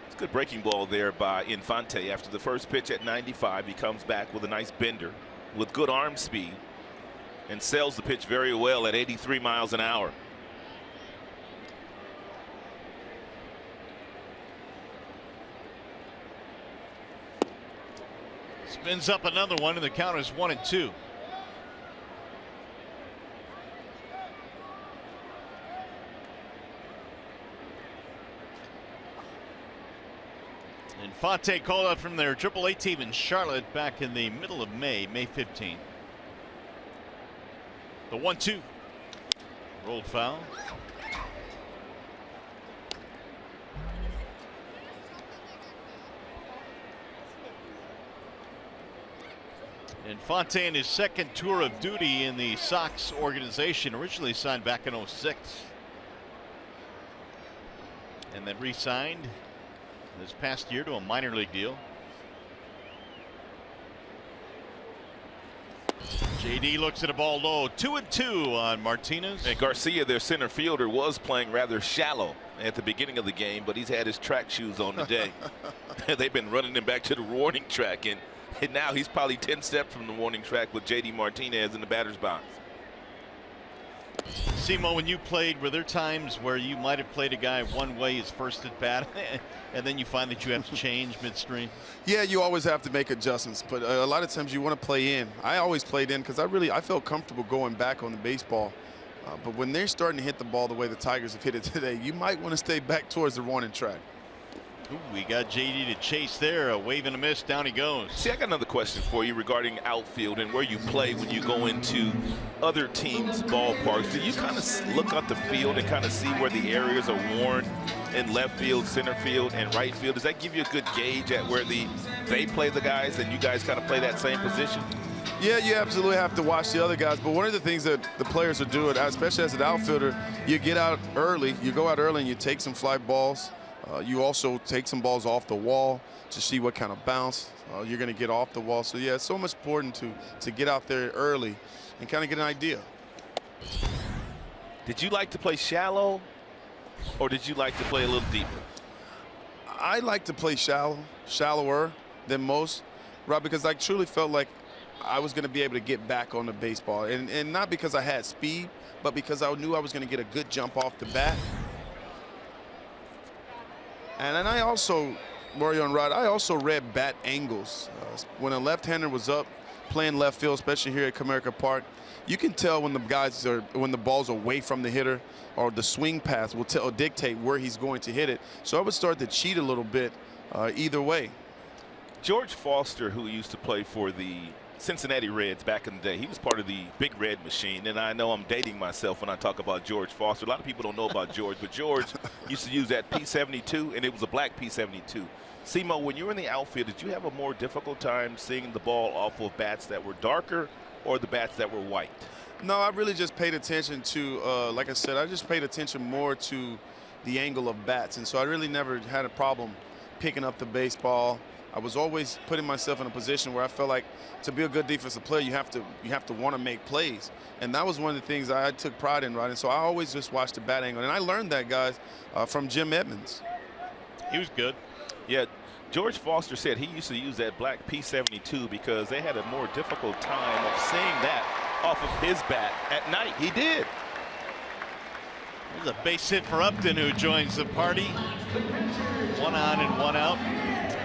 It's a good breaking ball there by Infante. After the first pitch at 95, he comes back with a nice bender with good arm speed and sells the pitch very well at 83 miles an hour. Spins up another one, and the count is 1-2. Infante called up from their AAA team in Charlotte back in the middle of May 15th. The 1-2. Rolled foul. Infante in his second tour of duty in the Sox organization, originally signed back in '06. And then re-signed this past year to a minor league deal. JD looks at a ball low. 2-2 on Martinez. And Garcia, their center fielder, was playing rather shallow at the beginning of the game, but he's had his track shoes on today. They've been running him back to the warning track, and now he's probably 10 steps from the warning track with JD Martinez in the batter's box. Simo, when you played, were there times where you might have played a guy one way his first at bat and then you find that you have to change midstream? Yeah, you always have to make adjustments, but a lot of times you want to play in. I always played in because I felt comfortable going back on the baseball. But when they're starting to hit the ball the way the Tigers have hit it today, you might want to stay back towards the warning track. Ooh, we got JD to chase there. A wave and a miss. Down he goes. See, I got another question for you regarding outfield and where you play when you go into other teams' ballparks. Do you kind of look at the field and kind of see where the areas are worn in left field, center field, and right field. Does that give you a good gauge at where they play the guys and you guys kind of play that same position? Yeah, you absolutely have to watch the other guys. But one of the things that the players are doing, especially as an outfielder, you get out early. You go out early and you take some fly balls. You also take some balls off the wall to see what kind of bounce you're going to get off the wall. So, yeah, it's so much important to get out there early and kind of get an idea. Did you like to play shallow, or did you like to play a little deeper? I like to play shallower than most, Rob, because I truly felt like I was going to be able to get back on the baseball. And not because I had speed, but because I knew I was going to get a good jump off the bat. And then I also, Mario and Rod, I also read bat angles. When a left-hander was up playing left field, especially here at Comerica Park, you can tell when the ball's away from the hitter, or the swing path will dictate where he's going to hit it. So I would start to cheat a little bit either way. George Foster, who used to play for the Cincinnati Reds back in the day, he was part of the Big Red Machine, and I know I'm dating myself when I talk about George Foster. A lot of people don't know about George, but George used to use that P72, and it was a black P72. Simo, when you were in the outfield, did you have a more difficult time seeing the ball off of bats that were darker or the bats that were white? No, I really just paid attention to, like I said, I just paid attention more to the angle of bats, and so I really never had a problem picking up the baseball. I was always putting myself in a position where I felt like to be a good defensive player, you have to want to make plays. And that was one of the things I took pride in, right? And so I always just watched the bat angle. And I learned that, guys, from Jim Edmonds. He was good. Yeah, George Foster said he used to use that black P72 because they had a more difficult time of seeing that off of his bat at night. He did. There's a base hit for Upton, who joins the party. 1 on and 1 out.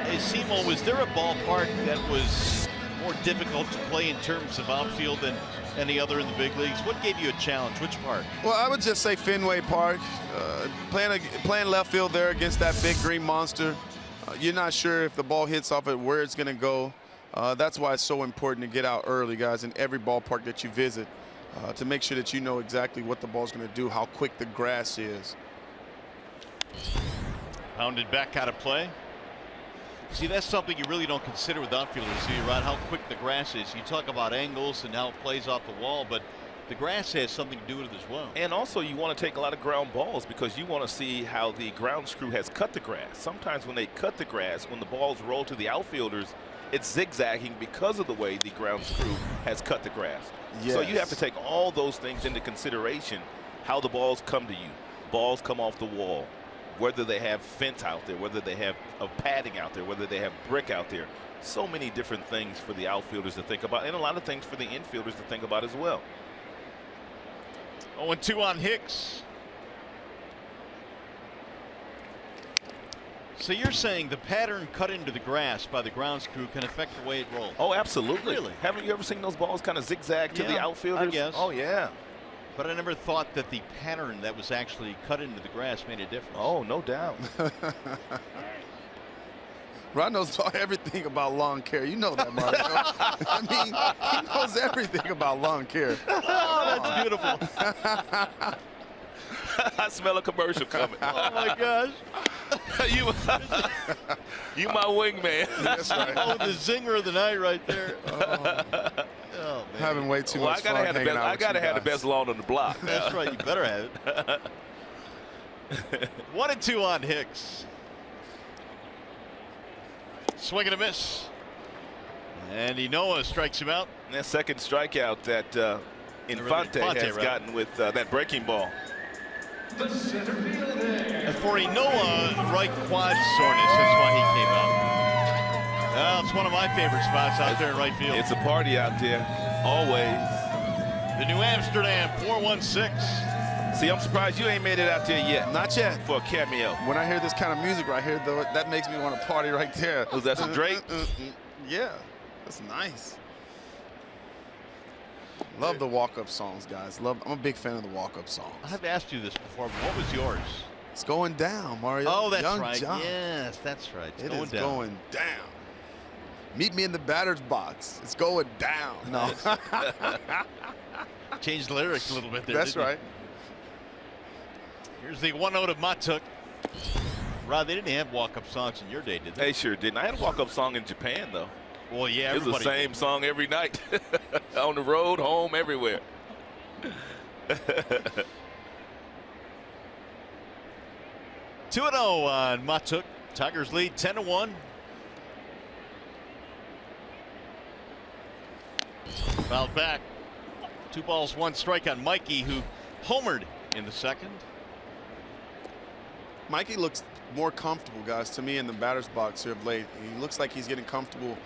Hey, Simo, was there a ballpark that was more difficult to play in terms of outfield than any other in the big leagues? What gave you a challenge? Which park? Well, I would just say Fenway Park. Playing left field there against that big green monster. You're not sure if the ball hits off it, where it's going to go. That's why it's so important to get out early, guys, in every ballpark that you visit, to make sure that you know exactly what the ball's going to do, how quick the grass is. Pounded back out of play. See, that's something you really don't consider with outfielders, see, Rod, how quick the grass is. You talk about angles and how it plays off the wall, but the grass has something to do with it as well. And also you want to take a lot of ground balls because you want to see how the ground crew has cut the grass. Sometimes when they cut the grass, when the balls roll to the outfielders, it's zigzagging because of the way the ground crew has cut the grass. Yes. So you have to take all those things into consideration, how the balls come to you. Balls come off the wall, whether they have fence out there, whether they have a padding out there, whether they have brick out there. So many different things for the outfielders to think about, and a lot of things for the infielders to think about as well. 0-2 on Hicks. So you're saying the pattern cut into the grass by the grounds crew can affect the way it rolls? Oh, absolutely. Really? Haven't you ever seen those balls kind of zigzag to the outfielders? I guess. Oh, yeah. But I never thought that the pattern that was actually cut into the grass made a difference. Oh, no doubt. Rod knows everything about lawn care. You know that, Mario. I mean, he knows everything about lawn care. Oh, that's beautiful. I smell a commercial coming. Oh, my gosh. you my wingman. That's right. Oh, the zinger of the night right there. Oh, man. Having way too much fun. I gotta have the best lawn on the block. That's right. You better have it. 1-2 on Hicks. Swing and a miss. And Inoa strikes him out. And that second strikeout that Infante has gotten with that breaking ball. The center fielder. And for Inoa, right quad soreness. That's why he came out. Well, it's one of my favorite spots out there in right field. It's a party out there, always. The New Amsterdam 416. See, I'm surprised you ain't made it out there yet. Not yet. For a cameo. When I hear this kind of music right here, though, that makes me want to party right there. Was that some Drake? Yeah, that's nice. Love the walk-up songs, guys. I'm a big fan of the walk-up songs. I've asked you this before, but what was yours? It's going down, Mario. Oh, that's Young right. John. Yes, that's right. It is going down. Meet me in the batter's box. It's going down. No. Changed the lyrics a little bit there. That's right. Here's the 1-0 to Matuk. Rod, they didn't have walk-up songs in your day, did they? They sure didn't. I had a walk-up song in Japan, though. Well, yeah, it was the same song every night. On the road, home, everywhere. 2-0 on Matuk. Tigers lead 10-1. Fouled back. 2 balls, 1 strike on Mikey, who homered in the second. Mikey looks more comfortable, guys, to me in the batter's box here of late. He looks like he's getting comfortable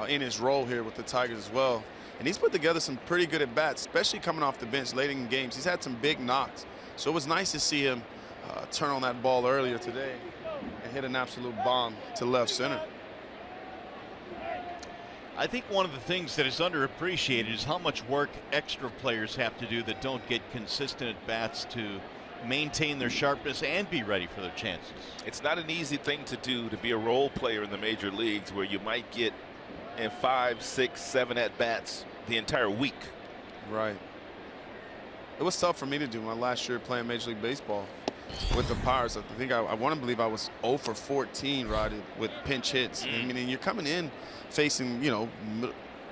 in his role here with the Tigers as well. And he's put together some pretty good at-bats, especially coming off the bench late in games. He's had some big knocks. So it was nice to see him turn on that ball earlier today and hit an absolute bomb to left center. I think one of the things that is underappreciated is how much work extra players have to do that don't get consistent at-bats to maintain their sharpness and be ready for their chances. It's not an easy thing to do, to be a role player in the major leagues, where you might get in 5, 6, 7 at-bats the entire week. Right. It was tough for me to do my last year playing Major League Baseball with the Pirates. I think I want to believe I was 0 for 14, Rod, with pinch hits. I mean, you're coming in facing, you know,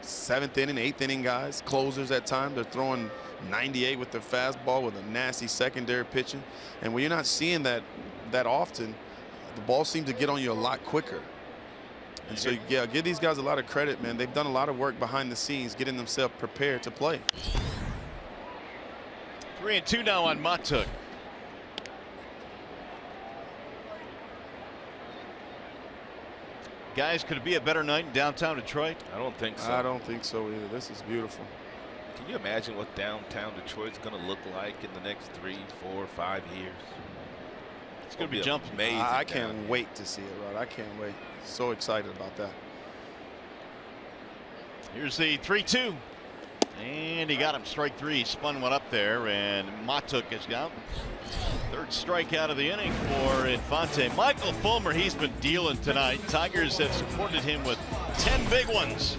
7th inning, 8th inning guys, closers at times. They're throwing 98 with their fastball with a nasty secondary pitching. And when you're not seeing that often, the ball seems to get on you a lot quicker. And so, yeah, give these guys a lot of credit, man. They've done a lot of work behind the scenes, getting themselves prepared to play. 3-2 now on Matuk. Guys, could it be a better night in downtown Detroit? I don't think so. I don't think so either. This is beautiful. Can you imagine what downtown Detroit's going to look like in the next 3, 4, 5 years? It's going to be jumping. Amazing. I can't wait to see it, Rod. I can't wait. So excited about that. Here's the 3-2. And he got him, strike 3. Spun one up there, and Matuk is down. 3rd strikeout of the inning for Infante. Michael Fulmer, he's been dealing tonight. Tigers have supported him with 10 big ones.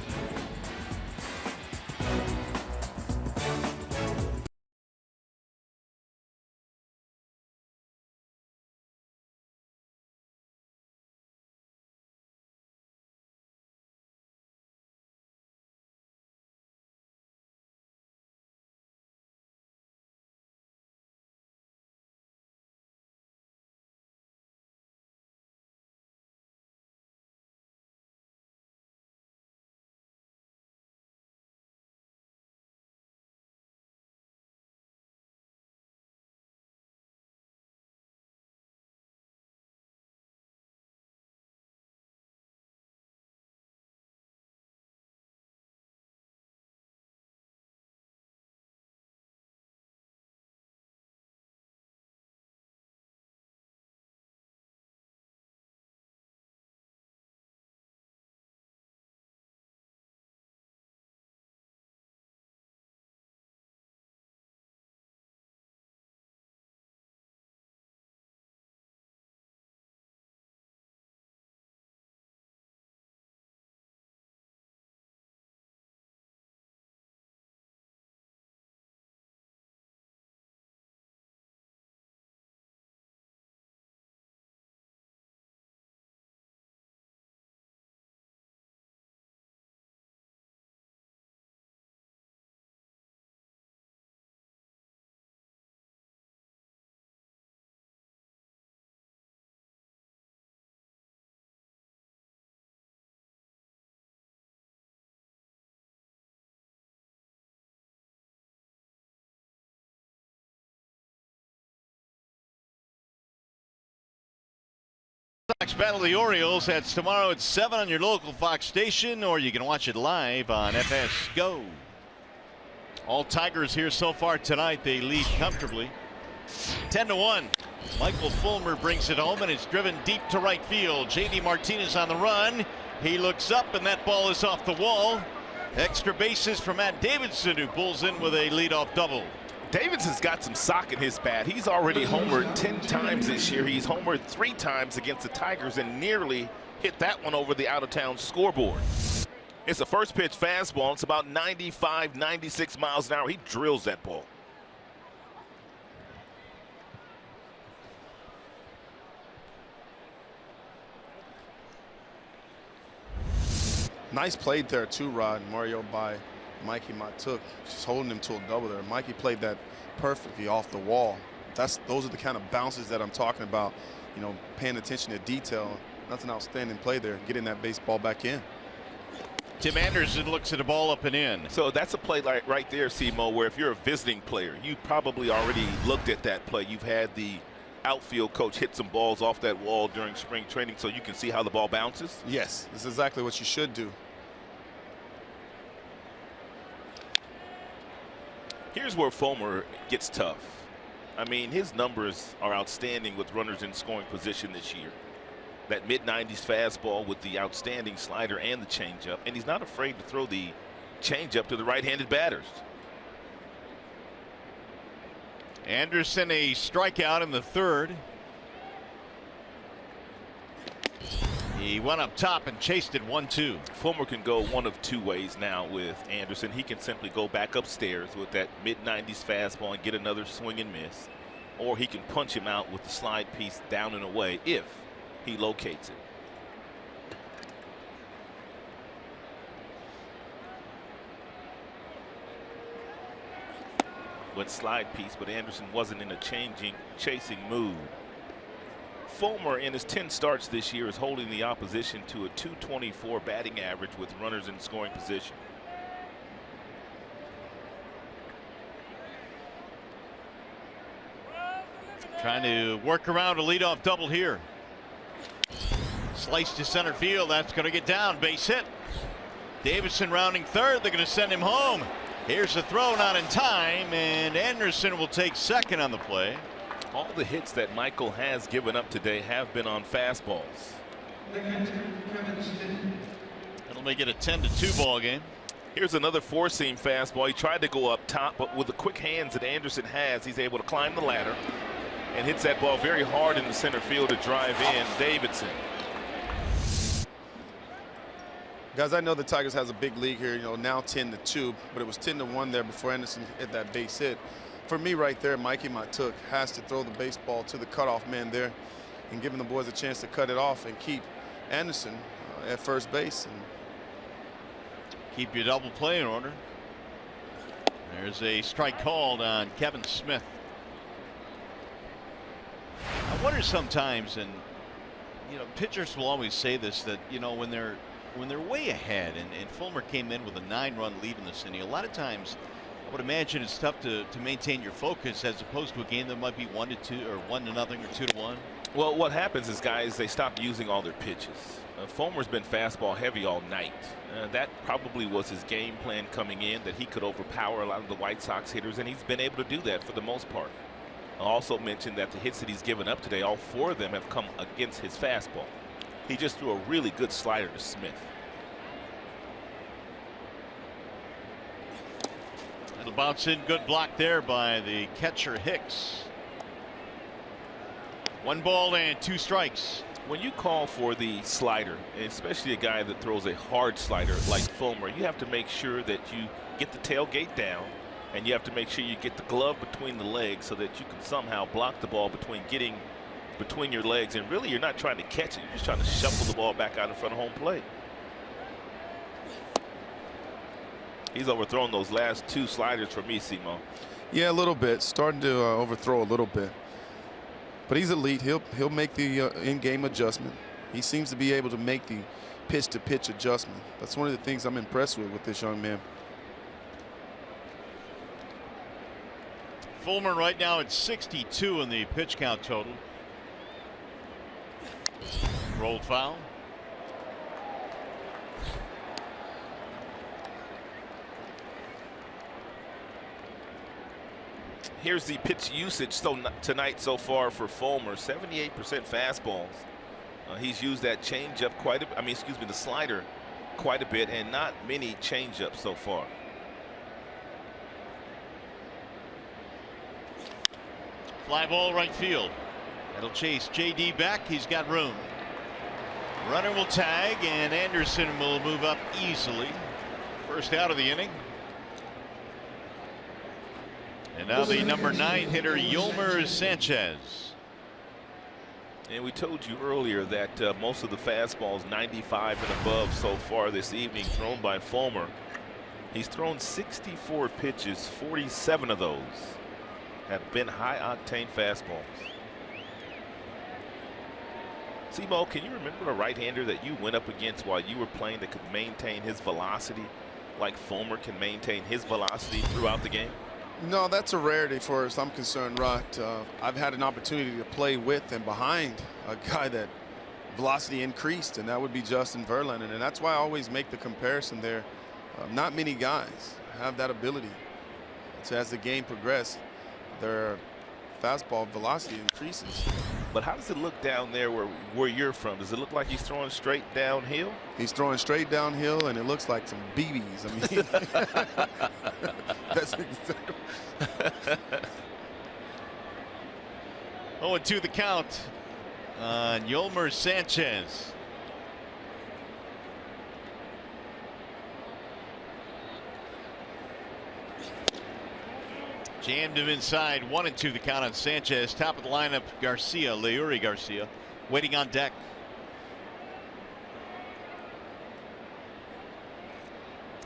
Sox battle the Orioles. That's tomorrow at 7 on your local Fox station, or you can watch it live on FS Go. All Tigers here so far tonight. They lead comfortably, 10-1. Michael Fulmer brings it home, and it's driven deep to right field. JD Martinez on the run. He looks up, and that ball is off the wall. Extra bases for Matt Davidson, who pulls in with a leadoff double. Davidson's got some sock in his bat. He's already homered 10 times this year. He's homered 3 times against the Tigers and nearly hit that one over the out-of-town scoreboard. It's a first pitch fastball. It's about 95, 96 miles an hour. He drills that ball. Nice play there too, Rod. Mario by Mikey Matuk, just holding him to a double there. Mikey played that perfectly off the wall. Those are the kind of bounces that I'm talking about. You know, paying attention to detail. That's an outstanding play there, getting that baseball back in. Tim Anderson looks at the ball up and in. So that's a play like right there, Simo, where if you're a visiting player, you probably already looked at that play. You've had the outfield coach hit some balls off that wall during spring training, so you can see how the ball bounces. Yes, this is exactly what you should do. Here's where Fulmer gets tough. I mean, his numbers are outstanding with runners in scoring position this year. That mid-90s fastball with the outstanding slider and the changeup, and he's not afraid to throw the changeup to the right-handed batters. Anderson a strikeout in the third. He went up top and chased it 1-2. Fulmer can go one of two ways now with Anderson. He can simply go back upstairs with that mid-90s fastball and get another swing and miss, or he can punch him out with the slide piece down and away if he locates it. Went slide piece, but Anderson wasn't in a chasing mood. Fulmer in his 10 starts this year is holding the opposition to a .224 batting average with runners in scoring position. Trying to work around a leadoff double here. Slice to center field. That's going to get down. Base hit. Davidson rounding third. They're going to send him home. Here's the throw, not in time, and Anderson will take second on the play. All the hits that Michael has given up today have been on fastballs. That'll make it a 10-2 ball game. Here's another four-seam fastball. He tried to go up top, but with the quick hands that Anderson has, he's able to climb the ladder and hits that ball very hard in the center field to drive in Davidson. Guys, I know the Tigers has a big lead here, you know, now 10-2, but it was 10-1 there before Anderson hit that base hit. For me right there, Mikey Matuk has to throw the baseball to the cutoff man there and giving the boys a chance to cut it off and keep Anderson at first base. And keep your double play in order. There's a strike called on Kevin Smith. I wonder sometimes, and you know, pitchers will always say this, that you know, when they're way ahead, and Fulmer came in with a 9-run lead in this inning, a lot of times I would imagine it's tough to maintain your focus as opposed to a game that might be 1-2 or 1-0 or 2-1. Well, what happens is, guys, they stop using all their pitches. Fulmer's been fastball heavy all night. That probably was his game plan coming in, that he could overpower a lot of the White Sox hitters, and he's been able to do that for the most part. I'll also mention that the hits that he's given up today, all 4 of them have come against his fastball. He just threw a really good slider to Smith. It'll bounce in. Good block there by the catcher Hicks. 1 ball and 2 strikes. When you call for the slider, especially a guy that throws a hard slider like Fulmer, you have to make sure that you get the tailgate down, and you have to make sure you get the glove between the legs so that you can somehow block the ball between your legs. And really, you're not trying to catch it. You're just trying to shuffle the ball back out in front of home plate. He's overthrown those last 2 sliders for me, Simo. yeah, a little bit, starting to overthrow a little bit. But he's elite. He'll make the in-game adjustment. He seems to be able to make the pitch-to-pitch adjustment. That's one of the things I'm impressed with this young man. Fulmer right now at 62 in the pitch count total. Rolled foul. Here's the pitch usage tonight so far for Fulmer. 78% fastballs. He's used that changeup the slider quite a bit, and not many changeups so far. Fly ball right field. That'll chase JD back. He's got room. Runner will tag, and Anderson will move up easily. First out of the inning. And now the number 9 hitter, Yolmer Sanchez. And we told you earlier that most of the fastballs 95 and above so far this evening thrown by Fulmer. He's thrown 64 pitches, 47 of those have been high-octane fastballs. Simo, can you remember a right-hander that you went up against while you were playing that could maintain his velocity like Fulmer can maintain his velocity throughout the game? No, that's a rarity for us. I'm concerned, Rod. I've had an opportunity to play with and behind a guy that velocity increased, and that would be Justin Verlander. And that's why I always make the comparison there. Not many guys have that ability. So as the game progresses, their fastball velocity increases. But how does it look down there where you're from? Does it look like he's throwing straight downhill? He's throwing straight downhill, and it looks like some BBs. I mean, that's exactly. 0-2 the count on Yolmer Sanchez. Jammed him inside. 1-2 the count on Sanchez. Top of the lineup, Garcia, Leury Garcia, waiting on deck.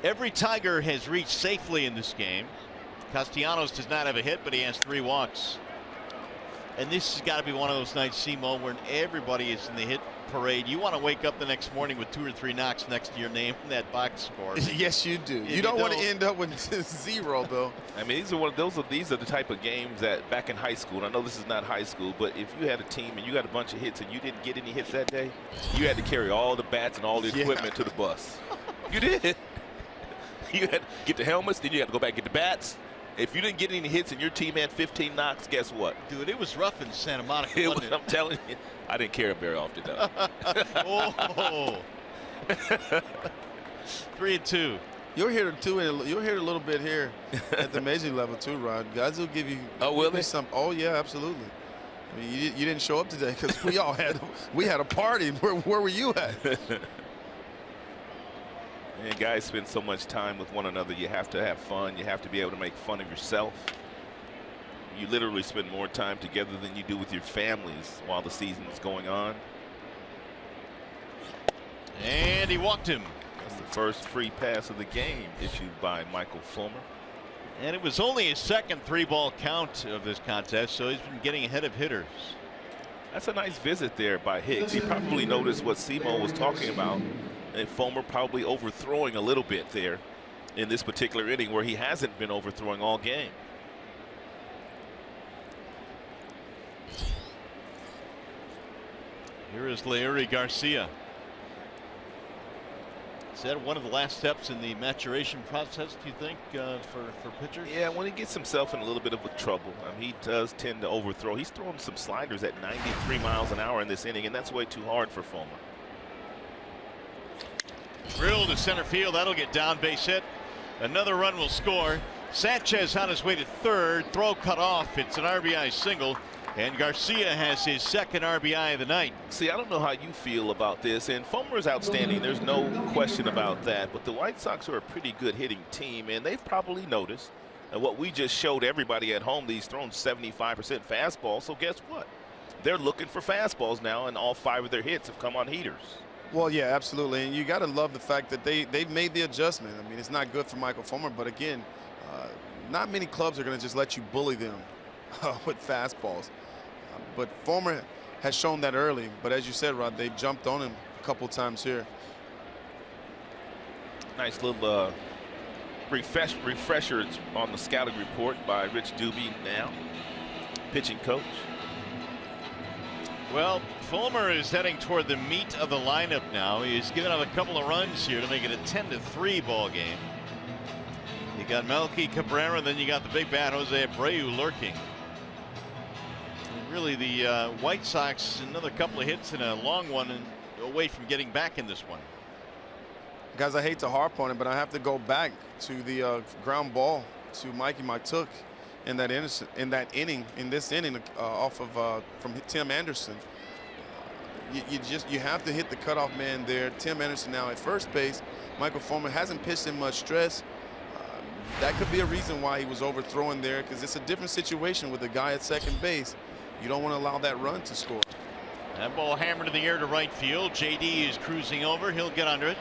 Every Tiger has reached safely in this game. Castellanos does not have a hit, but he has 3 walks. And this has got to be one of those nights, Simo, where everybody is in the hit parade. You want to wake up the next morning with 2 or 3 knocks next to your name in that box score. Yes, you do. You don't want to end up with 0, though. I mean, these are the type of games that back in high school, and I know this is not high school, but if you had a team and you got a bunch of hits and you didn't get any hits that day, you had to carry all the bats and all the equipment to the bus. You did. You had to get the helmets, then you had to go back and get the bats. If you didn't get any hits and your team had 15 knocks, guess what? Dude, it was rough in Santa Monica, wasn't it? I'm telling you, I didn't care very often, though. Oh. 3-2. You'll hear it too. You'll hear it a little bit here at the major level too, Rod. Guys will give you. Oh, will they? Some. Oh yeah, absolutely. I mean, you didn't show up today because we had a party. Where were you at? And guys spend so much time with one another. You have to have fun. You have to be able to make fun of yourself. You literally spend more time together than you do with your families while the season is going on. And he walked him. That's the first free pass of the game issued by Michael Fulmer. And it was only his second 3-ball count of this contest, so he's been getting ahead of hitters. That's a nice visit there by Hicks. He probably noticed what Simo was talking about. And Fulmer probably overthrowing a little bit there in this particular inning where he hasn't been overthrowing all game. Here is Leury Garcia. Is that one of the last steps in the maturation process, do you think, for pitchers? Yeah, when he gets himself in a little bit of trouble, he does tend to overthrow. He's throwing some sliders at 93 miles an hour in this inning, and that's way too hard for Fulmer. Drill to center field. That'll get down, base hit. Another run will score. Sanchez on his way to third. Throw cut off. It's an RBI single. And Garcia has his second RBI of the night. See, I don't know how you feel about this. And Fulmer is outstanding. There's no question about that. But the White Sox are a pretty good hitting team. And they've probably noticed that what we just showed everybody at home, these thrown 75% fastball. So guess what? They're looking for fastballs now, and all 5 of their hits have come on heaters. Well, yeah, absolutely. And you got to love the fact that they've made the adjustment. I mean, it's not good for Michael Fulmer, but again, not many clubs are going to just let you bully them with fastballs. But Fulmer has shown that early. But as you said, Rod, they've jumped on him a couple times here. Nice little refresher on the scouting report by Rich Doobie now, pitching coach. Well, Fulmer is heading toward the meat of the lineup now. He's given up a couple of runs here to make it a 10-3 ball game. You got Melky Cabrera, and then you got the big bat Jose Abreu lurking. And really, the White Sox, another couple of hits and a long one and away from getting back in this one. Guys, I hate to harp on it, but I have to go back to the ground ball to Mikey Matuk in that inning, in this inning, off of from Tim Anderson. You have to hit the cutoff man there. Tim Anderson now at first base. Michael Fulmer hasn't pitched in much stress. That could be a reason why he was overthrowing there, because it's a different situation with a guy at second base. You don't want to allow that run to score. That ball hammered in the air to right field. JD is cruising over. He'll get under it.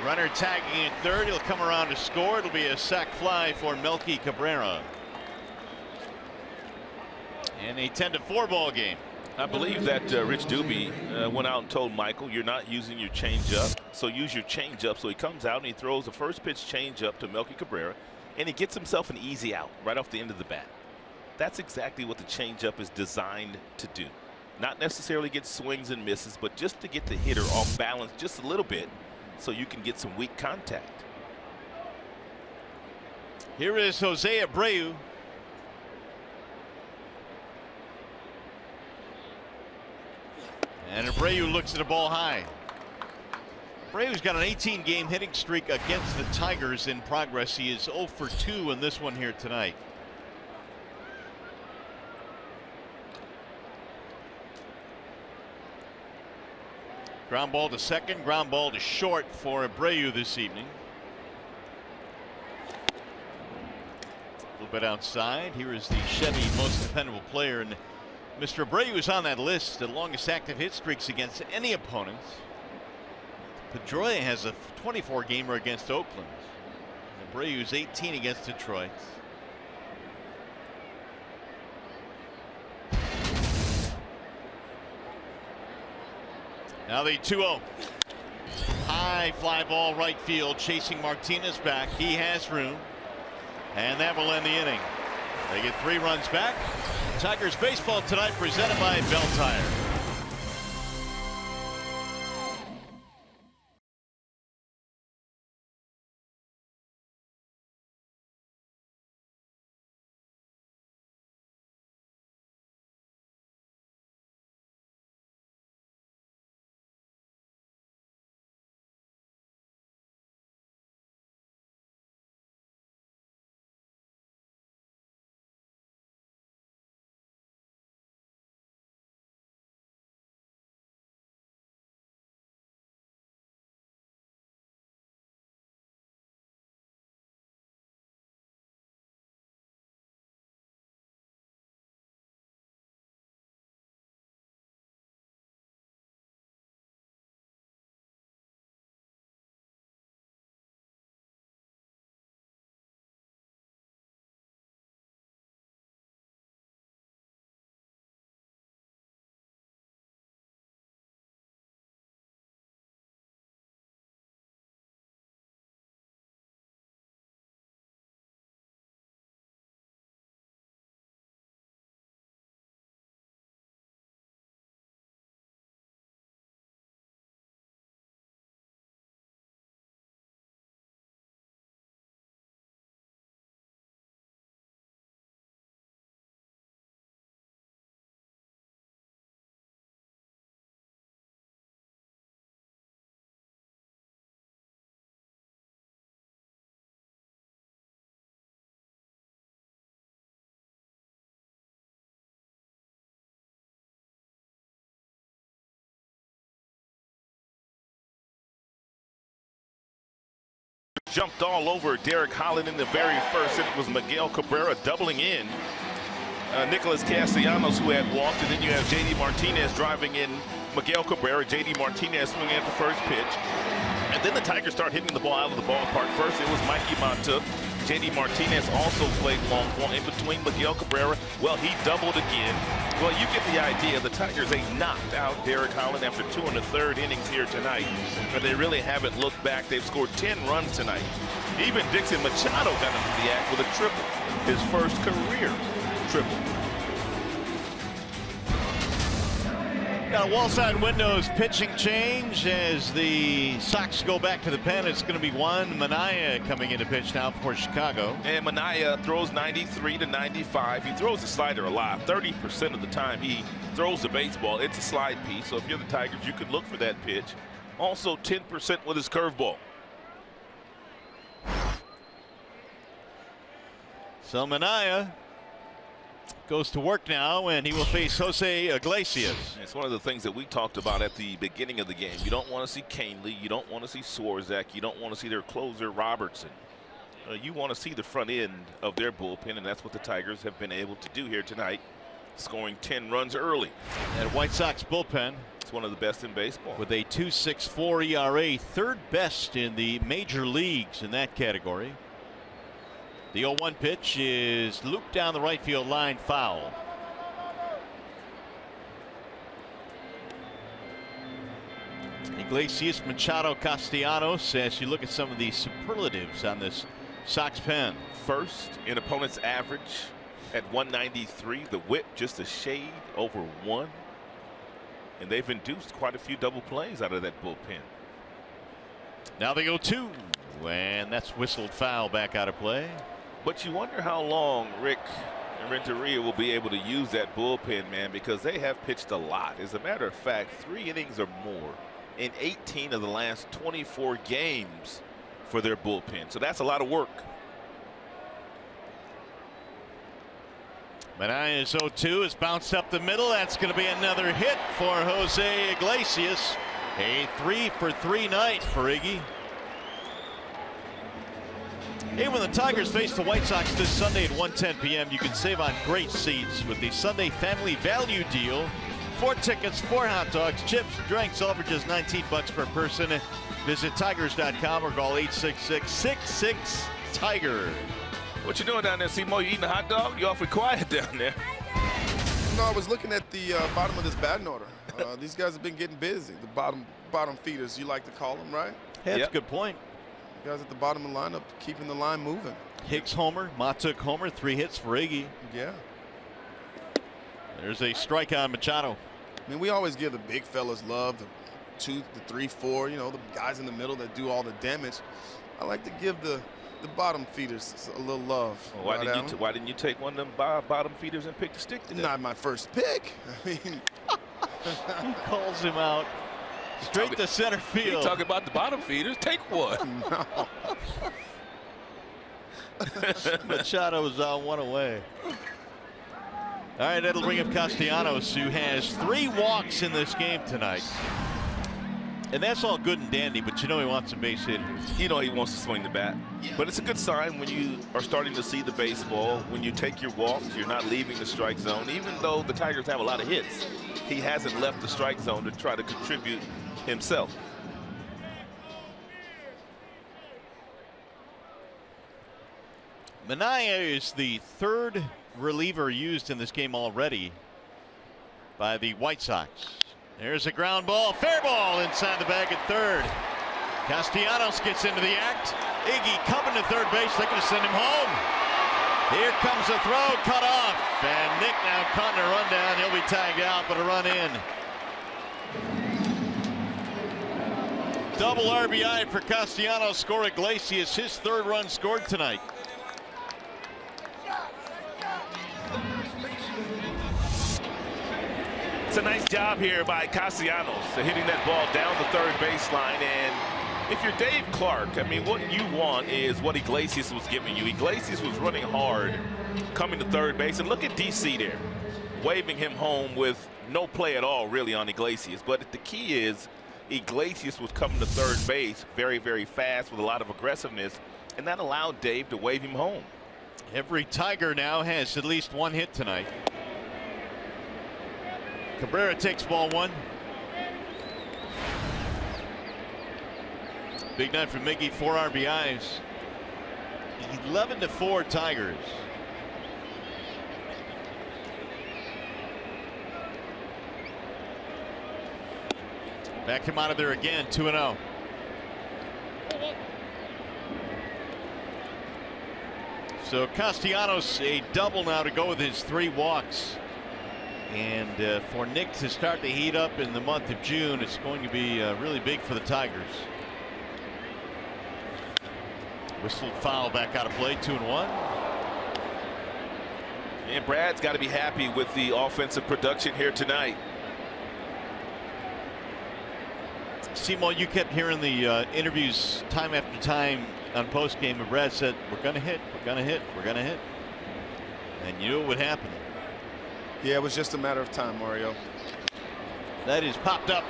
Runner tagging at third. He'll come around to score. It'll be a sac fly for Melky Cabrera. And a 10-4 ball game. I believe that Rich Doobie went out and told Michael, you're not using your changeup, so use your changeup. So he comes out and he throws the first pitch changeup to Melky Cabrera, and he gets himself an easy out right off the end of the bat. That's exactly what the changeup is designed to do. Not necessarily get swings and misses, but just to get the hitter off balance just a little bit so you can get some weak contact. Here is Jose Abreu. And Abreu looks at the ball high. Abreu's got an 18-game hitting streak against the Tigers in progress. He is 0 for 2 in this one here tonight. Ground ball to second, ground ball to short for Abreu this evening. A little bit outside. Here is the Chevy most dependable player, and Mr. Abreu is on that list, the longest active hit streaks against any opponents. Pedroia has a 24-gamer against Oakland. Abreu's 18 against Detroit. Now the 2-0. High fly ball right field, chasing Martinez back. He has room, and that will end the inning. They get 3 runs back. Tigers baseball tonight presented by Bell Tire. Jumped all over Derek Holland in the very first, and it was Miguel Cabrera doubling in. Nicholas Castellanos, who had walked, and then you have JD Martinez driving in Miguel Cabrera. JD Martinez swinging at the first pitch. And then the Tigers start hitting the ball out of the ballpark. First, it was Mikey Monta. JD Martinez also played long ball in between Miguel Cabrera. Well, he doubled again. Well, you get the idea. The Tigers, they knocked out Derek Holland after 2 1/3 innings here tonight. But they really haven't looked back. They've scored 10 runs tonight. Even Dixon Machado got into the act with a triple. His first career triple. Got a wall side windows pitching change as the Sox go back to the pen. It's going to be Juan Minaya coming in to pitch now for Chicago. And Minaya throws 93 to 95. He throws the slider a lot. 30% of the time he throws the baseball, it's a slide piece. So if you're the Tigers, you could look for that pitch. Also 10% with his curveball. So Minaya goes to work now, and he will face Jose Iglesias. It's one of the things that we talked about at the beginning of the game. You don't want to see Canely. You don't want to see Swarzak. You don't want to see their closer Robertson. You want to see the front end of their bullpen, and that's what the Tigers have been able to do here tonight. scoring 10 runs early. That White Sox bullpen. It's one of the best in baseball. With a 2.64 ERA, third best in the major leagues in that category. The 0-1 pitch is looped down the right field line, foul. Iglesias, Machado, Castellanos, as you look at some of the superlatives on this Sox pen. First in opponent's average at 193. The whip just a shade over 1. And they've induced quite a few double plays out of that bullpen. Now they go 2, and that's whistled foul back out of play. But you wonder how long Rick Renteria will be able to use that bullpen, man, because they have pitched a lot. As a matter of fact, 3 innings or more in 18 of the last 24 games for their bullpen. So that's a lot of work. Manaya's 0-2 is bounced up the middle. That's going to be another hit for Jose Iglesias. A 3-for-3 night for Iggy. Hey, when the Tigers face the White Sox this Sunday at 1:10 p.m., you can save on great seats with the Sunday Family Value Deal. 4 tickets, 4 hot dogs, chips, drinks, all for just $19 per person. Visit Tigers.com or call 866-66-TIGER. What you doing down there, Seymour? You eating a hot dog? You awfully quiet down there. No, I was looking at the bottom of this batting order. These guys have been getting busy. The bottom feeders, you like to call them, right? Yeah, that's a good point. Guys at the bottom of the lineup keeping the line moving. Hicks homer, Matuk homer, 3 hits for Iggy. Yeah. There's a strike on Machado. I mean, we always give the big fellas love, the 2, the 3, 4, you know, the guys in the middle that do all the damage. I like to give the bottom feeders a little love. Well, why didn't you take one of them bottom feeders and pick the stick today? Not my first pick. I mean, he calls him out. Straight to center field. You talk about the bottom feeders. Take one. No. Machado is on 1 away. All right, that'll bring up Castellanos, who has 3 walks in this game tonight. And that's all good and dandy, but you know he wants some base hitters. You know he wants to swing the bat. But it's a good sign when you are starting to see the baseball. When you take your walks, you're not leaving the strike zone. Even though the Tigers have a lot of hits, he hasn't left the strike zone to try to contribute himself. Minaya is the 3rd reliever used in this game already by the White Sox. There's a ground ball, fair ball inside the bag at 3rd. Castellanos gets into the act. Iggy coming to 3rd base. They're going to send him home. Here comes the throw, cut off, and Nick now caught in a run down. He'll be tagged out, but a run in. Double RBI for Castellanos. Score Iglesias, his 3rd run scored tonight. It's a nice job here by Castellanos, hitting that ball down the 3rd baseline. And if you're Dave Clark, I mean, what you want is what Iglesias was giving you. Iglesias was running hard, coming to 3rd base. And look at DC there, waving him home with no play at all, really, on Iglesias. But the key is Iglesias was coming to 3rd base very, very fast with a lot of aggressiveness, and that allowed Dave to wave him home. Every Tiger now has at least 1 hit tonight. Cabrera takes ball 1. Big night for Miggy, 4 RBIs. 11-4 Tigers. Back him out of there again, 2-0. So Castellanos a double now to go with his 3 walks. And for Nick to start to heat up in the month of June, it's going to be really big for the Tigers. Whistled foul back out of play, 2-1. And Brad's got to be happy with the offensive production here tonight. Seymour, you kept hearing the interviews time after time on postgame, and Brad said, we're going to hit, we're going to hit, we're going to hit. And you knew it would happen. Yeah, it was just a matter of time, Mario. That is popped up.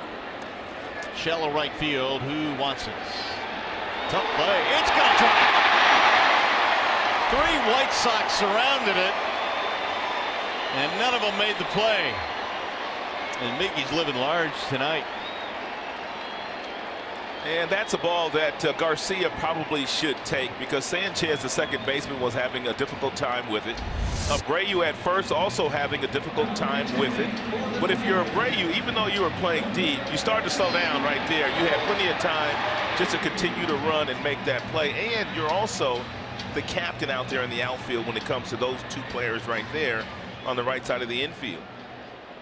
Shallow right field. Who wants it? Tough play. It's going to drop. 3 White Sox surrounded it. And none of them made the play. And Mickey's living large tonight. And that's a ball that Garcia probably should take, because Sanchez, the second baseman, was having a difficult time with it. Abreu at first also having a difficult time with it. But if you're Abreu, even though you were playing deep, you started to slow down right there. You had plenty of time just to continue to run and make that play. And you're also the captain out there in the outfield when it comes to those two players right there on the right side of the infield.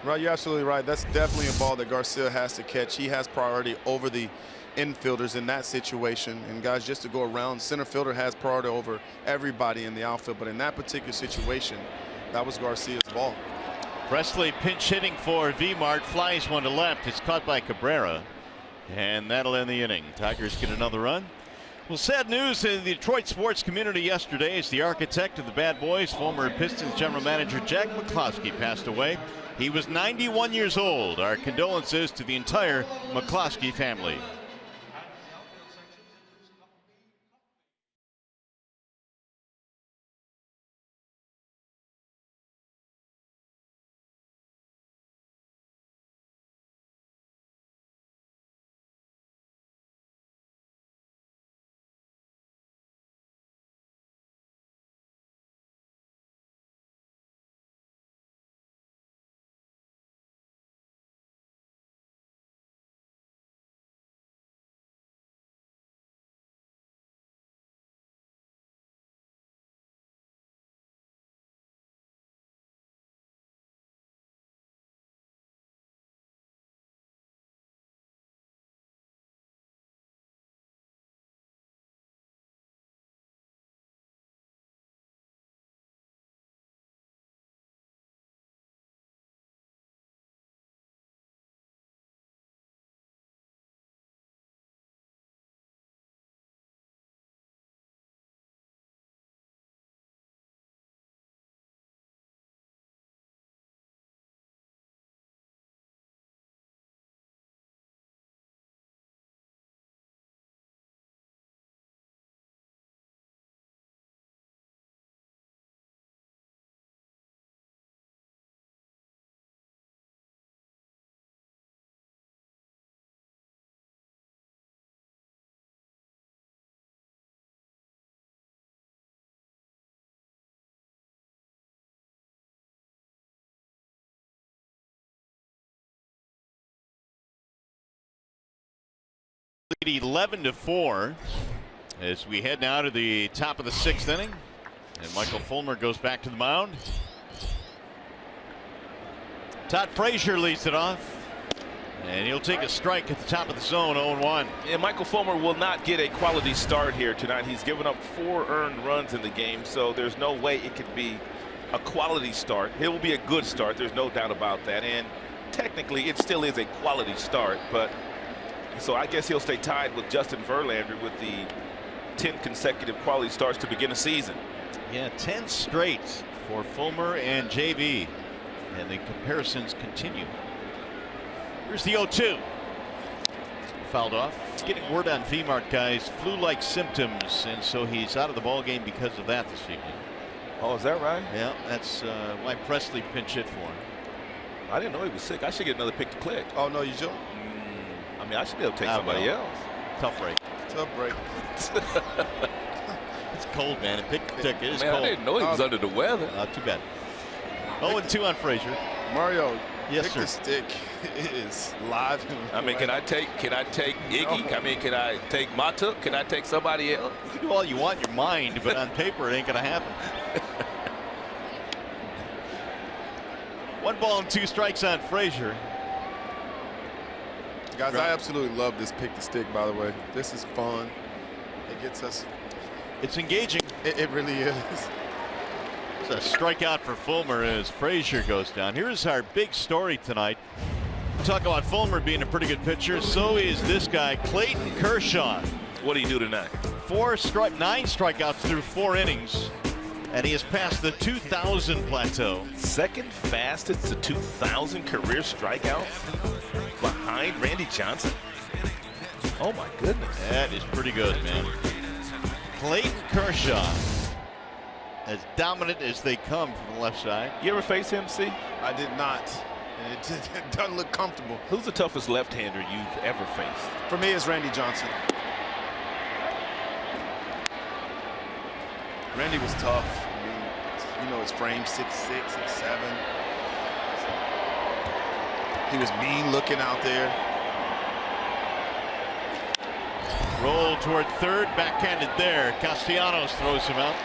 Right, you're absolutely right. That's definitely a ball that Garcia has to catch. He has priority over the infielders in that situation. And guys, just to go around, center fielder has priority over everybody in the outfield. But in that particular situation, that was Garcia's ball. Presley pinch hitting for V-Mart, flies one to left. It's caught by Cabrera. And that'll end the inning. Tigers get another run. Well, sad news in the Detroit sports community yesterday as the architect of the Bad Boys, former Pistons general manager Jack McCloskey, passed away. He was 91 years old. Our condolences to the entire McCloskey family. Lead 11-4 as we head now to the top of the 6th inning, and Michael Fulmer goes back to the mound. Todd Frazier leads it off, and he'll take a strike at the top of the zone. 0-1. And Michael Fulmer will not get a quality start here tonight. He's given up 4 earned runs in the game, so there's no way it could be a quality start. It will be a good start, there's no doubt about that, and technically it still is a quality start, but so I guess he'll stay tied with Justin Verlander with the 10 consecutive quality starts to begin a season. Yeah, 10 straight for Fulmer and JV, and the comparisons continue. Here's the 0-2. Fouled off. Getting word on V-Mart, guys, flu-like symptoms, and so he's out of the ball game because of that this evening. Oh, is that right? Yeah, that's why Presley pinch hit for him. I didn't know he was sick. I should get another pick to click. Oh, no, you don't. I mean, I should be able to take somebody else. Tough break. Tough break. It's cold, man. It is man, cold. I didn't know he was under the weather. Not too bad. 0-2 on Frazier. Mario, yes, pick sir. the stick is live. I mean, can I take Iggy? No. I mean, can I take Matuk? Can I take somebody else? You can do all you want in your mind, but on paper it ain't gonna happen. 1 ball and 2 strikes on Frazier. Guys, I absolutely love this pick the stick, by the way. This is fun. It gets us. It's engaging. It really is. It's a strikeout for Fulmer as Frazier goes down. Here's our big story tonight. Talk about Fulmer being a pretty good pitcher. So is this guy, Clayton Kershaw. What do you do tonight? 9 strikeouts through 4 innings. And he has passed the 2,000 plateau. Second fastest to 2,000 career strikeouts behind Randy Johnson. Oh my goodness. That is pretty good, man. Clayton Kershaw. as dominant as they come from the left side. You ever face him, C? I did not. And it doesn't look comfortable. Who's the toughest left-hander you've ever faced? For me, it's Randy Johnson. Randy was tough. I mean, you know, his frame 6'6", 6'7". He was mean looking out there. Roll toward third, backhanded there. Castellanos throws him out.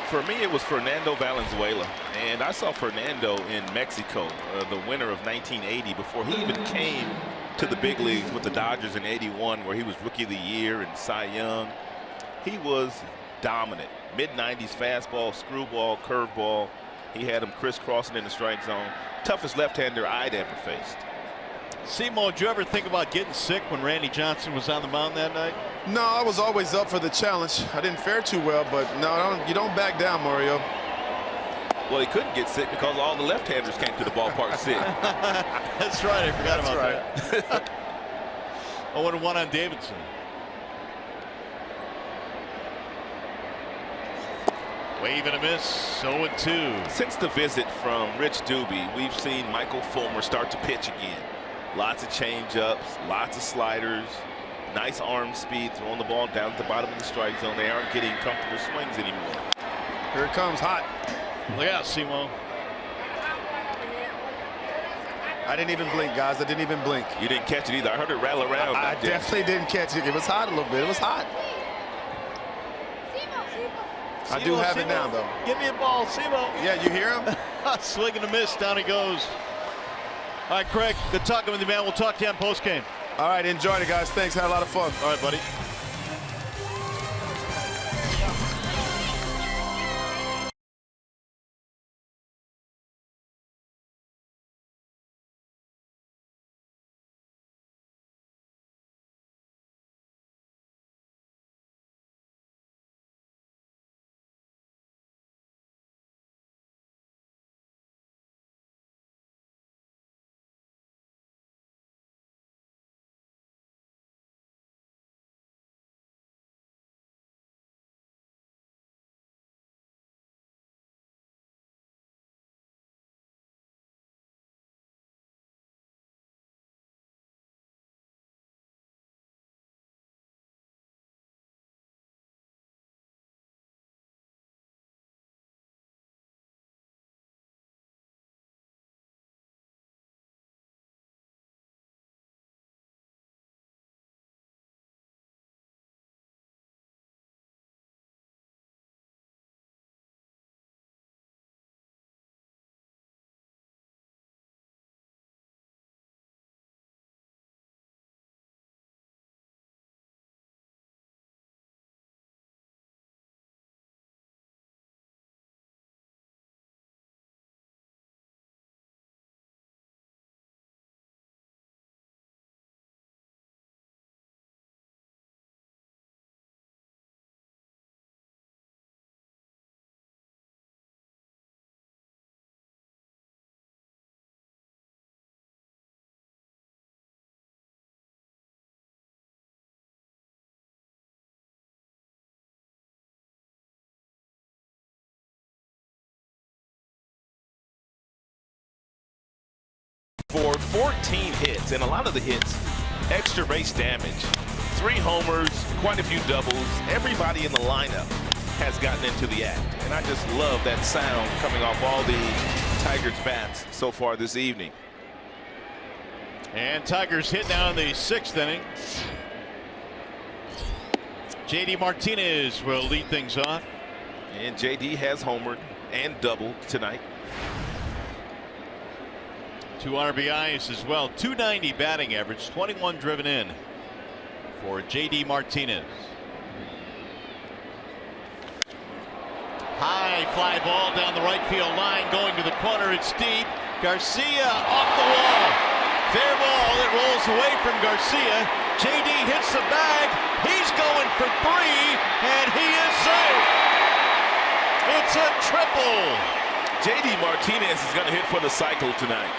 For me, it was Fernando Valenzuela, and I saw Fernando in Mexico, the winter of 1980, before he even came to the big leagues with the Dodgers in '81, where he was Rookie of the Year and Cy Young. He was dominant. Mid-90s fastball, screwball, curveball. He had him crisscrossing in the strike zone. Toughest left-hander I'd ever faced. Simo, did you ever think about getting sick when Randy Johnson was on the mound that night? No, I was always up for the challenge. I didn't fare too well, but no, you don't back down, Mario. Well, he couldn't get sick because all the left-handers came to the ballpark sick. That's right. I forgot about that. 0-1 on Davidson. Wave and a miss. 0-2. Since the visit from Rich Doobie, we've seen Michael Fulmer start to pitch again. Lots of change-ups, lots of sliders, nice arm speed, throwing the ball down at the bottom of the strike zone. They aren't getting comfortable swings anymore. Here it comes, hot. Look out, Simo. I didn't even blink, guys. I didn't even blink. You didn't catch it either. I heard it rattle around. I definitely didn't catch it. It was hot a little bit. It was hot. I do have it now, though. Give me a ball, Simo. Yeah, you hear him? Swing and a miss. Down he goes. All right, Craig, good talking with you, man. We'll talk to you on postgame. All right, enjoyed it, guys. Thanks. Had a lot of fun. All right, buddy. For 14 hits, and a lot of the hits, extra base damage. 3 homers, quite a few doubles. Everybody in the lineup has gotten into the act. And I just love that sound coming off all the Tigers bats so far this evening. And Tigers hit now in the 6th inning. JD Martinez will lead things off. And JD has homered and doubled tonight. 2 RBIs as well. 290 batting average, 21 driven in for JD Martinez. High fly ball down the right field line, going to the corner. It's deep. Garcia off the wall. Fair ball. It rolls away from Garcia. JD hits the bag. He's going for 3, and he is safe. It's a triple. JD Martinez is going to hit for the cycle tonight.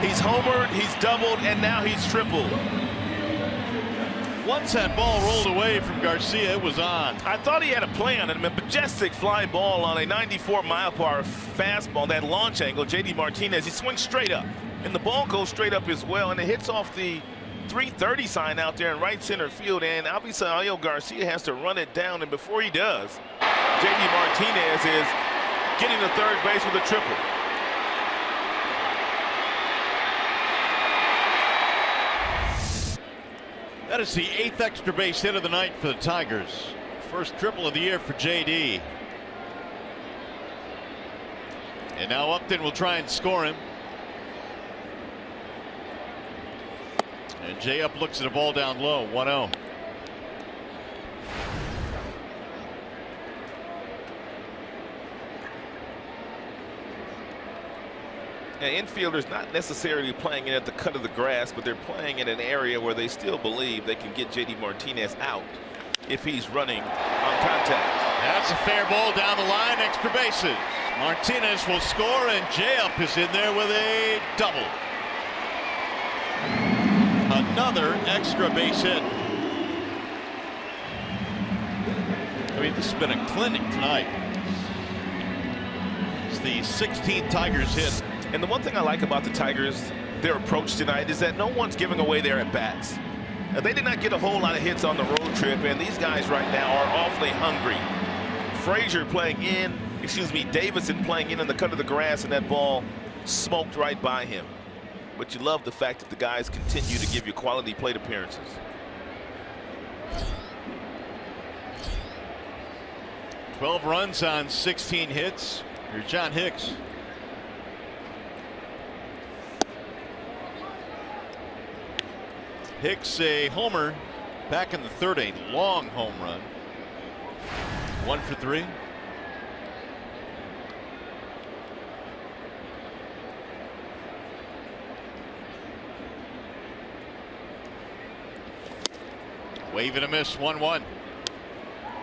He's homered, he's doubled, and now he's tripled. Once that ball rolled away from Garcia, it was on. I thought he had a play on it. A majestic fly ball on a 94-mile-per-hour fastball. That launch angle, JD Martinez, he swings straight up. And the ball goes straight up as well. And it hits off the 330 sign out there in right center field. And obviously, Ayo Garcia has to run it down. And before he does, JD Martinez is getting to third base with a triple. That is the 8th extra base hit of the night for the Tigers. First triple of the year for JD. And now Upton will try and score him. And Jay Up looks at a ball down low, 1-0. Infielders not necessarily playing it at the cut of the grass, but they're playing in an area where they still believe they can get JD Martinez out if he's running on contact. That's a fair ball down the line, extra bases. Martinez will score, and J-Up is in there with a double. Another extra base hit. I mean, this has been a clinic tonight. It's the 16th Tigers hit. And the one thing I like about the Tigers, their approach tonight, is that no one's giving away their at-bats. They did not get a whole lot of hits on the road trip, and these guys right now are awfully hungry. Frazier playing in, Davidson playing in the cut of the grass, and that ball smoked right by him. But you love the fact that the guys continue to give you quality plate appearances. "12 runs on 16 hits. Here's John Hicks. Hicks a homer back in the third, a long home run. 1 for 3. Wave and a miss, 1-1.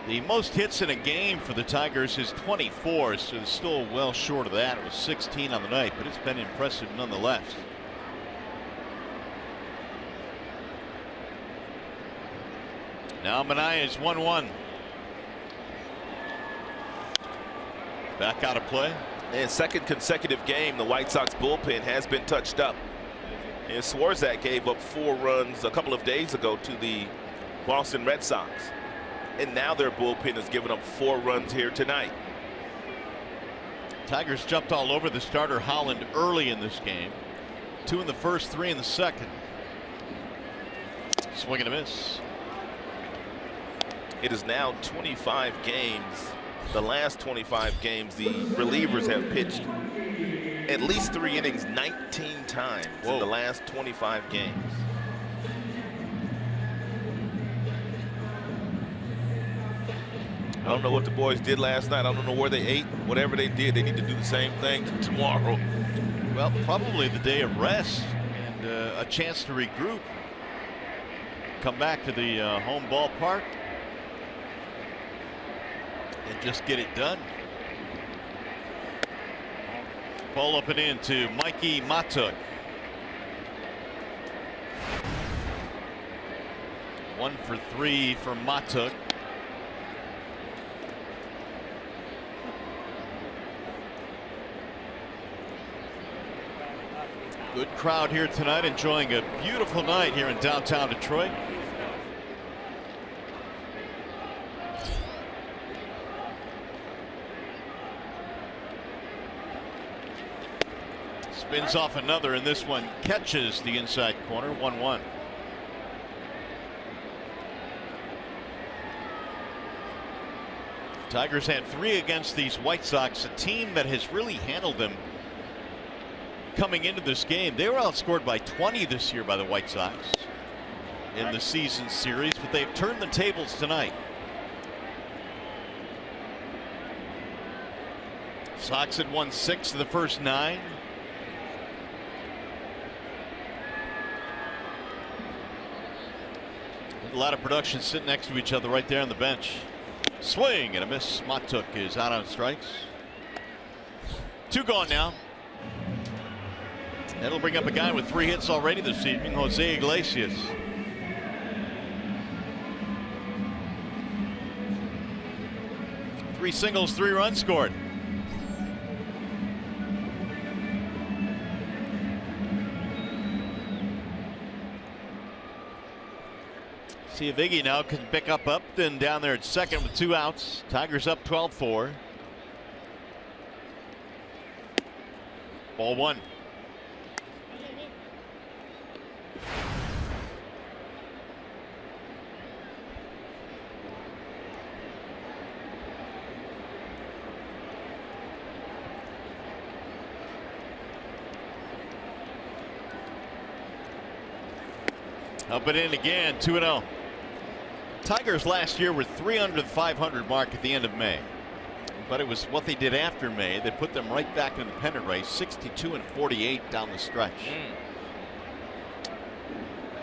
The most hits in a game for the Tigers is 24, so it's still well short of that. It was 16 on the night, but it's been impressive nonetheless. Now Manaea is 1-1. Back out of play. And second consecutive game, the White Sox bullpen has been touched up. And Swarzak gave up 4 runs a couple of days ago to the Boston Red Sox. And now their bullpen has given up 4 runs here tonight. Tigers jumped all over the starter Holland early in this game. 2 in the first, 3 in the second. Swing and a miss. It is now 25 games. The last 25 games, the relievers have pitched at least 3 innings 19 times in the last 25 games. I don't know what the boys did last night. I don't know where they ate. Whatever they did, they need to do the same thing tomorrow. Well, probably the day of rest and a chance to regroup. Come back to the home ballpark and just get it done. Ball up and in to Mikey Matuk. 1 for 3 for Matuk. Good crowd here tonight, enjoying a beautiful night here in downtown Detroit. Spins off another, and this one catches the inside corner. 1-1. Tigers had 3 against these White Sox, a team that has really handled them coming into this game. They were outscored by 20 this year by the White Sox in the season series, but they've turned the tables tonight. Sox had won 6 of the first 9. A lot of production sitting next to each other right there on the bench. Swing and a miss. Matuk is out on strikes. 2 gone now. That'll bring up a guy with 3 hits already this evening, Jose Iglesias. 3 singles, 3 runs scored. See if Iggy now can pick up Upton down there at second with 2 outs. Tigers up 12-4. Ball 1. Up and in again, 2-0. Tigers last year were 3 under the 500 mark at the end of May. But it was what they did after May that put them right back in the pennant race, 62-48 down the stretch.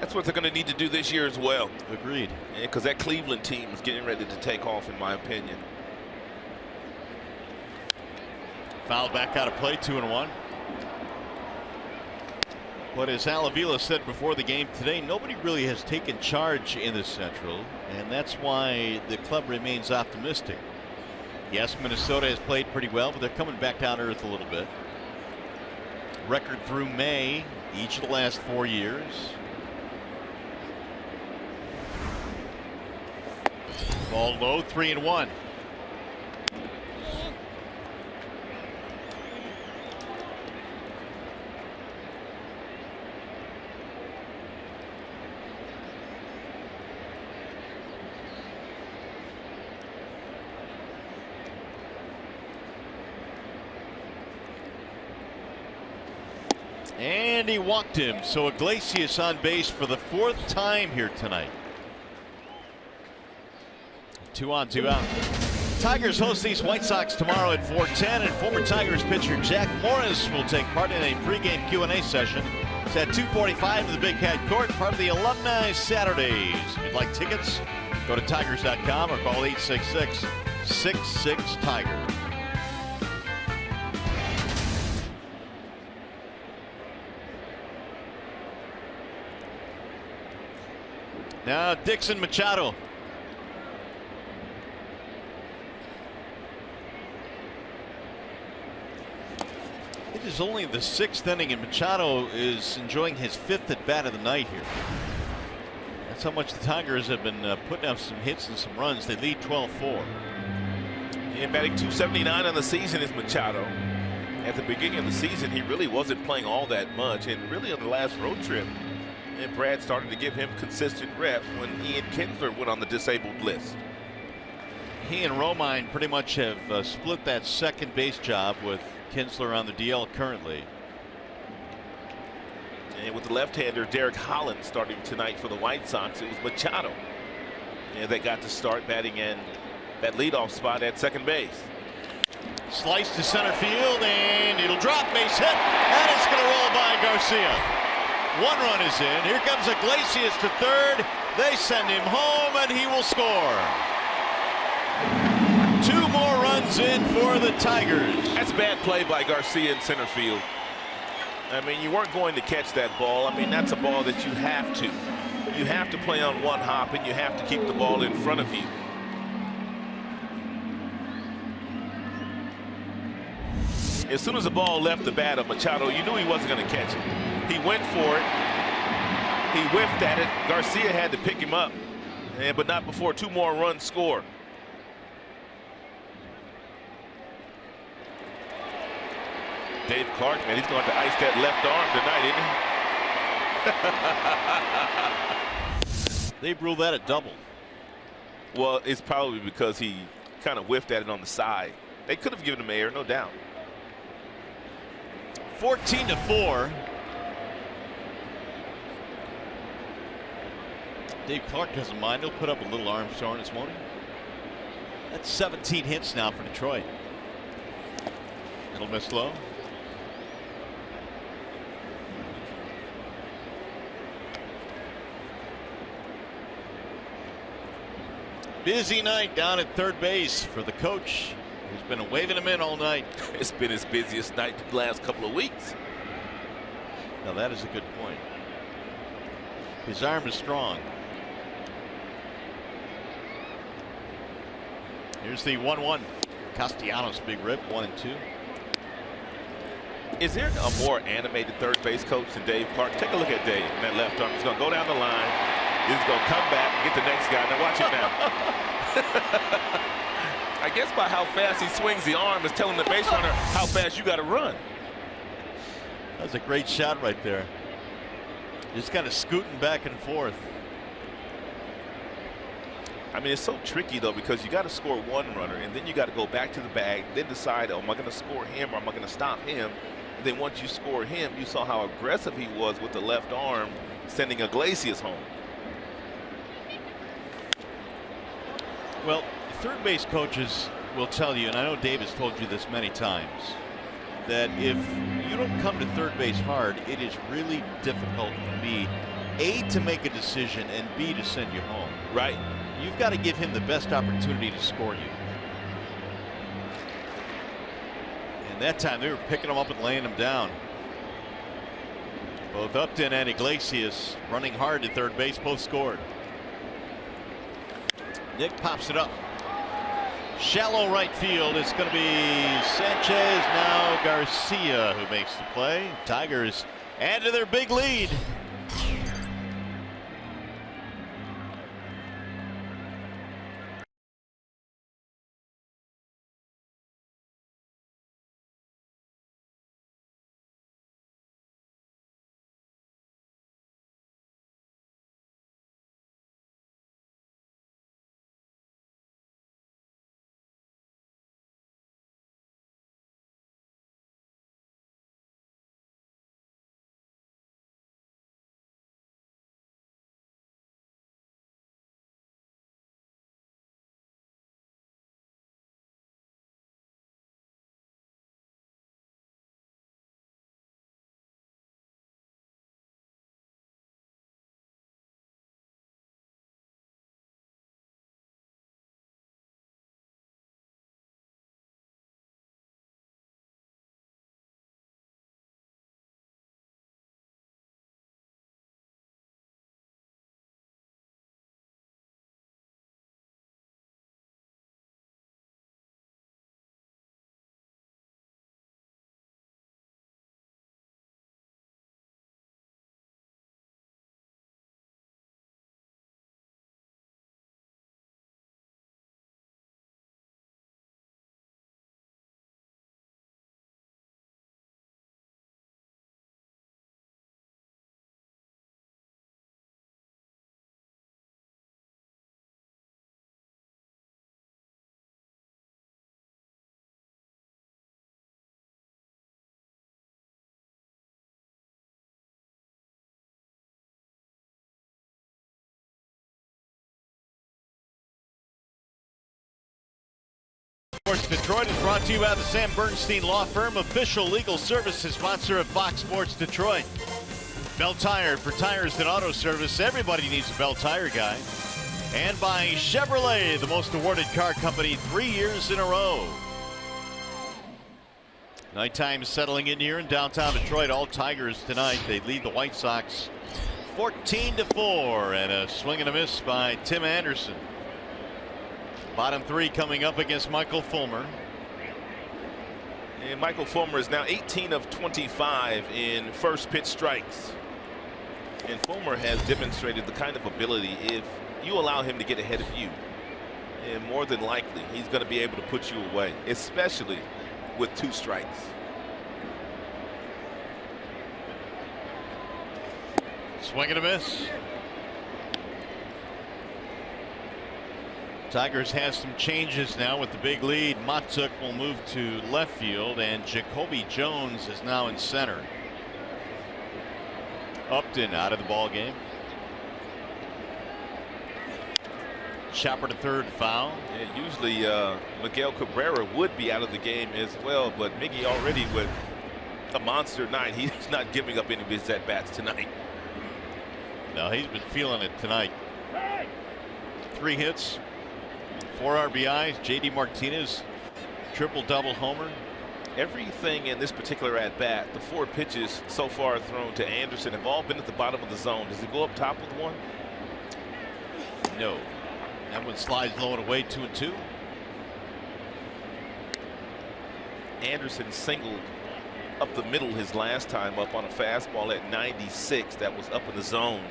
That's what they're going to need to do this year as well. Agreed. Because that Cleveland team is getting ready to take off, in my opinion. Foul back out of play, 2-1. But as Al Avila said before the game today, nobody really has taken charge in the Central, and that's why the club remains optimistic. Yes, Minnesota has played pretty well, but they're coming back down to earth a little bit. Record through May, each of the last 4 years. Ball low, 3-1. And he walked him, so Iglesias on base for the 4th time here tonight. 2 on, 2 out. Tigers host these White Sox tomorrow at 4:10, and former Tigers pitcher Jack Morris will take part in a pregame Q&A session. It's at 2:45 in the Big Cat Court, part of the Alumni Saturdays. If you'd like tickets, go to Tigers.com or call 866-66-TIGER. Now Dixon Machado. It is only the 6th inning, and Machado is enjoying his 5th at bat of the night here. That's how much the Tigers have been putting up some hits and some runs. They lead 12-4. And batting 279 on the season is Machado. At the beginning of the season, he really wasn't playing all that much, and really on the last road trip, and Brad started to give him consistent reps when Ian Kinsler went on the disabled list. He and Romine pretty much have split that second base job with Kinsler on the DL currently. And with the left-hander Derek Holland starting tonight for the White Sox, it was Machado. And they got to start batting in that leadoff spot at second base. Slice to center field, and it'll drop, base hit, and it's going to roll by Garcia. 1 run is in. Here comes Iglesias to third. They send him home, and he will score. 2 more runs in for the Tigers. That's bad play by Garcia in center field. I mean, you weren't going to catch that ball. I mean, that's a ball that you have to. You have to play on one hop, and you have to keep the ball in front of you. As soon as the ball left the bat of Machado, you knew he wasn't going to catch it. He went for it. He whiffed at it. Garcia had to pick him up, but not before 2 more runs score. Dave Clark, man, he's going to ice that left arm tonight, isn't he? They've ruled that a double. Well, it's probably because he kind of whiffed at it on the side. They could have given him air, no doubt. 14-4. Dave Clark doesn't mind. He'll put up a little arm soreness, won't he? That's 17 hits now for Detroit. It'll miss low. Busy night down at third base for the coach, who's been waving him in all night. It's been his busiest night the last couple of weeks. Now that is a good point. His arm is strong. Here's the 1-1. Castellanos, big rip, 1-2. Is there a more animated third base coach than Dave Clark? Take a look at Dave in that left arm. He's going to go down the line. He's going to come back and get the next guy. Now watch it now. I guess by how fast he swings the arm is telling the base runner how fast you got to run. That was a great shot right there. Just kind of scooting back and forth. I mean, it's so tricky, though, because you got to score one runner, and then you got to go back to the bag, then decide, oh, am I going to score him or am I going to stop him? And then once you score him, you saw how aggressive he was with the left arm, sending Iglesias home. Well, third base coaches will tell you, and I know Dave has told you this many times, that if you don't come to third base hard, it is really difficult for me, A, to make a decision, and B, to send you home. Right. You've got to give him the best opportunity to score you. And that time they were picking him up and laying him down. Both Upton and Iglesias running hard at third base, both scored. Nick pops it up. Shallow right field. It's going to be Sanchez, now Garcia, who makes the play. Tigers add to their big lead. Sports Detroit is brought to you by the Sam Bernstein Law Firm, official legal services sponsor of Fox Sports Detroit. Bell Tire, for tires and auto service, everybody needs a Bell Tire guy. And by Chevrolet, the most awarded car company 3 years in a row. Nighttime settling in here in downtown Detroit. All Tigers tonight. They lead the White Sox 14-4, and a swing and a miss by Tim Anderson. Bottom three coming up against Michael Fulmer. And Michael Fulmer is now 18 of 25 in first pitch strikes. And Fulmer has demonstrated the kind of ability, if you allow him to get ahead of you, and more than likely he's going to be able to put you away, especially with 2 strikes. Swing and a miss. Tigers has some changes now with the big lead. Matuk will move to left field, and Jacoby Jones is now in center. Upton out of the ball game. Chopper to third, foul. Yeah, usually Miguel Cabrera would be out of the game as well, but Miggy already with a monster night. He's not giving up any of his at-bats tonight. No, he's been feeling it tonight. 3 hits, 4 RBIs. JD Martinez triple-double homer. Everything in this particular at-bat, the 4 pitches so far thrown to Anderson have all been at the bottom of the zone. Does he go up top with one? No. That one slides low and away, 2-2. Anderson singled up the middle his last time up on a fastball at 96 that was up in the zone.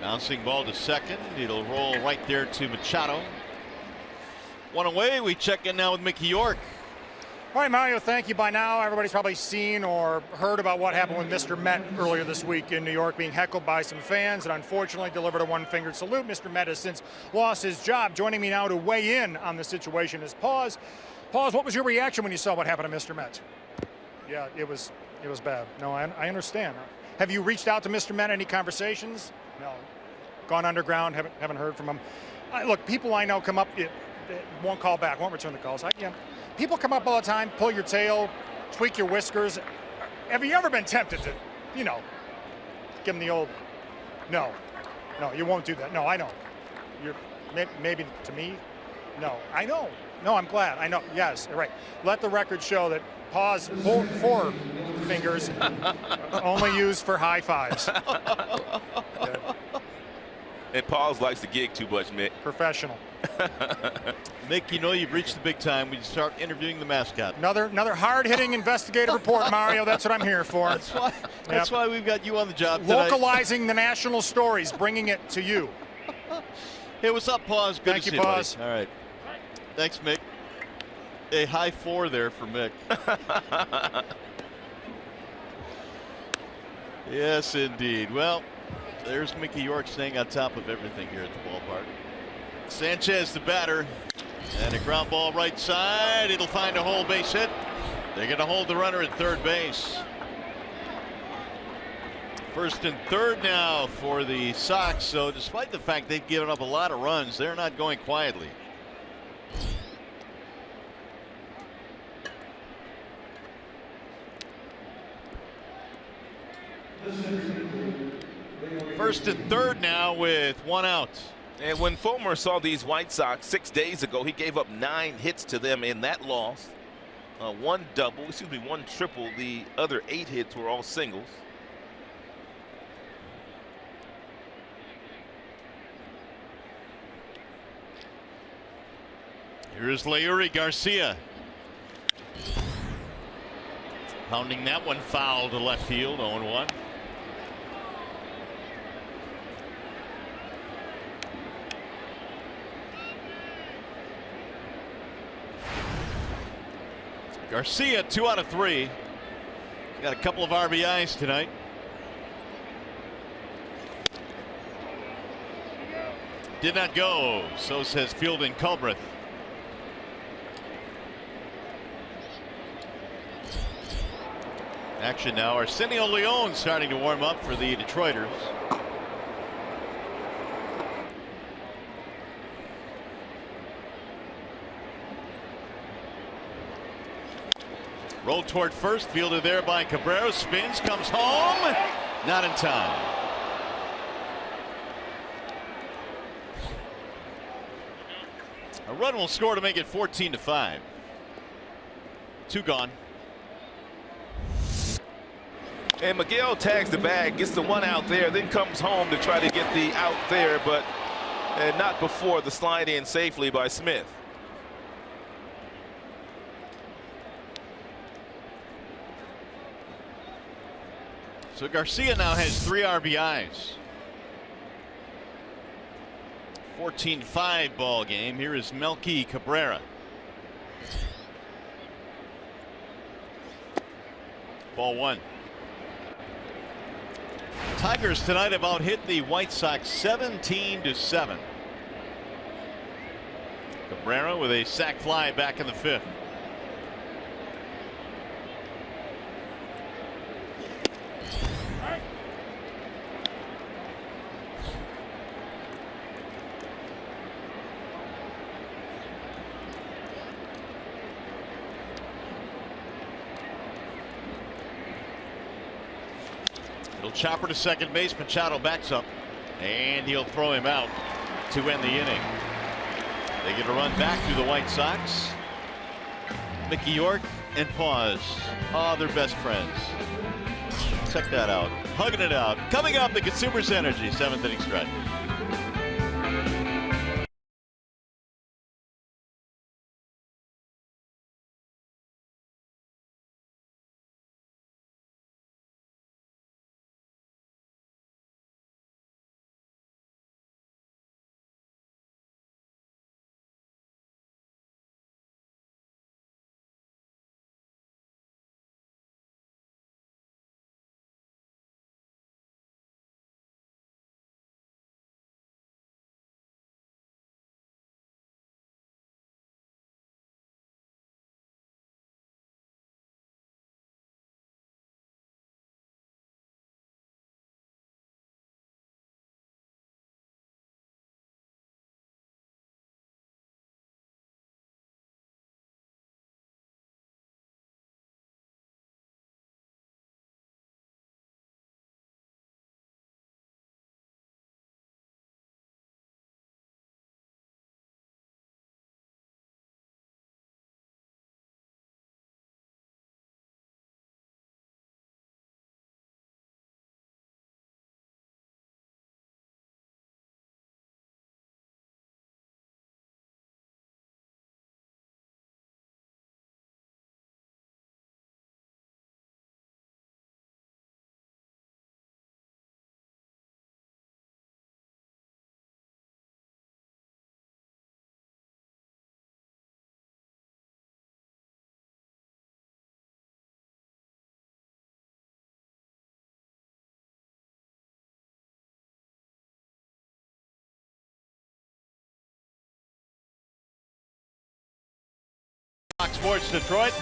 Bouncing ball to second. It'll roll right there to Machado. One away. We check in now with Mickey York. All right, Mario, thank you. By now, everybody's probably seen or heard about what happened with Mr. Met earlier this week in New York, being heckled by some fans and unfortunately delivered a one-fingered salute. Mr. Met has since lost his job. Joining me now to weigh in on the situation is Pause. Pause, what was your reaction when you saw what happened to Mr. Met? Yeah, it was bad. No, I understand. Have you reached out to Mr. Met? Any conversations? No. Gone underground? Haven't heard from him. Look, people I know come up, they won't call back, won't return the calls. People come up all the time, pull your tail, tweak your whiskers. Have you ever been tempted to, give them the old, no, you won't do that. No, I know. Maybe to me, no, I know. No, I'm glad. I know. Yes, right. Let the record show that Pause, four fingers, only used for high fives. Yeah. And Pause likes the gig too much, Mick. Professional. Mick, you've reached the big time. We start interviewing the mascot. Another hard-hitting investigative report, Mario. That's what I'm here for. That's why we've got you on the job tonight. Localizing the national stories, bringing it to you. Hey, what's up, Pause? Good Thank to you, see Pause. Buddy. All right. Thanks, Mick. A high 4 there for Mick. Yes, indeed. Well, there's Mickey York staying on top of everything here at the ballpark. Sanchez, the batter, and a ground ball right side. It'll find a whole base hit. They're going to hold the runner at third base. First and third now for the Sox. So despite the fact they've given up a lot of runs, they're not going quietly. First and third now with one out. And when Fulmer saw these White Sox 6 days ago, he gave up 9 hits to them in that loss. One triple. The other 8 hits were all singles. Here's Leury Garcia. Pounding that one foul to left field, 0-1. Garcia, 2 out of 3. Got a couple of RBIs tonight. Did not go. So says Fielding Culbreth. Action now. Arsenio Leon starting to warm up for the Detroiters. Rolled toward first, fielded there by Cabrera, spins, comes home, not in time. A run will score to make it 14-5. 2 gone. And Miguel tags the bag, gets the 1 out there, then comes home to try to get the out there, but not before the slide in safely by Smith. So Garcia now has 3 RBIs. 14-5 ball game. Here is Melky Cabrera. Ball 1. Tigers tonight have out hit the White Sox 17-7. Cabrera with a sac fly back in the 5th. It'll chopper to second base. Machado backs up, and he'll throw him out to end the inning. They get a run back to the White Sox. Mickey York and Pause. Oh, they're best friends. Check that out. Hugging it out. Coming up, the Consumers Energy 7th inning stretch. Fox Sports Detroit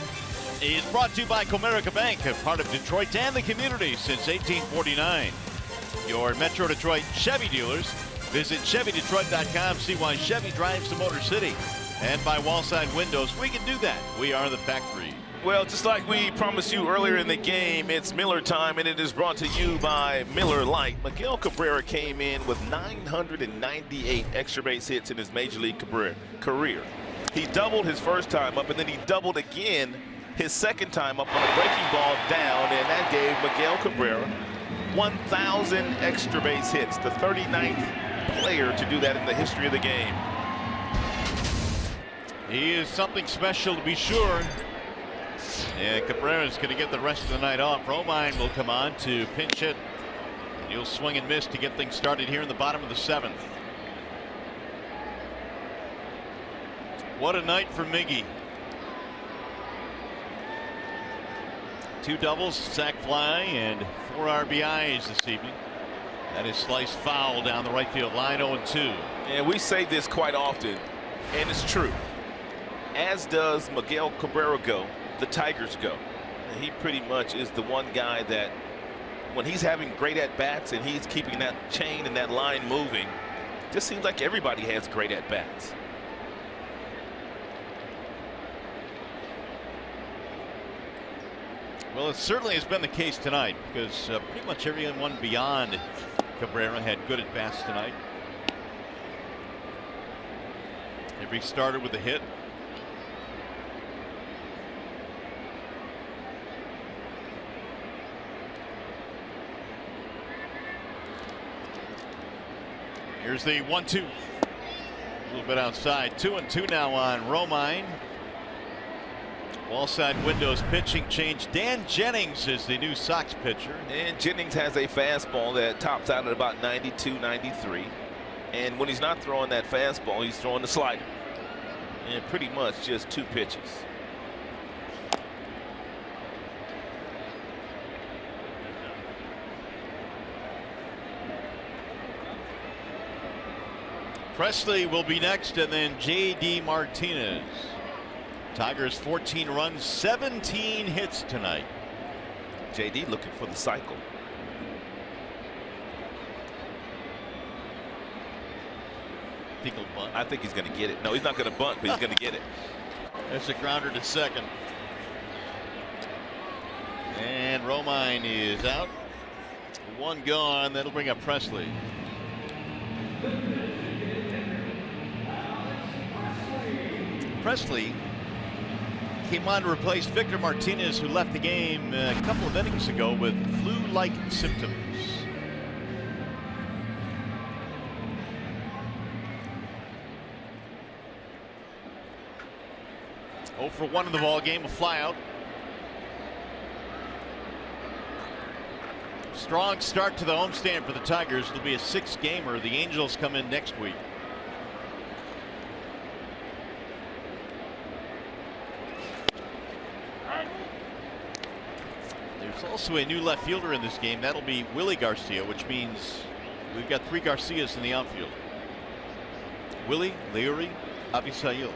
is brought to you by Comerica Bank, a part of Detroit and the community since 1849. Your Metro Detroit Chevy dealers. Visit ChevyDetroit.com. See why Chevy drives to Motor City. And by Wallside Windows. We can do that. We are the factory. Well, just like we promised you earlier in the game, it's Miller time, and it is brought to you by Miller Lite. Miguel Cabrera came in with 998 extra base hits in his Major League career. He doubled his first time up, and then he doubled again his second time up on a breaking ball down, and that gave Miguel Cabrera 1,000 extra base hits, the 39th player to do that in the history of the game. He is something special, to be sure. And Cabrera's going to get the rest of the night off. Romine will come on to pinch hit. And he'll swing and miss to get things started here in the bottom of the 7th. What a night for Miggy. 2 doubles, sac fly, and 4 RBIs this evening. That is sliced foul down the right field line, 0-2. And we say this quite often, and it's true. As does Miguel Cabrera go, the Tigers go. And he pretty much is the one guy that when he's having great at-bats and he's keeping that chain and that line moving, just seems like everybody has great at-bats. Well, it certainly has been the case tonight because pretty much everyone beyond Cabrera had good at-bats tonight. Every starter with a hit. Here's the 1-2. A little bit outside. 2-2 now on Romine. Wallside Windows pitching change. Dan Jennings is the new Sox pitcher. And Jennings has a fastball that tops out at about 92, 93. And when he's not throwing that fastball, he's throwing the slider. And pretty much just 2 pitches. Presley will be next, and then J.D. Martinez. Tigers 14 runs, 17 hits tonight. J.D. looking for the cycle. Think he'll bunt? I think he's going to get it. No, he's not going to bunt, but he's going to get it. That's a grounder to second. And Romine is out. 1 gone. That'll bring up Presley. Presley came on to replace Victor Martinez, who left the game a couple of innings ago with flu-like symptoms. Oh for 1 in the ball game, a flyout. Strong start to the homestand for the Tigers. It'll be a 6-gamer. The Angels come in next week. There's also a new left fielder in this game. That'll be Willie Garcia, which means we've got 3 Garcias in the outfield. Willie, Leary, Avisail.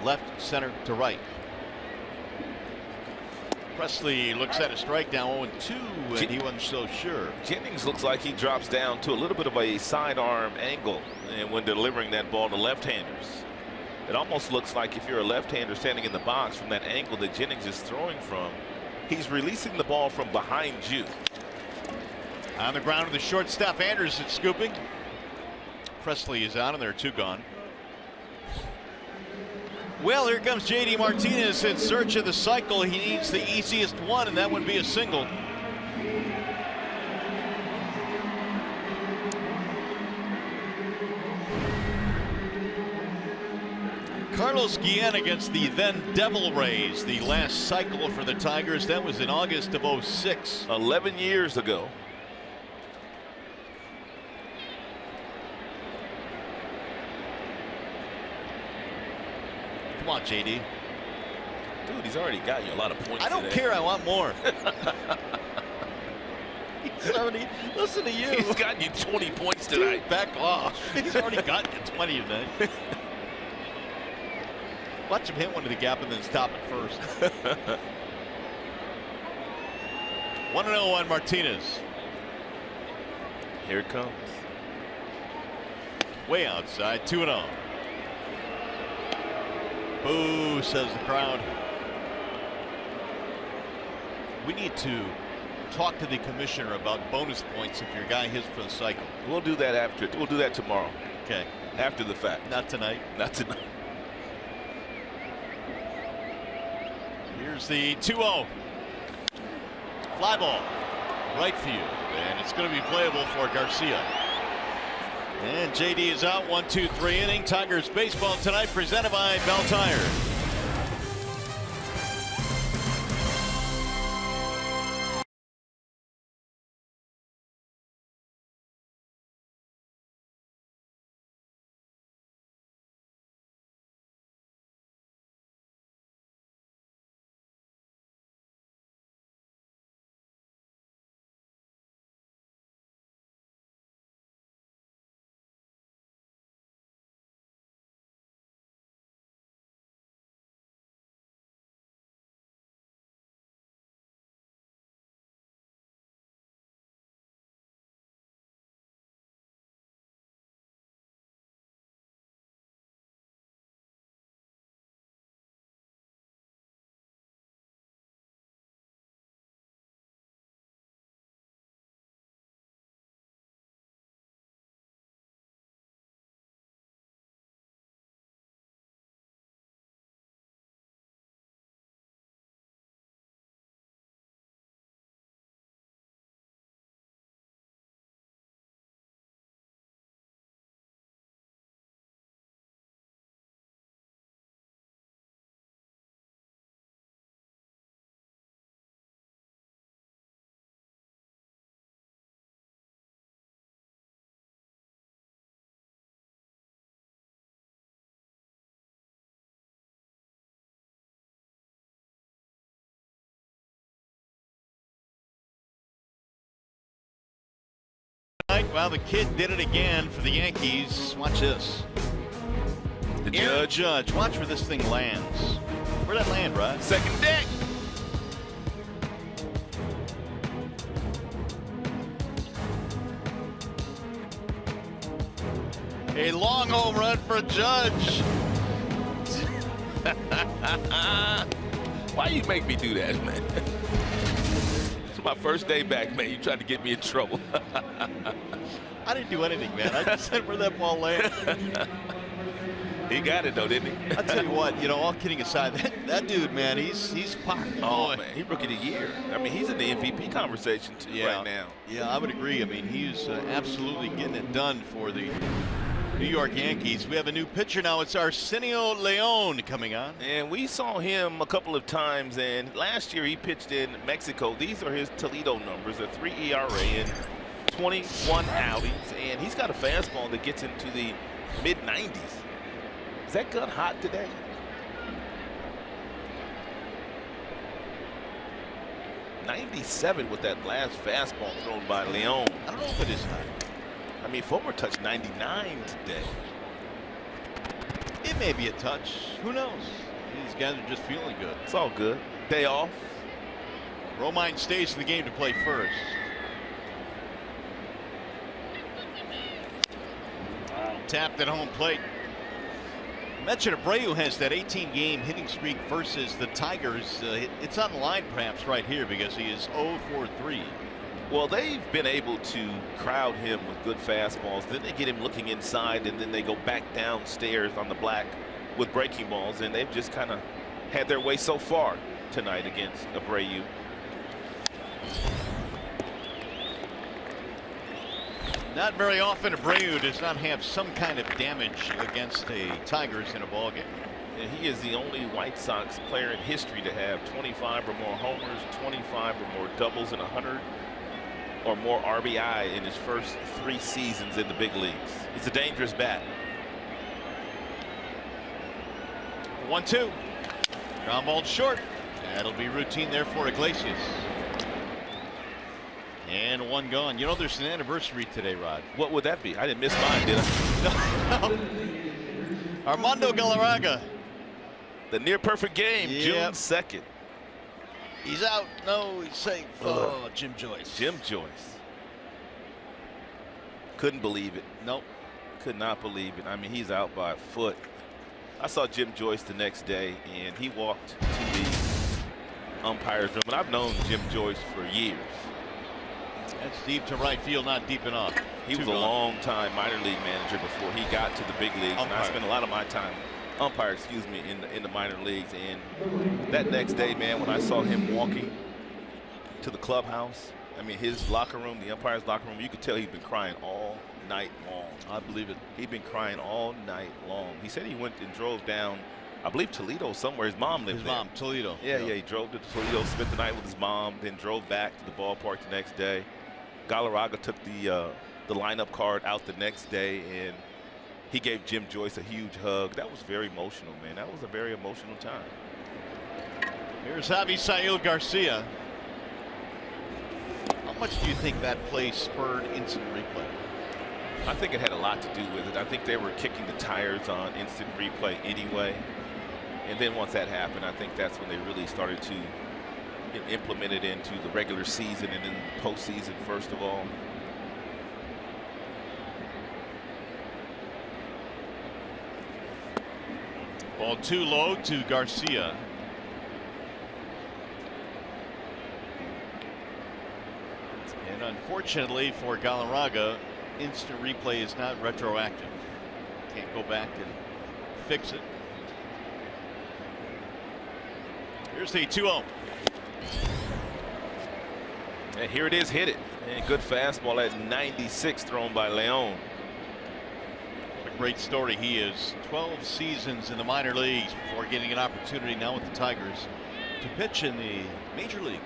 Left, center to right. Presley looks at a strike down 0-2, and he wasn't so sure. Jennings looks like he drops down to a little bit of a sidearm angle, and when delivering that ball to left-handers. It almost looks like if you're a left-hander standing in the box from that angle that Jennings is throwing from, he's releasing the ball from behind you. On the ground with the shortstop, Anderson scooping. Presley is out, and there are 2 gone. Well, here comes J.D. Martinez in search of the cycle. He needs the easiest one, and that would be a single. Carlos Guillen against the then Devil Rays, the last cycle for the Tigers. That was in August of 06. 11 years ago. Come on, JD. Dude, he's already got you a lot of points. I don't today. care. I want more. He's already, listen to you. He's got you 20 points tonight. Dude, back off. He's already got you 20 tonight. Watch him hit one to the gap and then stop it first. 1-0 on Martinez. Here it comes. Way outside, 2-0. Boo, says the crowd. We need to talk to the commissioner about bonus points if your guy hits for the cycle. We'll do that after. We'll do that tomorrow. Okay. After the fact. Not tonight. Not tonight. Here's the 2-0. Fly ball. Right field. And it's going to be playable for Garcia. And JD is out. 1-2-3 inning. Tigers baseball tonight presented by Bell Tire. Well, the kid did it again for the Yankees. Watch this. The Judge. Watch where this thing lands. Where'd that land, Rod? Second deck. A long home run for Judge. Why you make me do that, man? It's my first day back, man. You tried to get me in trouble. I didn't do anything, man. I just said where that ball landed. He got it, though, didn't he? I tell you what, you know, all kidding aside, that dude, man, he's powerful. Oh, man, he rookie of the year. I mean, he's in the MVP conversation too right now. Yeah, I would agree. I mean, he's absolutely getting it done for the New York Yankees. We have a new pitcher now. It's Arsenio Leon coming on. And we saw him a couple of times, and last year he pitched in Mexico. These are his Toledo numbers, a 3 ERA and 21 outings, and he's got a fastball that gets into the mid-90s. Is that gun hot today? .97 with that last fastball thrown by Leon. I don't know if it is hot. I mean, Fulmer touched 99 today. It may be a touch. Who knows? These guys are just feeling good. It's all good. Day off. Romine stays in the game to play first. Tapped at home plate. Mentioned Abreu has that 18-game hitting streak versus the Tigers. It's on the line perhaps right here because he is 0-for-3. Well, they've been able to crowd him with good fastballs. Then they get him looking inside, and then they go back downstairs on the black with breaking balls, and they've just kind of had their way so far tonight against Abreu. Not very often Abreu does not have some kind of damage against the Tigers in a ballgame. And he is the only White Sox player in history to have 25 or more homers, 25 or more doubles, and 100 or more RBI in his first 3 seasons in the big leagues. He's a dangerous bat. 1-2. Ground ball short. That'll be routine there for Iglesias. And one gone. You know, there's an anniversary today, Rod. What would that be? I didn't miss mine, did I? No. Armando Galarraga The near perfect game, June 2nd. He's out. No, he's safe. Oh, Jim Joyce. Jim Joyce. Couldn't believe it. Nope. Could not believe it. I mean, he's out by a foot. I saw Jim Joyce the next day, and he walked to the umpire's room. And I've known Jim Joyce for years. That's deep to right field, not deep enough. He was a long-time minor league manager before he got to the big leagues. And I spent a lot of my time, in the minor leagues. And that next day, man, when I saw him walking to the clubhouse, I mean, his locker room, the umpire's locker room, you could tell he'd been crying all night long. I believe it. He'd been crying all night long. He said he went and drove down, I believe, Toledo somewhere. His mom lived there. His mom, Toledo. Yeah, he drove to Toledo, spent the night with his mom, then drove back to the ballpark the next day. Galarraga took the lineup card out the next day, and he gave Jim Joyce a huge hug. That was very emotional, man. That was a very emotional time. Here's Avisail Garcia. How much do you think that play spurred instant replay? I think it had a lot to do with it. I think they were kicking the tires on instant replay anyway. And then once that happened, I think that's when they really started to implement it into the regular season and then postseason first of all. Ball too low to Garcia. And unfortunately for Galarraga, instant replay is not retroactive. Can't go back and fix it. Here's the 2-0. And here it is, hit it. And good fastball at 96 thrown by Leon. What a great story he is. 12 seasons in the minor leagues before getting an opportunity now with the Tigers to pitch in the major leagues.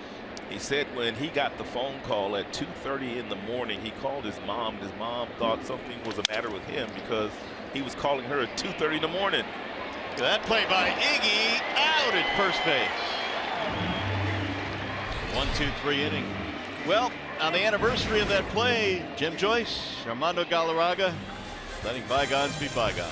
He said when he got the phone call at 2:30 in the morning, he called his mom. His mom thought something was the matter with him because he was calling her at 2:30 in the morning. That play by Iggy, out at first base. 1-2-3 inning. Well, on the anniversary of that play, Jim Joyce, Armando Galarraga, letting bygones be bygones.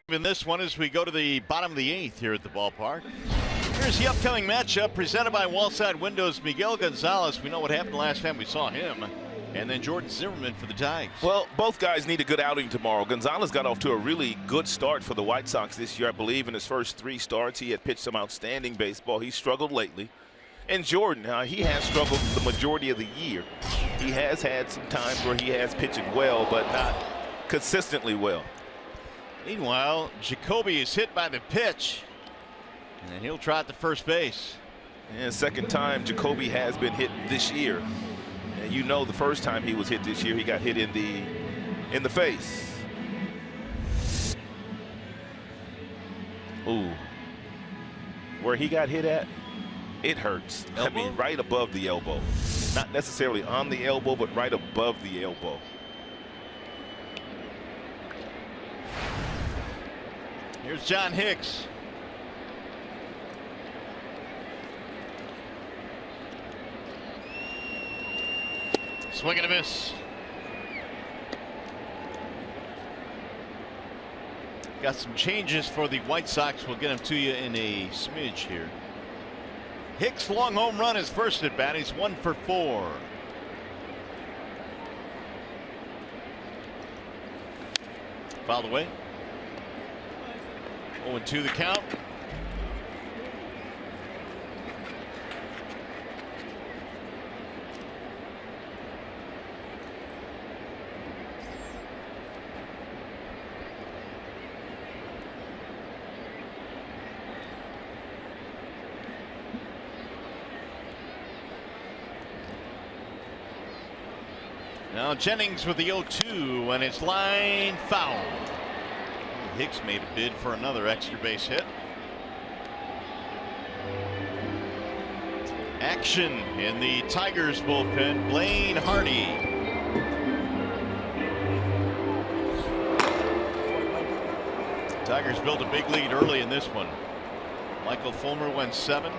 In this one as we go to the bottom of the 8th here at the ballpark. Here's the upcoming matchup presented by Wallside Windows. Miguel Gonzalez, we know what happened last time we saw him. And then Jordan Zimmerman for the Tigers. Well, both guys need a good outing tomorrow. Gonzalez got off to a really good start for the White Sox this year. I believe in his first 3 starts, he had pitched some outstanding baseball. He struggled lately. And Jordan, he has struggled the majority of the year. He has had some times where he has pitched well, but not consistently well. Meanwhile, Jacoby is hit by the pitch, and he'll trot to first base. And second time Jacoby has been hit this year. And you know the first time he was hit this year, he got hit in the face. Ooh. Where he got hit at, it hurts. Elbow? I mean, right above the elbow. Not necessarily on the elbow, but right above the elbow. Here's John Hicks. Swing and a miss. Got some changes for the White Sox. We'll get them to you in a smidge here. Hicks' long home run is first at bat. He's 1 for 4. Fouled away. 0-2 the count. Now Jennings with the 0-2, and it's line foul. Hicks made a bid for another extra base hit. Action in the Tigers bullpen. Blaine Hardy. Tigers built a big lead early in this one. Michael Fulmer went 7.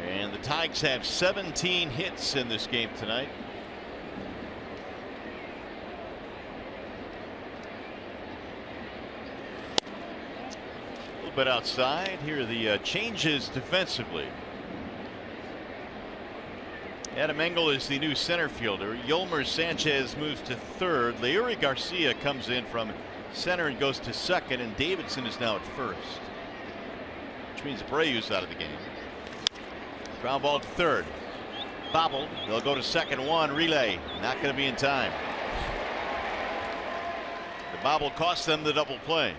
And the Tigers have 17 hits in this game tonight. A little bit outside. Here are the changes defensively. Adam Engel is the new center fielder. Yolmer Sanchez moves to third. Leury Garcia comes in from center and goes to second. And Davidson is now at first, which means Abreu's out of the game. Ground ball to third. Bobbled. They'll go to second. One relay. Not going to be in time. The bobble cost them the double play.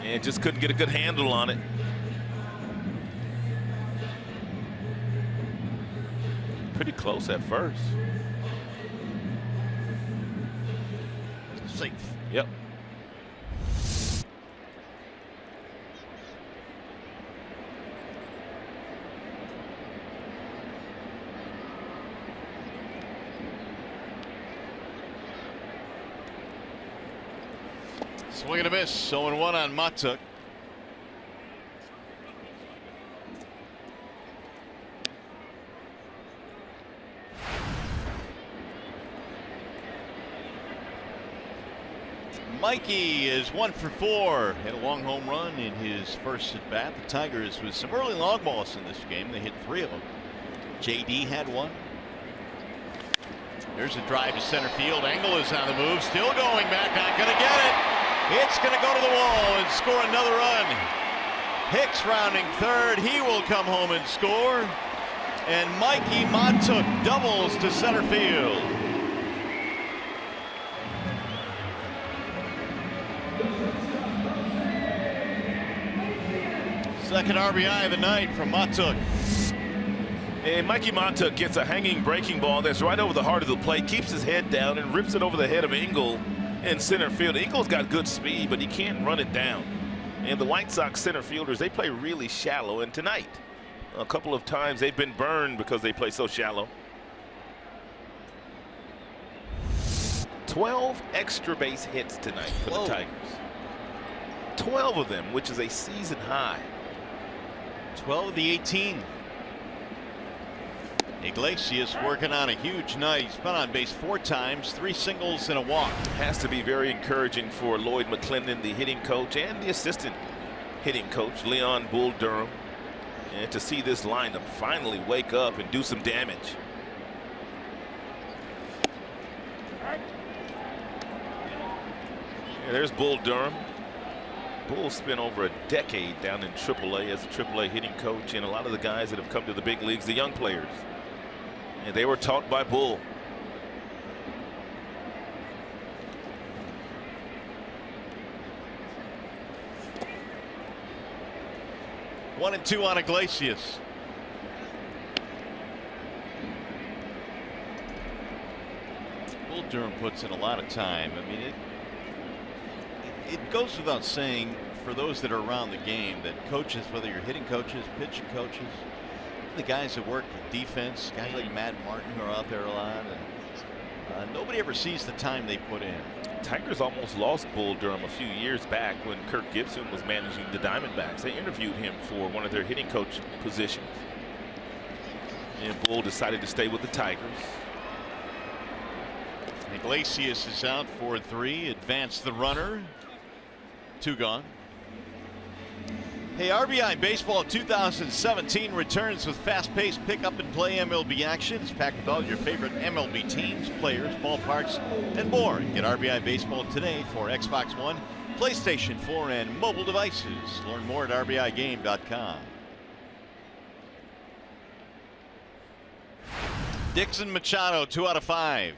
And just couldn't get a good handle on it. Pretty close at first. Safe. Yep. Swing and a miss. 0-1 on Matuk. Mikey is 1 for 4. Hit a long home run in his first at bat. The Tigers with some early long balls in this game. They hit 3 of them. JD had 1. There's a drive to center field. Engel is on the move. Still going back. Not going to get it. It's going to go to the wall and score another run. Hicks rounding third. He will come home and score. And Mikey Matuk doubles to center field. Second RBI of the night from Matuk. And Mikey Matuk gets a hanging breaking ball that's right over the heart of the plate, keeps his head down and rips it over the head of Engel in center field. Engel's got good speed, but he can't run it down. And the White Sox center fielders, they play really shallow. And tonight, a couple of times they've been burned because they play so shallow. 12 extra base hits tonight for the Tigers. 12 of them, which is a season high. 12 of the 18. Iglesias working on a huge night. He's been on base 4 times, 3 singles and a walk. Has to be very encouraging for Lloyd McClendon, the hitting coach, and the assistant hitting coach, Leon Bull Durham, and to see this lineup finally wake up and do some damage. Yeah, there's Bull Durham. Bull spent over a decade down in AAA as a AAA hitting coach, and a lot of the guys that have come to the big leagues, the young players, and they were taught by Bull. 1-2 on Iglesias. Bull Durham puts in a lot of time. I mean, it goes without saying for those that are around the game that coaches, whether you're hitting coaches, pitching coaches, the guys that work with defense, guys like Matt Martin who are out there a lot, and nobody ever sees the time they put in. Tigers almost lost Bull Durham a few years back when Kirk Gibson was managing the Diamondbacks. They interviewed him for one of their hitting coach positions, and Bull decided to stay with the Tigers. Iglesias is out for 3. Advance the runner. 2 gone. Hey, RBI Baseball 2017 returns with fast-paced pick-up-and-play MLB action. It's packed with all your favorite MLB teams, players, ballparks, and more. Get RBI Baseball today for Xbox One, PlayStation 4, and mobile devices. Learn more at RBIGame.com. Dixon Machado, 2 out of 5.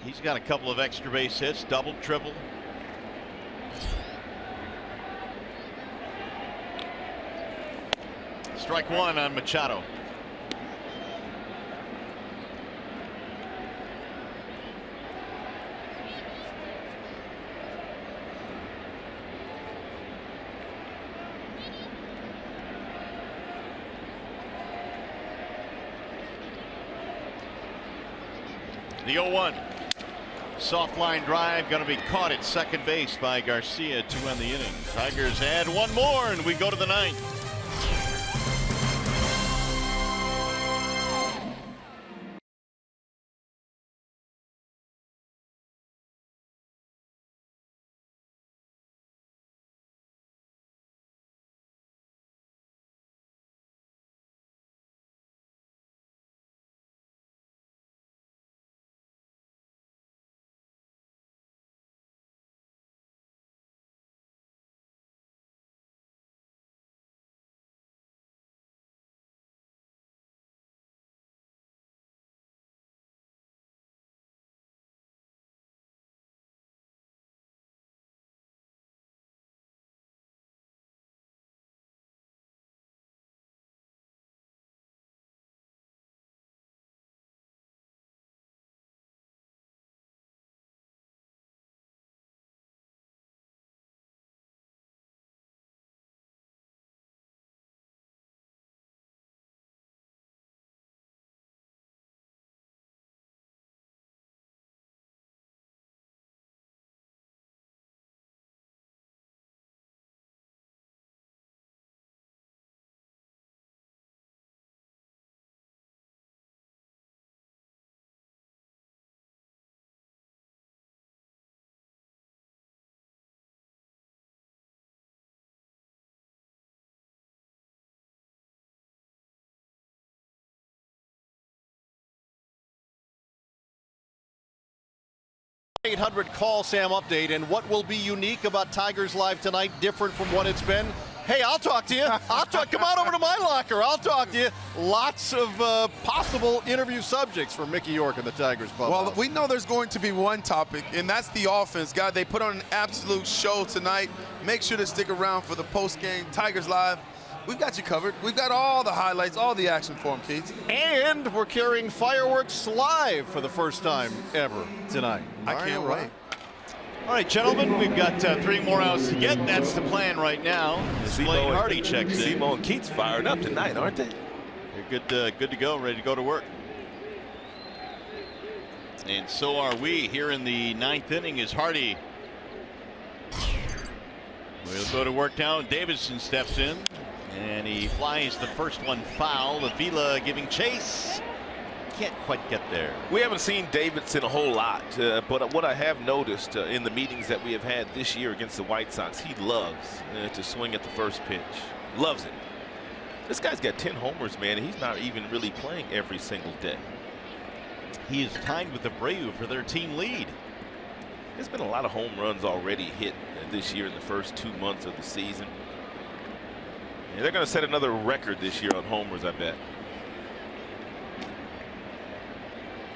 He's got a couple of extra base hits, double, triple. Strike 1 on Machado. The 0-1. Soft line drive going to be caught at second base by Garcia to end the inning. Tigers add 1 more and we go to the 9th. .800 call Sam update, and what will be unique about Tigers Live tonight, different from what it's been? Hey, I'll talk to you. Come on over to my locker. I'll talk to you. Lots of possible interview subjects for Mickey York and the Tigers clubhouse. Well, we know there's going to be one topic, and that's the offense. God, they put on an absolute show tonight. Make sure to stick around for the post-game Tigers Live. We've got you covered. We've got all the highlights, all the action for them, Keith. And we're carrying fireworks live for the first time ever tonight. I can't wait. All right, gentlemen, we've got 3 more hours to get. That's the plan right now. Blaine Hardy checks in. Simo and Keats fired up tonight, aren't they? They're good to go, ready to go to work. And so are we. Here in the 9th inning is Hardy. We'll go to work now. Davidson steps in. And he flies the first one foul. Avila giving chase. Can't quite get there. We haven't seen Davidson a whole lot, but what I have noticed in the meetings that we have had this year against the White Sox, he loves to swing at the first pitch. Loves it. This guy's got 10 homers, man, and he's not even really playing every single day. He is tied with Abreu for their team lead. There's been a lot of home runs already hit this year in the first 2 months of the season. And they're going to set another record this year on homers, I bet.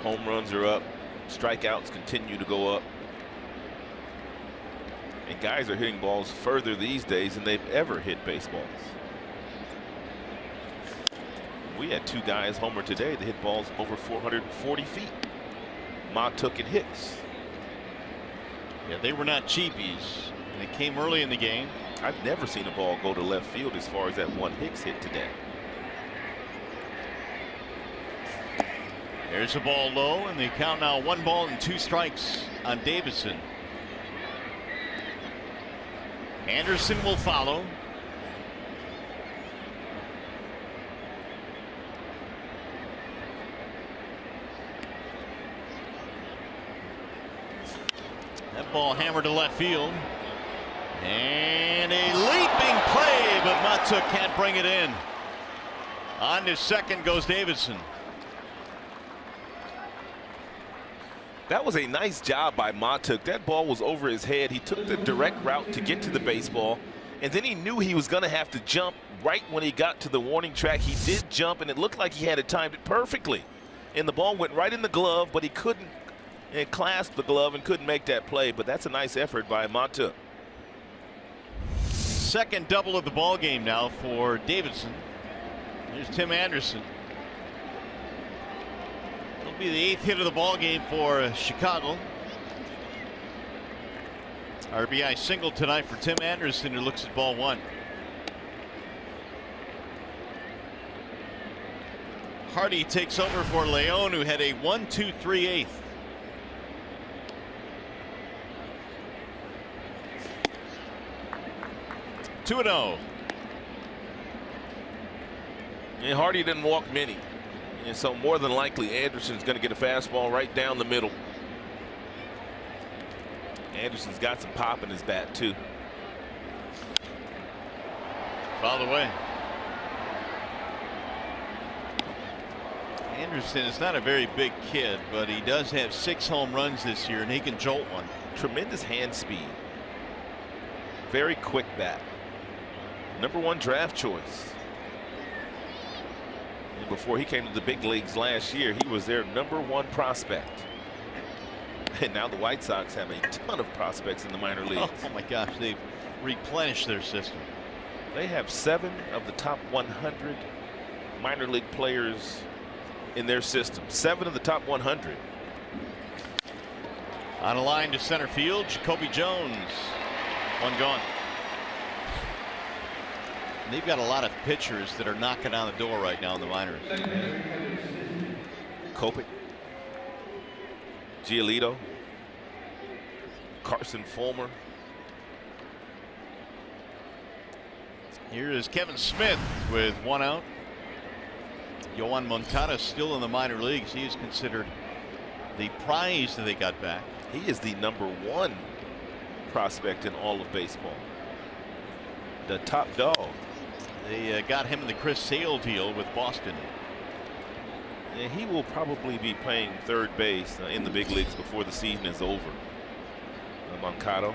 Home runs are up. Strikeouts continue to go up. And guys are hitting balls further these days than they've ever hit baseballs. We had 2 guys homer today that hit balls over 440 feet. Matuk and Hicks. Yeah, they were not cheapies. And they came early in the game. I've never seen a ball go to left field as far as that one Hicks hit today. There's a ball low, and they count now 1 ball and 2 strikes on Davidson. Anderson will follow. That ball hammered to left field. And a leaping play, but Matuk can't bring it in. On to second goes Davidson. That was a nice job by Matuk. That ball was over his head. He took the direct route to get to the baseball, and then he knew he was going to have to jump right when he got to the warning track. He did jump, and it looked like he had it timed it perfectly. And the ball went right in the glove, but he couldn't clasp the glove and couldn't make that play. But that's a nice effort by Matuk. Second double of the ball game now for Davidson. Here's Tim Anderson. It'll be the 8th hit of the ball game for Chicago. RBI single tonight for Tim Anderson, who looks at ball 1. Hardy takes over for Leon, who had a 1-2-3/8. Two 2-0. And Hardy didn't walk many. And so more than likely Anderson's going to get a fastball right down the middle. Anderson's got some pop in his bat too. Fouled away. Anderson is not a very big kid, but he does have 6 home runs this year, and he can jolt one. Tremendous hand speed. Very quick bat. #1 draft choice. And before he came to the big leagues last year, he was their #1 prospect. And now the White Sox have a ton of prospects in the minor leagues. Oh my gosh, they've replenished their system. They have 7 of the top 100 minor league players in their system. 7 of the top 100. On a line to center field, Jacoby Jones. 1 gone. And they've got a lot of pitchers that are knocking on the door right now in the minors. Kopech, Giolito, Carson Fulmer. Here is Kevin Smith with 1 out. Yoan Moncada still in the minor leagues. He is considered the prize that they got back. He is the #1 prospect in all of baseball. The top dog. They got him in the Chris Sale deal with Boston. And he will probably be playing third base in the big leagues before the season is over. Moncada.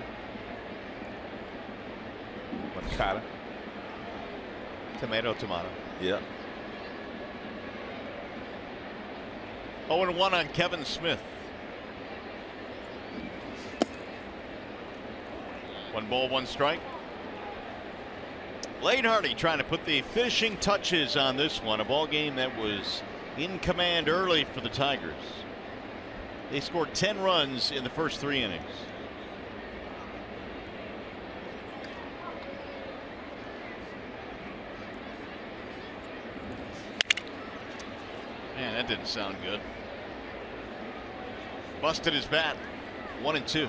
Tomato. Yeah. 0-1 on Kevin Smith. 1 ball, 1 strike. Lane Hardy trying to put the finishing touches on this one. A ball game that was in command early for the Tigers. They scored 10 runs in the first 3 innings. Man, that didn't sound good. Busted his bat. 1-2.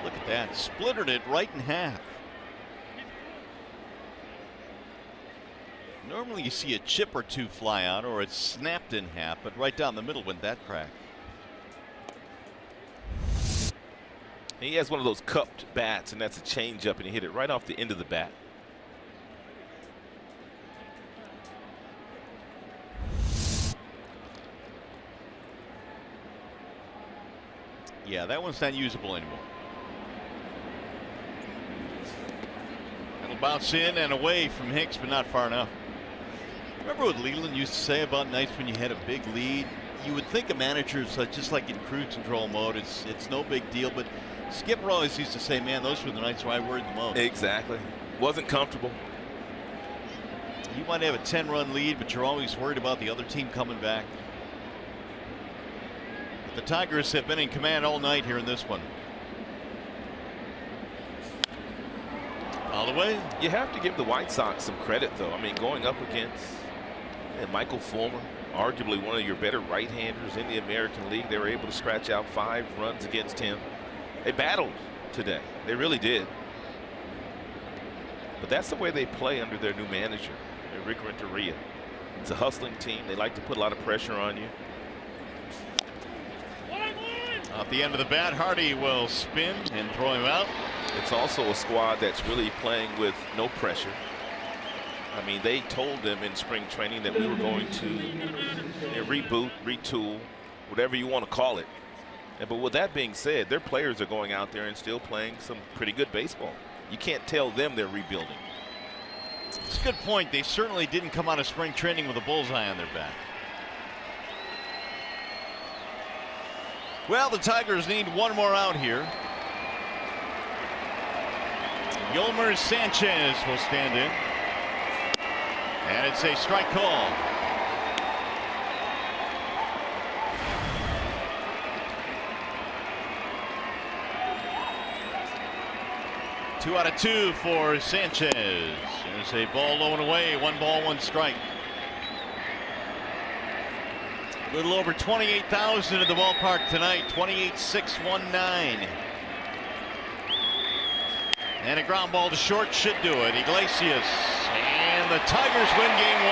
Look at that. Splittered it right in half. Normally you see a chip or 2 fly out, or it's snapped in half, but right down the middle went that crack. He has one of those cupped bats, and that's a changeup, and he hit it right off the end of the bat. Yeah, that one's not usable anymore. It'll bounce in and away from Hicks, but not far enough. Remember what Leland used to say about nights when you had a big lead? You would think a manager's just like in cruise control mode. It's no big deal, but Skip always used to say, man, those were the nights where I worried the most. Exactly. Wasn't comfortable. You might have a 10-run lead, but you're always worried about the other team coming back. But the Tigers have been in command all night here in this one. All the way. You have to give the White Sox some credit, though. I mean, going up against Michael Fulmer, arguably one of your better right-handers in the American League, they were able to scratch out 5 runs against him. They battled today. They really did. But that's the way they play under their new manager, Rick Renteria. It's a hustling team. They like to put a lot of pressure on you. At the end of the bat, Hardy will spin and throw him out. It's also a squad that's really playing with no pressure. I mean, they told them in spring training that we were going to reboot, retool, whatever you want to call it. But with that being said, their players are going out there and still playing some pretty good baseball. You can't tell them they're rebuilding. It's a good point. They certainly didn't come out of spring training with a bullseye on their back. Well, the Tigers need one more out here. Yolmer Sanchez will stand in. And it's a strike call. Two out of 2 for Sanchez. There's a ball low and away. 1 ball, 1 strike. A little over 28,000 at the ballpark tonight. 28,619. And a ground ball to short should do it. Iglesias. And the Tigers win game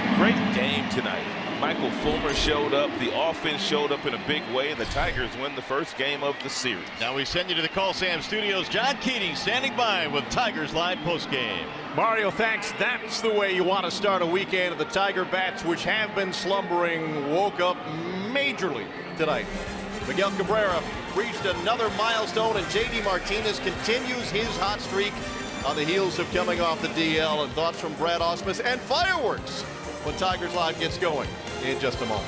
1. Great game tonight. Michael Fulmer showed up. The offense showed up in a big way, and the Tigers win the first game of the series. Now we send you to the Call Sam Studios. John Keating standing by with Tigers Live postgame. Mario, thanks. That's the way you want to start a weekend. The Tiger bats, which have been slumbering, woke up majorly tonight. Miguel Cabrera reached another milestone, and JD Martinez continues his hot streak on the heels of coming off the DL. And thoughts from Brad Ausmus and fireworks when Tigers Live gets going in just a moment.